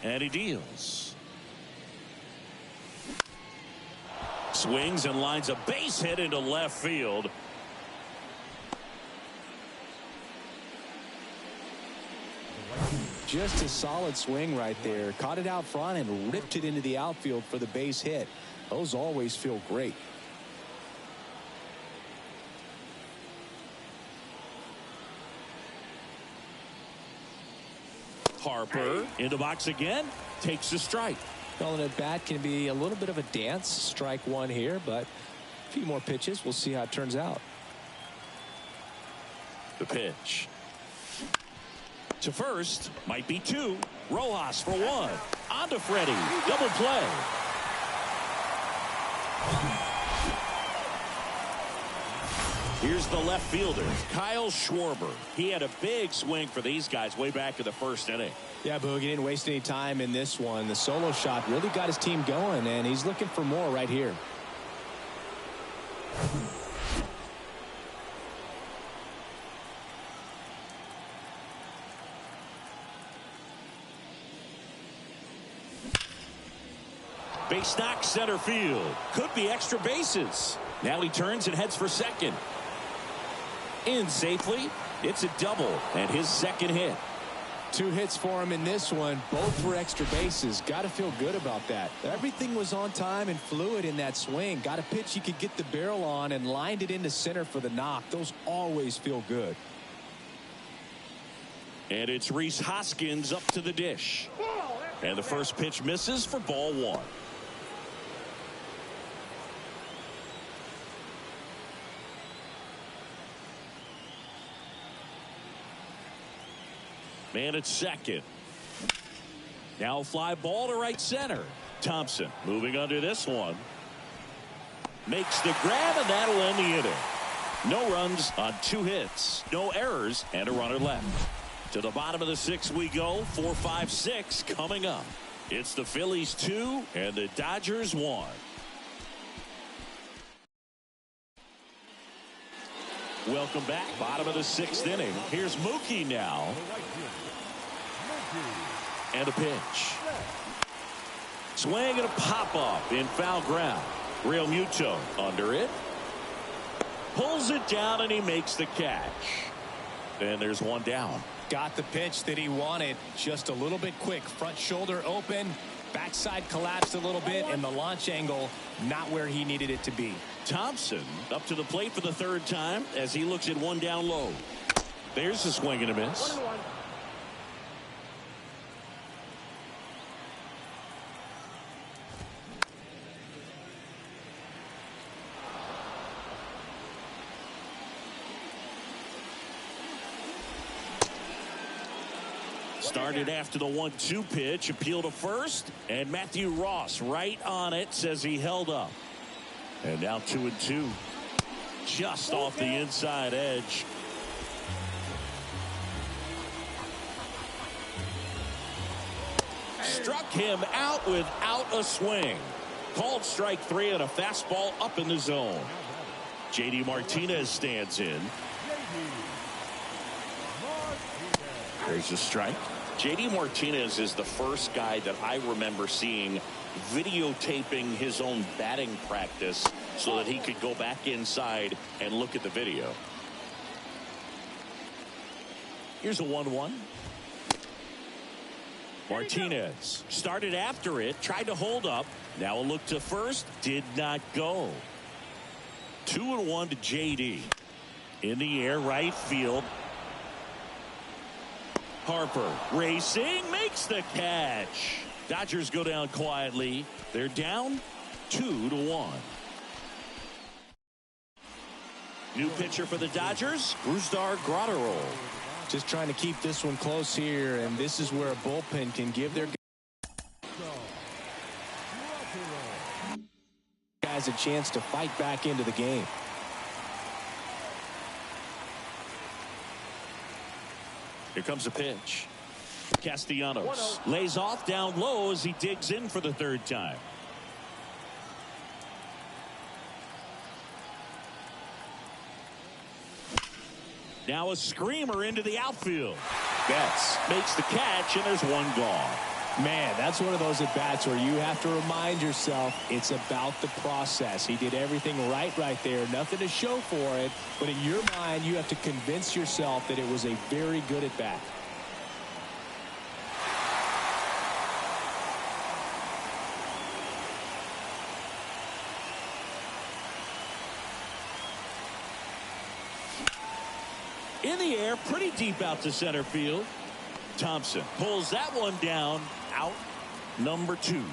And he deals. Swings and lines a base hit into left field. Just a solid swing right there. Caught it out front and ripped it into the outfield for the base hit. Those always feel great. Harper in the box again, takes the strike. Well, an at bat can be a little bit of a dance. Strike one here, but a few more pitches. We'll see how it turns out. The pitch. To first, might be 2. Rojas for 1. On to Freddie. Double play. Here's the left fielder, Kyle Schwarber. He had a big swing for these guys way back in the 1st inning. Yeah, Boog, he didn't waste any time in this one. The solo shot really got his team going, and he's looking for more right here. Base knock center field. Could be extra bases. Now he turns and heads for second. In safely. It's a double and his second hit. 2 hits for him in this one, both for extra bases. Got to feel good about that. Everything was on time and fluid in that swing. Got a pitch he could get the barrel on and lined it into center for the knock. Those always feel good. And it's Rhys Hoskins up to the dish. And the first pitch misses for ball 1. Man at second. Now a fly ball to right center. Thompson moving under this one. Makes the grab, and that'll end the inning. No runs on 2 hits. No errors, and a runner left. To the bottom of the 6th we go. 4, 5, 6 coming up. It's the Phillies 2 and the Dodgers 1. Welcome back. Bottom of the 6th inning. Here's Mookie now. And a pitch. Swing and a pop-up in foul ground. Real Muto under it. Pulls it down and he makes the catch. And there's one down. Got the pitch that he wanted. Just a little bit quick. Front shoulder open. Backside collapsed a little bit. And the launch angle not where he needed it to be. Thompson up to the plate for the 3rd time as he looks at one down low. There's a swing and a miss. 1-1. Started after the 1-2 pitch. Appeal to first. And Matthew Ross right on it. Says he held up. And now 2-2. Just off the inside edge. Struck him out without a swing. Called strike 3 and a fastball up in the zone. JD Martinez stands in. There's a strike. JD Martinez is the first guy that I remember seeing videotaping his own batting practice so that he could go back inside and look at the video. Here's a 1-1. Martinez started after it, tried to hold up. Now a look to first, did not go. 2-1 to JD. In the air, right field. Harper racing, makes the catch. Dodgers go down quietly. They're down 2-1. New pitcher for the Dodgers, Brusdar Graterol. Just trying to keep this one close here, and this is where a bullpen can give their guys a chance to fight back into the game. Here comes a pitch. Castellanos lays off down low as he digs in for the 3rd time. Now a screamer into the outfield. Betts makes the catch, and there's one gone. Man, that's one of those at-bats where you have to remind yourself it's about the process. He did everything right there. Nothing to show for it. But in your mind, you have to convince yourself that it was a very good at-bat. In the air, pretty deep out to center field. Thompson pulls that one down. Out number 2.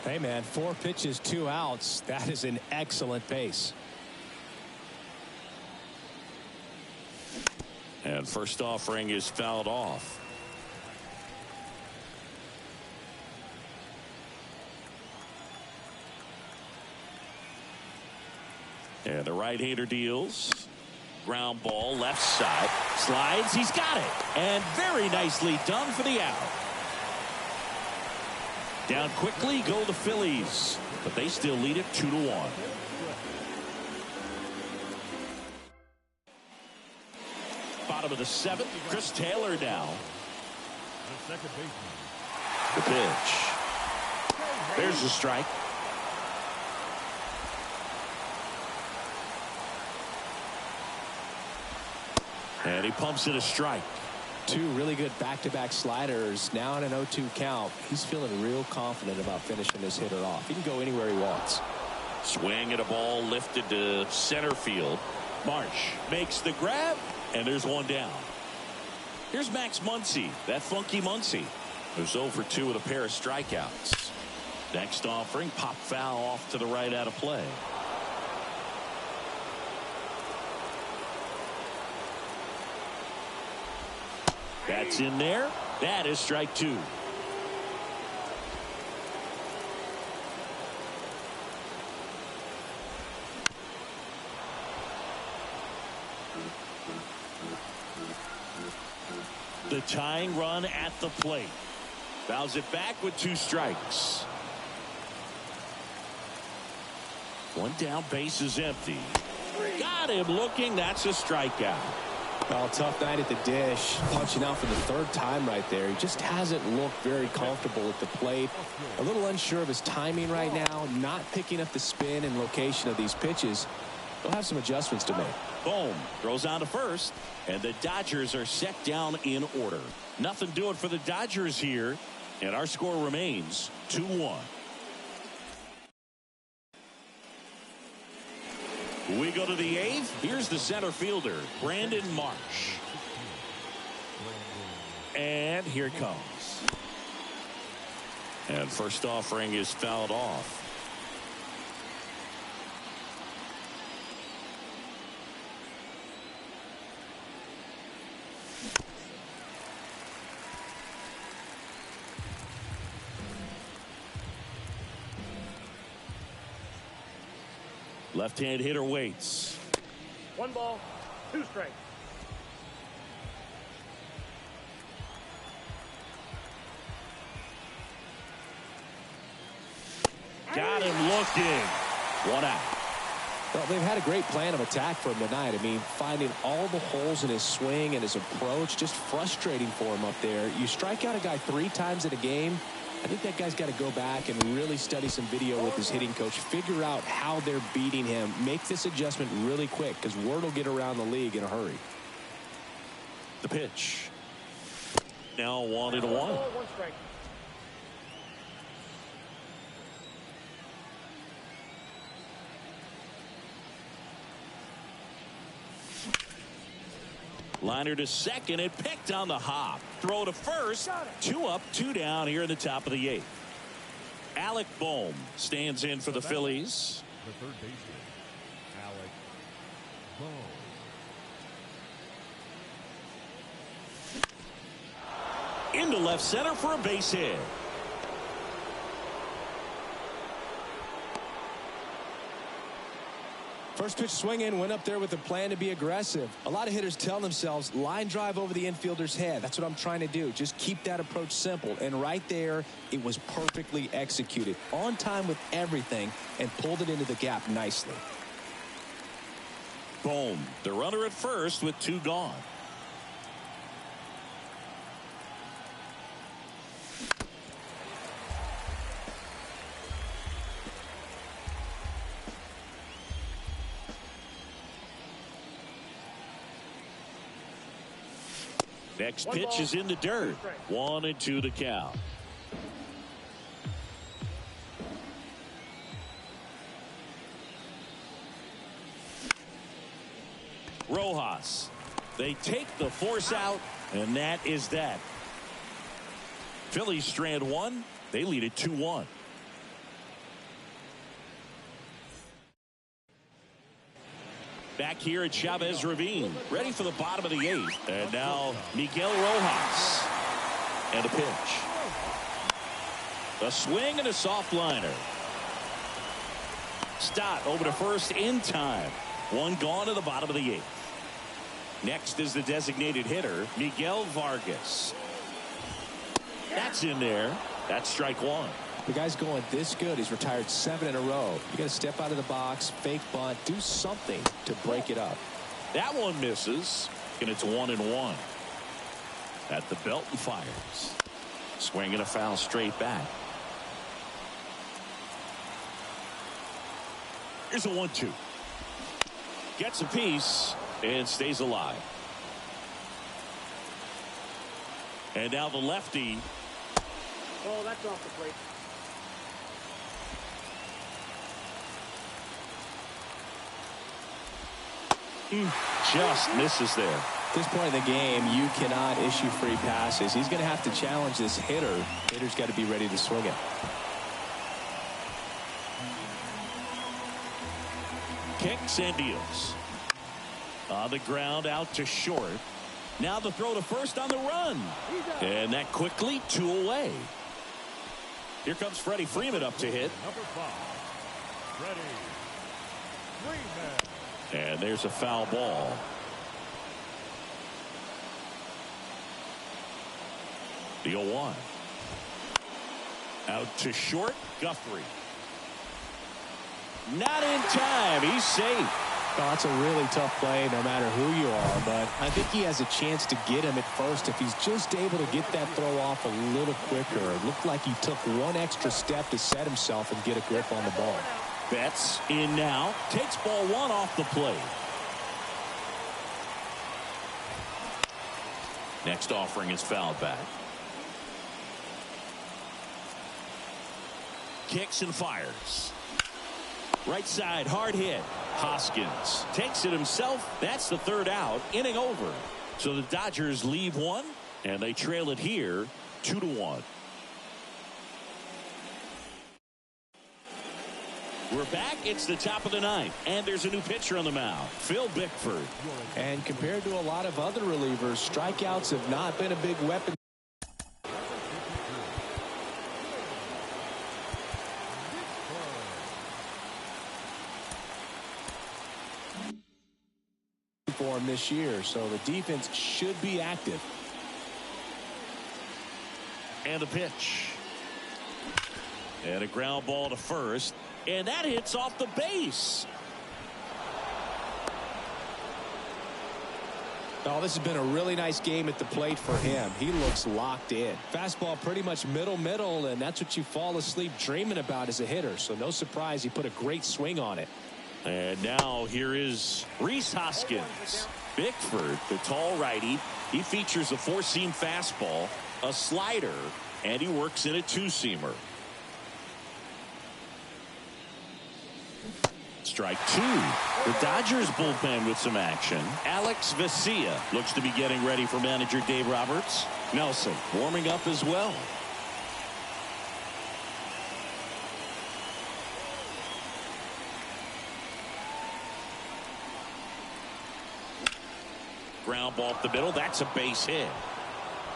Hey, man, 4 pitches, 2 outs. That is an excellent pace. And first offering is fouled off. And the right-hander deals. Ground ball left side. Slides. He's got it. And very nicely done for the out. Down quickly go the Phillies. But they still lead it 2-1. Bottom of the 7th. Chris Taylor now. The second baseman. The pitch. There's the strike. And he pumps it a strike. Two really good back-to-back sliders. Now in an 0-2 count. He's feeling real confident about finishing this hitter off. He can go anywhere he wants. Swing at a ball lifted to center field. Marsh makes the grab, and there's one down. Here's Max Muncy, that funky Muncy, who's 0 for 2 with a pair of strikeouts. Next offering, pop foul off to the right out of play. That's in there. That is strike 2. The tying run at the plate. Fouls it back with 2 strikes. One down, base is empty. Got him looking. That's a strikeout. Well, tough night at the dish. Punching out for the 3rd time right there. He just hasn't looked very comfortable at the plate. A little unsure of his timing right now. Not picking up the spin and location of these pitches. He'll have some adjustments to make. Boom. Throws on to first. And the Dodgers are set down in order. Nothing doing for the Dodgers here. And our score remains 2-1. We go to the 8th. Here's the center fielder, Brandon Marsh. And here it comes. And first offering is fouled off. Left-hand hitter waits. 1 ball, 2 strikes. Got him looking. 1 out. Well, they've had a great plan of attack for him tonight. I mean, finding all the holes in his swing and his approach, just frustrating for him up there. You strike out a guy 3 times in a game. I think that guy's got to go back and really study some video with his hitting coach. Figure out how they're beating him. Make this adjustment really quick because word will get around the league in a hurry. The pitch. Now 1-1. 1 strike. Liner to second and picked on the hop. Throw to first. 2 up, 2 down here in the top of the 8th. Alec Bohm stands in for the Phillies. The third baseman, Alec Bohm. Into left center for a base hit. First pitch swinging, went up there with a plan to be aggressive. A lot of hitters tell themselves line drive over the infielder's head. That's what I'm trying to do. Just keep that approach simple. And right there, it was perfectly executed. On time with everything and pulled it into the gap nicely. Boom. The runner at first with 2 gone. Next pitch is in the dirt. 1-2 the count. Rojas. They take the force out, and that is that. Phillies strand 1. They lead it 2-1. Back here at Chavez Ravine, ready for the bottom of the 8th. And now Miguel Rojas. And a pitch. A swing and a soft liner. Stott over to first in time. 1 gone to the bottom of the 8th. Next is the designated hitter, Miguel Vargas. That's in there. That's strike 1. The guy's going this good. He's retired 7 in a row. You got to step out of the box, fake bunt, do something to break it up. That one misses, and it's 1-1. At the belt and fires. Swing and a foul straight back. Here's a 1-2. Gets a piece and stays alive. And now the lefty. Oh, that's off the plate. Just misses there. At this point in the game, you cannot issue free passes. He's going to have to challenge this hitter. Hitter's got to be ready to swing it. Kicks and deals. On the ground, out to short. Now the throw to first on the run. And that quickly, 2 away. Here comes Freddie Freeman up to hit. Number 5, Freddie Freeman. And there's a foul ball. The 0-1. Out to short, Guthrie. Not in time. He's safe. Oh, that's a really tough play no matter who you are, but I think he has a chance to get him at first if he's just able to get that throw off a little quicker. It looked like he took one extra step to set himself and get a grip on the ball. Betts in now. Takes ball 1 off the plate. Next offering is fouled back. Kicks and fires. Right side, hard hit. Hoskins takes it himself. That's the 3rd out. Inning over. So the Dodgers leave 1, and they trail it here 2-1. We're back. It's the top of the 9th, and there's a new pitcher on the mound, Phil Bickford. And compared to a lot of other relievers, strikeouts have not been a big weapon for him this year, so the defense should be active. And a pitch. And a ground ball to first. And that hits off the base. Oh, this has been a really nice game at the plate for him. He looks locked in. Fastball pretty much middle, and that's what you fall asleep dreaming about as a hitter. So no surprise he put a great swing on it. And now here is Rhys Hoskins. Bickford, the tall righty. He features a 4-seam fastball, a slider, and he works in a 2-seamer. Strike 2. The Dodgers bullpen with some action. Alex Vesia looks to be getting ready for manager Dave Roberts. Nelson warming up as well. Ground ball up the middle. That's a base hit.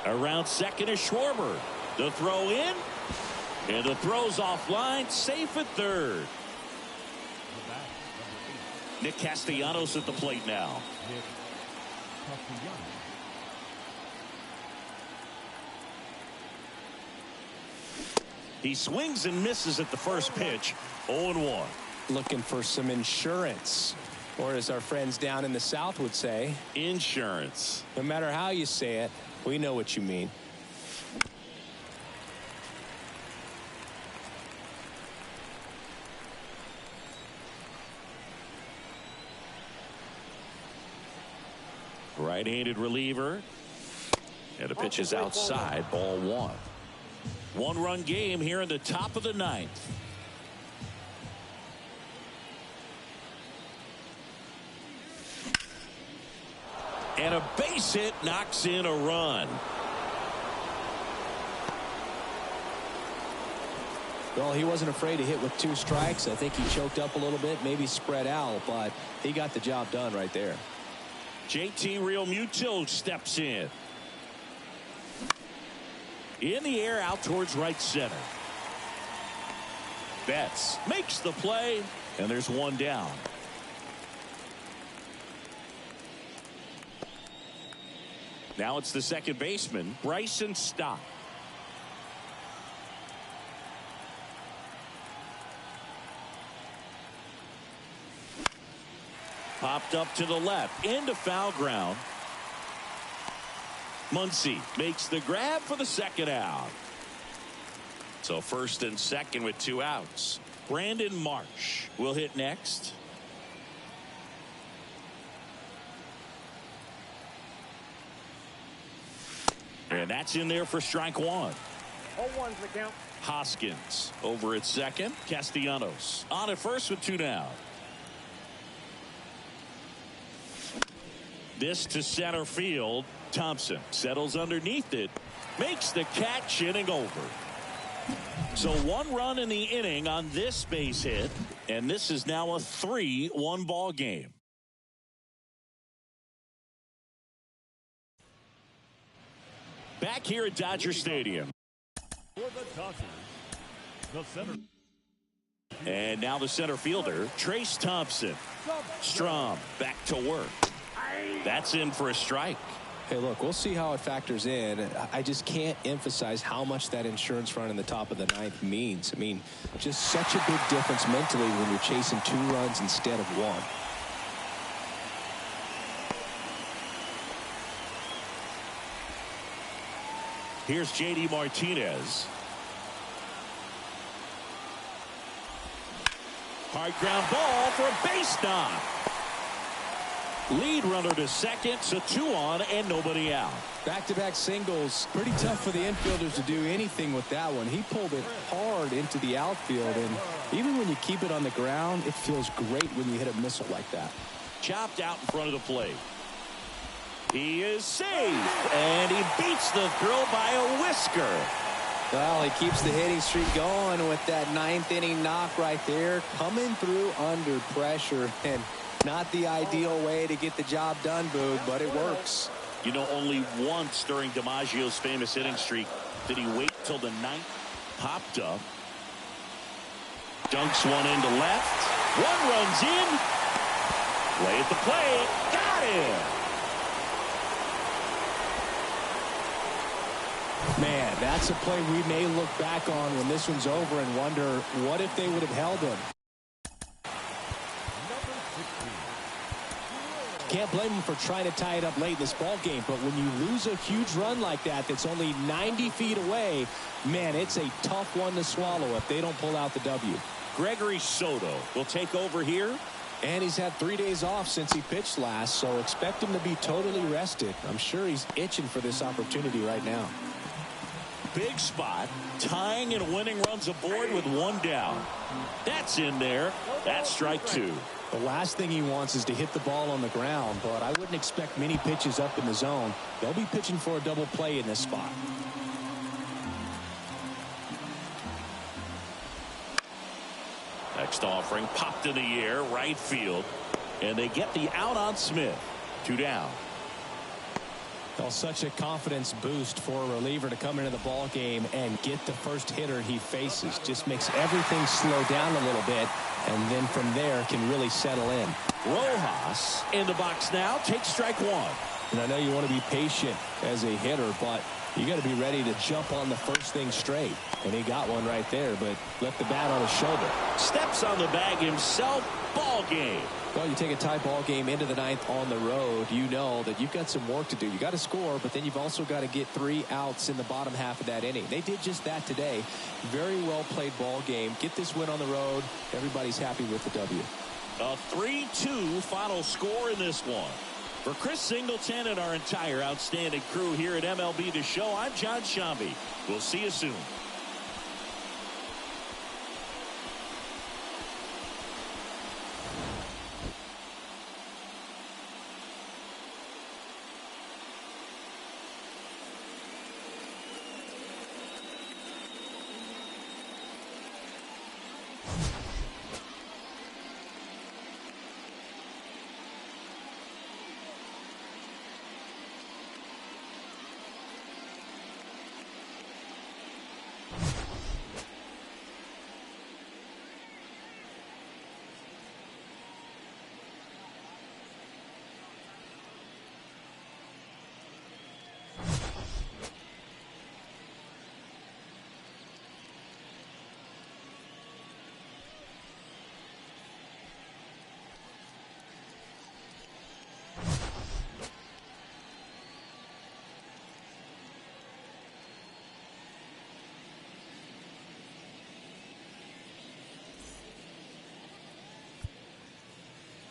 Around second is Schwarber. The throw in. And the throw's offline. Safe at third. Nick Castellanos at the plate now. He swings and misses at the first pitch. 0-1. Looking for some insurance, or as our friends down in the South would say, insurance. No matter how you say it, we know what you mean. Right-handed reliever. And the pitch is outside. Ball 1. 1-run game here in the top of the 9th. And a base hit knocks in a run. Well, he wasn't afraid to hit with 2 strikes. I think he choked up a little bit, maybe spread out, but he got the job done right there. JT Realmuto steps in. In the air out towards right center. Betts makes the play, and there's 1 down. Now it's the second baseman, Bryson Stott. Popped up to the left, into foul ground. Muncy makes the grab for the second out. So first and second with 2 outs. Brandon Marsh will hit next. And And that's in there for strike one. 0-1's the count. Hoskins over at second. Castellanos on at first with 2 down. This to center field. Thompson settles underneath it. Makes the catch, inning over. So 1 run in the inning on this base hit. And this is now a 3-1 ball game. Back here at Dodger Stadium. For the Dodgers, the center. And now the center fielder, Trace Thompson. Strom back to work. That's in for a strike. Hey, look, we'll see how it factors in. I just can't emphasize how much that insurance run in the top of the 9th means. I mean, just such a big difference mentally when you're chasing 2 runs instead of 1. Here's J.D. Martinez. Hard ground ball for a base knock. Lead runner to second, so 2 on and nobody out. Back-to-back singles. Pretty tough for the infielders to do anything with that one. He pulled it hard into the outfield, and even when you keep it on the ground, it feels great when you hit a missile like that. Chopped out in front of the plate. He is safe, and he beats the throw by a whisker. Well, he keeps the hitting streak going with that 9th inning knock right there, coming through under pressure, and not the ideal way to get the job done, Boog, but it works. You know, only once during DiMaggio's famous hitting streak did he wait till the 9th popped up. Dunks one into left. One runs in. Play at the plate. Got it. Man, that's a play we may look back on when this one's over and wonder what if they would have held him. Can't blame him for trying to tie it up late in this ball game, but when you lose a huge run like that that's only 90 feet away, man, it's a tough one to swallow if they don't pull out the W. Gregory Soto will take over here. And he's had 3 days off since he pitched last, so expect him to be totally rested. I'm sure he's itching for this opportunity right now. Big spot, tying and winning runs aboard with 1 down. That's in there. That's strike 2. The last thing he wants is to hit the ball on the ground, but I wouldn't expect many pitches up in the zone. They'll be pitching for a double play in this spot. Next offering popped in the air, right field. And they get the out on Smith. 2 down. Well, such a confidence boost for a reliever to come into the ball game and get the first hitter he faces. Just makes everything slow down a little bit, and then from there can really settle in. Rojas in the box now. Takes strike 1. And I know you want to be patient as a hitter, but you got to be ready to jump on the first thing straight. And he got one right there, but left the bat on his shoulder. Steps on the bag himself. Ball game. Well, you take a tie ball game into the 9th on the road, you know that you've got some work to do. You got to score, but then you've also got to get 3 outs in the bottom half of that inning. They did just that today. Very well played ball game. Get this win on the road. Everybody's happy with the W. A 3-2 final score in this one. For Chris Singleton and our entire outstanding crew here at MLB The Show, I'm John Shambi. We'll see you soon.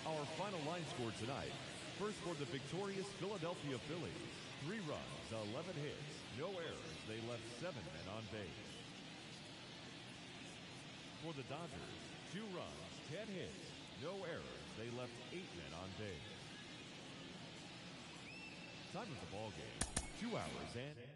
Our final line score tonight, First for the victorious Philadelphia Phillies. 3 runs, 11 hits, no errors. They left 7 men on base. For the Dodgers, 2 runs, 10 hits, no errors. They left 8 men on base. Time of the ball game, 2 hours and...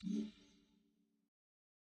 Bye.